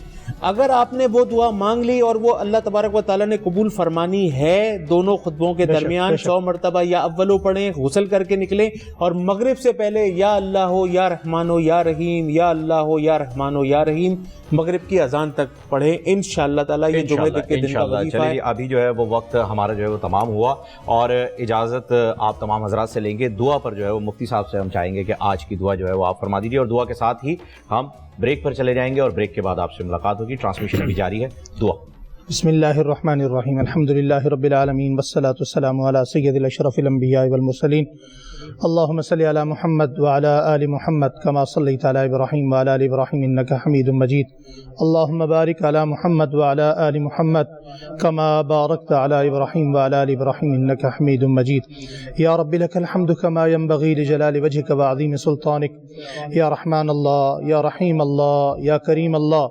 اگر آپ نے وہ دعا مانگ لی اور وہ اللہ تبارک و تعالیٰ نے قبول فرمانی ہے، دونوں خطبوں کے درمیان 100 مرتبہ یا اولو پڑھیں، غسل کر کے نکلیں، اور مغرب سے پہلے یا اللہ ہو یا رحمان ہو یا رحیم، یا اللہ ہو یا رحمان ہو یا رحیم مغرب کی اذان تک پڑھیں انشاءاللہ تعالیٰ۔ یہ جمعے کے دن کا وظیفہ ہے۔ ابھی جو ہے وہ وقت ہمارا جو ہے وہ تمام ہوا، اور اجازت آپ تمام حضرات سے لیں گے۔ دعا پر جو ہے وہ مفتی صاحب سے ہم چاہیں گے کہ آج کی دعا جو ہے وہ آپ فرما دیجیے، اور دعا کے ساتھ ہی ہم بریک پر چلے جائیں گے، اور بریک کے بعد آپ سے ملاقات ہوگی۔ ٹرانسمیشن بھی جاری ہے۔ دعا۔ بسم اللہ الرحمن الرحیم، الحمدللہ رب العالمین، والصلاة والسلام علی سید الاشرف الانبیاء والمرسلین، اللہم صلی علی محمد وعلی آل محمد کما صلیت علی ابراہیم وعلی آل ابراہیم انک حمید مجید، اللہم بارک علی محمد وعلی آل محمد کما بارکت علی ابراہیم وعلی آل ابراہیم انک حمید مجید، یا رب لک الحمد کما ینبغی لجلال وجہک وعظیم سلطانک، یا رحمان اللہ، یا رحیم اللہ، یا کریم اللہ،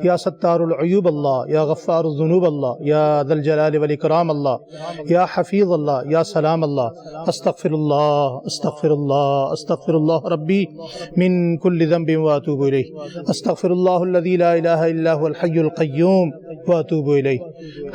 یا ستار العیوب اللہ، یا غفار الذنوب اللہ، یا ذا الجلال والاکرام اللہ، یا حفیظ اللہ، یا سلام اللہ، استغفر اللہ استغفر اللہ استغفر اللہ ربی من کل ذنب واتوب الیہ، استغفر اللہ الذی لا الہ الا هو الحی القیوم واتوب الیہ،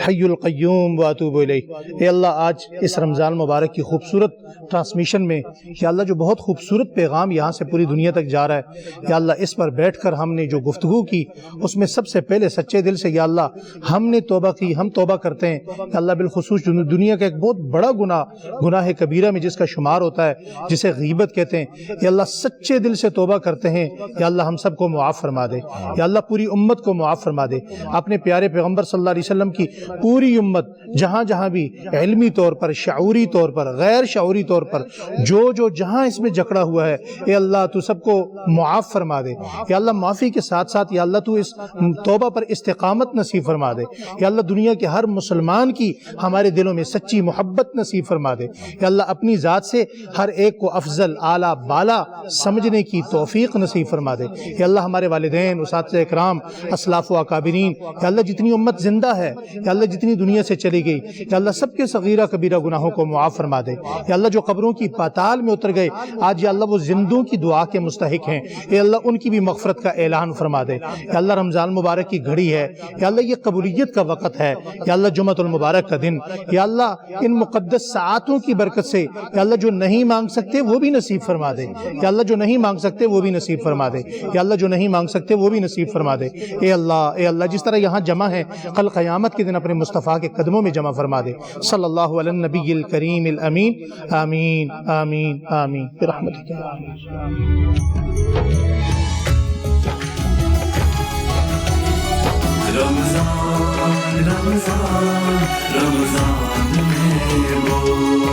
حی القیوم واتوب الیہ۔ اے اللہ، آج اس رمضان مبارک کی خوبصورت ٹرانسمیشن میں یا اللہ جو بہت خوبصورت پیغام یہاں سے پوری دنیا تک جا رہا ہے، یا اللہ اس پر بیٹھ کر ہم نے جو گفتگو کی اس میں سب سے پہلے سچے دل سے یا اللہ ہم نے توبہ کی، ہم توبہ کرتے ہیں یا اللہ، بالخصوص دنیا کا ایک بہت بڑا گناہ کبیرہ میں جس کا شمار ہوتا ہے جسے غیبت کہتے ہیں، یا اللہ سچے دل سے توبہ کرتے ہیں، یا اللہ ہم سب کو معاف فرما دے، یا اللہ پوری امت کو معاف فرما دے۔ اپنے پیارے پیغمبر صلی اللہ علیہ وسلم کی پوری امت جہاں جہاں بھی علمی طور پر، شعوری طور پر، غیر شعوری طور پر جو جہاں اس میں جکڑا ہوا ہے، اے اللہ تو سب کو معاف فرما دے، یا اللہ معافی کے ساتھ ساتھ یا اللہ تو اس توبہ پر استقامت نصیب فرما دے، یا اللہ دنیا کے ہر مسلمان کی ہمارے دلوں میں سچی محبت نصیب فرما دے، یا اللہ اپنی ذات سے ہر ایک کو افضل، اعلیٰ، بالا سمجھنے کی توفیق نصیب فرما دے، یا اللہ ہمارے والدین، اساتذہ اکرام، اسلاف و اکابرین، یا اللہ جتنی امت زندہ ہے، یا اللہ جتنی دنیا سے چلی گئی، یا اللہ سب کے صغیرہ کبیرہ گناہوں کو معاف فرما دے، یا اللہ جو قبروں کی پاتال میں اتر گئے آج یا اللہ وہ زندوں کی دعا کے مستحق ہیں، یا اللہ ان کی بھی مغفرت کا اعلان فرما دے، یا اللہ رمضان مبارک کی گھڑی ہے، یا اللہ یہ قبولیت کا وقت ہے، یا اللہ جمعۃ المبارک کا دن، یا اللہ ان مقدس ساعتوں کی برکت سے یا اللہ جو نہیں مانگ سکتے وہ بھی نصیب فرما دے، یا اللہ جو نہیں مانگ سکتے وہ بھی نصیب فرما دے، یا اللہ جو نہیں مانگ سکتے وہ بھی نصیب فرما دے۔ اے اللہ جس طرح یہاں جمع ہیں کل قیامت کے دن اپنے مصطفیٰ کے قدموں میں جمع فرما دے۔ صلی اللہ علی النبی الکریم الامین، آمین آمین آمین برحمتک۔ رمضان رمضان رمضان میں بول۔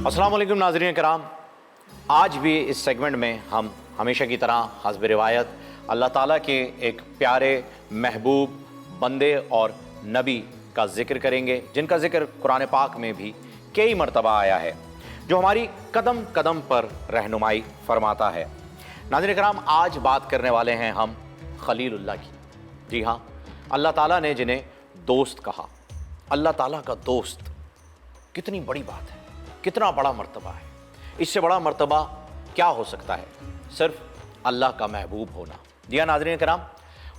السلام علیکم ناظرین کرام، آج بھی اس سیگمنٹ میں ہم ہمیشہ کی طرح حسب روایت اللہ تعالیٰ کے ایک پیارے محبوب بندے اور نبی کا ذکر کریں گے، جن کا ذکر قرآن پاک میں بھی کئی مرتبہ آیا ہے، جو ہماری قدم قدم پر رہنمائی فرماتا ہے۔ ناظرین کرام، آج بات کرنے والے ہیں ہم خلیل اللہ کی۔ جی ہاں، اللہ تعالیٰ نے جنہیں دوست کہا، اللہ تعالیٰ کا دوست، کتنی بڑی بات ہے، کتنا بڑا مرتبہ ہے۔ اس سے بڑا مرتبہ کیا ہو سکتا ہے؟ صرف اللہ کا محبوب ہونا۔ جی ہاں ناظرین کرام،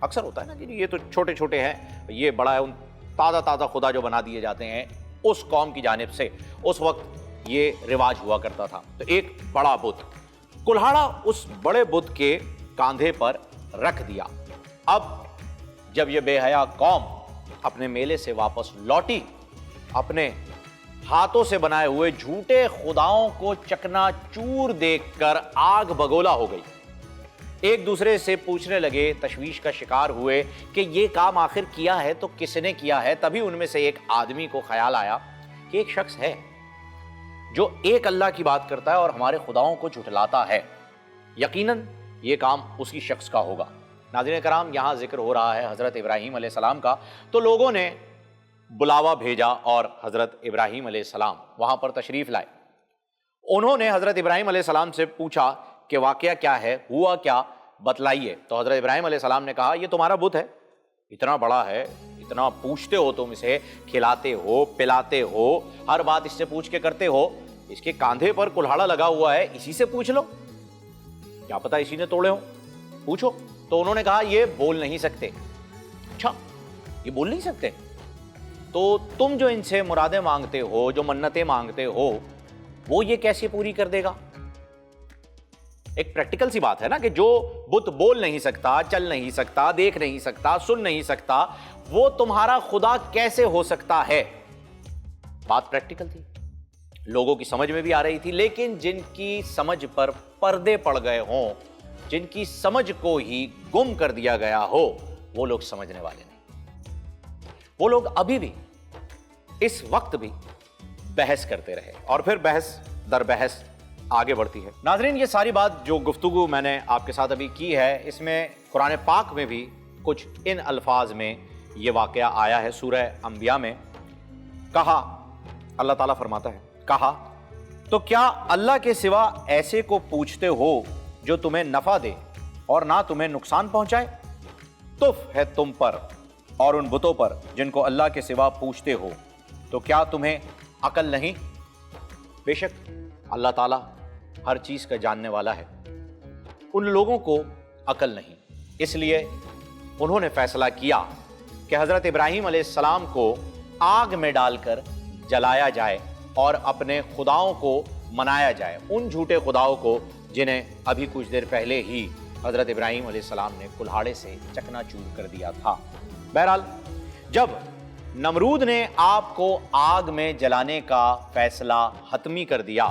اکثر ہوتا ہے نا کہ یہ تو چھوٹے چھوٹے ہیں، یہ بڑا ہے، ان تازہ تازہ خدا جو بنا دیے جاتے ہیں اس قوم کی جانب سے، اس وقت یہ رواج ہوا کرتا تھا۔ تو ایک بڑا بت، کلہاڑا اس بڑے بت کے کاندھے پر رکھ دیا۔ اب جب یہ بے حیا قوم اپنے میلے سے واپس لوٹی، اپنے ہاتھوں سے بنائے ہوئے جھوٹے خداؤں کو چکنا چور دیکھ کر آگ بگولا ہو گئی۔ ایک دوسرے سے پوچھنے لگے، تشویش کا شکار ہوئے کہ یہ کام آخر کیا ہے تو کس نے کیا ہے۔ تبھی ان میں سے ایک آدمی کو خیال آیا کہ ایک شخص ہے جو ایک اللہ کی بات کرتا ہے اور ہمارے خداؤں کو جھٹلاتا ہے، یقیناً یہ کام اسی شخص کا ہوگا۔ ناظرین کرام، یہاں ذکر ہو رہا ہے حضرت ابراہیم علیہ السلام کا، تو لوگوں نے بلاوا بھیجا اور حضرت ابراہیم علیہ السلام وہاں پر تشریف لائے۔ انہوں نے حضرت ابراہیم علیہ السلام سے پوچھا کہ واقعہ کیا ہے، ہوا کیا، بتلائیے۔ تو حضرت ابراہیم علیہ السلام نے کہا، یہ تمہارا بت ہے، اتنا بڑا ہے، اتنا پوچھتے ہو تم اسے، کھلاتے ہو، پلاتے ہو، ہر بات اس سے پوچھ کے کرتے ہو، اس کے کاندھے پر کلہاڑا لگا ہوا ہے، اسی سے پوچھ لو، کیا پتہ اسی نے توڑے ہوں، پوچھو۔ تو انہوں نے کہا یہ بول نہیں سکتے۔ اچھا، یہ بول نہیں سکتے، تو تم جو ان سے مرادیں مانگتے ہو، جو منتیں مانگتے ہو، وہ یہ کیسے پوری کر دے گا؟ ایک پریکٹیکل سی بات ہے نا کہ جو بت بول نہیں سکتا، چل نہیں سکتا، دیکھ نہیں سکتا، سن نہیں سکتا، وہ تمہارا خدا کیسے ہو سکتا ہے؟ بات پریکٹیکل تھی، لوگوں کی سمجھ میں بھی آ رہی تھی، لیکن جن کی سمجھ پر پردے پڑ گئے ہوں، جن کی سمجھ کو ہی گم کر دیا گیا ہو، وہ لوگ سمجھنے والے نہیں۔ وہ لوگ ابھی بھی، اس وقت بھی بحث کرتے رہے، اور پھر بحث در بحث آگے بڑھتی ہے۔ ناظرین، یہ ساری بات جو گفتگو میں نے آپ کے ساتھ ابھی کی ہے، اس میں قرآن پاک میں بھی کچھ ان الفاظ میں یہ واقعہ آیا ہے۔ سورہ انبیاء میں کہا، اللہ تعالیٰ فرماتا ہے، کہا تو کیا اللہ کے سوا ایسے کو پوچھتے ہو جو تمہیں نفع دے اور نہ تمہیں نقصان پہنچائے؟ تف ہے تم پر اور ان بتوں پر جن کو اللہ کے سوا پوچھتے ہو، تو کیا تمہیں عقل نہیں؟ بے شک اللہ تعالیٰ ہر چیز کا جاننے والا ہے، ان لوگوں کو عقل نہیں، اس لیے انہوں نے فیصلہ کیا کہ حضرت ابراہیم علیہ السلام کو آگ میں ڈال کر جلایا جائے اور اپنے خداؤں کو منایا جائے، ان جھوٹے خداؤں کو جنہیں ابھی کچھ دیر پہلے ہی حضرت ابراہیم علیہ السلام نے کلہاڑے سے چکنا چور کر دیا تھا۔ بہرحال جب نمرود نے آپ کو آگ میں جلانے کا فیصلہ حتمی کر دیا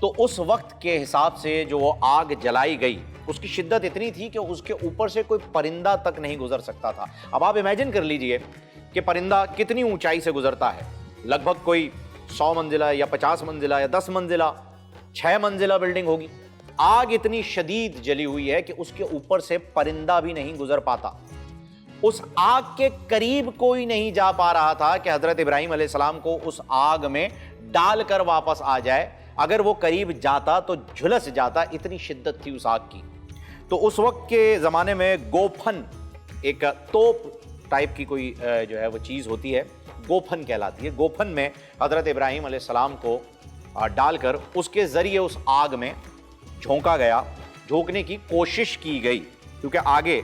تو اس وقت کے حساب سے جو وہ آگ جلائی گئی اس کی شدت اتنی تھی کہ اس کے اوپر سے کوئی پرندہ تک نہیں گزر سکتا تھا۔ اب آپ امیجن کر لیجئے کہ پرندہ کتنی اونچائی سے گزرتا ہے، لگ بھگ کوئی 100 منزلہ یا 50 منزلہ یا 10 منزلہ 6 منزلہ بلڈنگ ہوگی۔ آگ اتنی شدید جلی ہوئی ہے کہ اس کے اوپر سے پرندہ بھی نہیں گزر پاتا، اس آگ کے قریب کوئی نہیں جا پا رہا تھا کہ حضرت ابراہیم علیہ السلام کو اس آگ میں ڈال کر واپس آ جائے۔ اگر وہ قریب جاتا تو جھلس جاتا، اتنی شدت تھی اس آگ کی۔ تو اس وقت کے زمانے میں گوپھن، ایک توپ ٹائپ کی کوئی جو ہے وہ چیز ہوتی ہے، گوپھن کہلاتی ہے۔ گوپھن میں حضرت ابراہیم علیہ السلام کو ڈال کر اس کے ذریعے اس آگ میں جھونکا گیا، جھونکنے کی کوشش کی گئی، کیونکہ آگے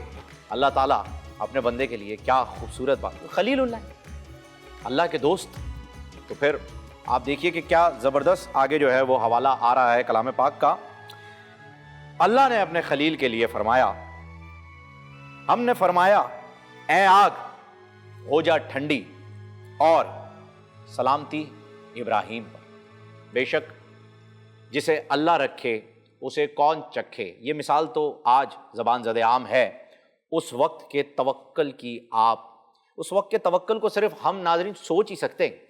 اللہ تعالیٰ اپنے بندے کے لیے کیا خوبصورت بات، خلیل اللہ ہے، اللہ کے دوست۔ تو پھر آپ دیکھیے کہ کیا زبردست آگے جو ہے وہ حوالہ آ رہا ہے کلام پاک کا۔ اللہ نے اپنے خلیل کے لیے فرمایا، ہم نے فرمایا اے آگ ہو جا ٹھنڈی اور سلامتی ابراہیم پر، بے شک جسے اللہ رکھے اسے کون چکھے۔ یہ مثال تو آج زبان زد عام ہے، اس وقت کے توکل کی آپ، اس وقت کے توکل کو صرف ہم ناظرین سوچ ہی سکتے ہیں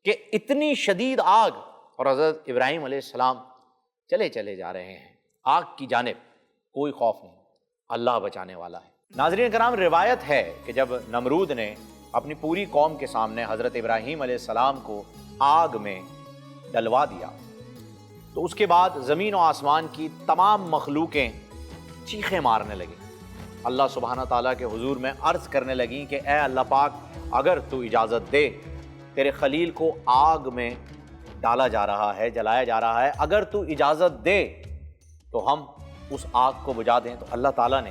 کہ اتنی شدید آگ اور حضرت ابراہیم علیہ السلام چلے چلے جا رہے ہیں آگ کی جانب، کوئی خوف نہیں، اللہ بچانے والا ہے۔ ناظرین کرام، روایت ہے کہ جب نمرود نے اپنی پوری قوم کے سامنے حضرت ابراہیم علیہ السلام کو آگ میں ڈلوا دیا تو اس کے بعد زمین و آسمان کی تمام مخلوقیں چیخیں مارنے لگیں، اللہ سبحانہ تعالیٰ کے حضور میں عرض کرنے لگیں کہ اے اللہ پاک، اگر تو اجازت دے، تیرے خلیل کو آگ میں ڈالا جا رہا ہے، جلایا جا رہا ہے، اگر تو اجازت دے تو ہم اس آگ کو بجھا دیں۔ تو اللہ تعالیٰ نے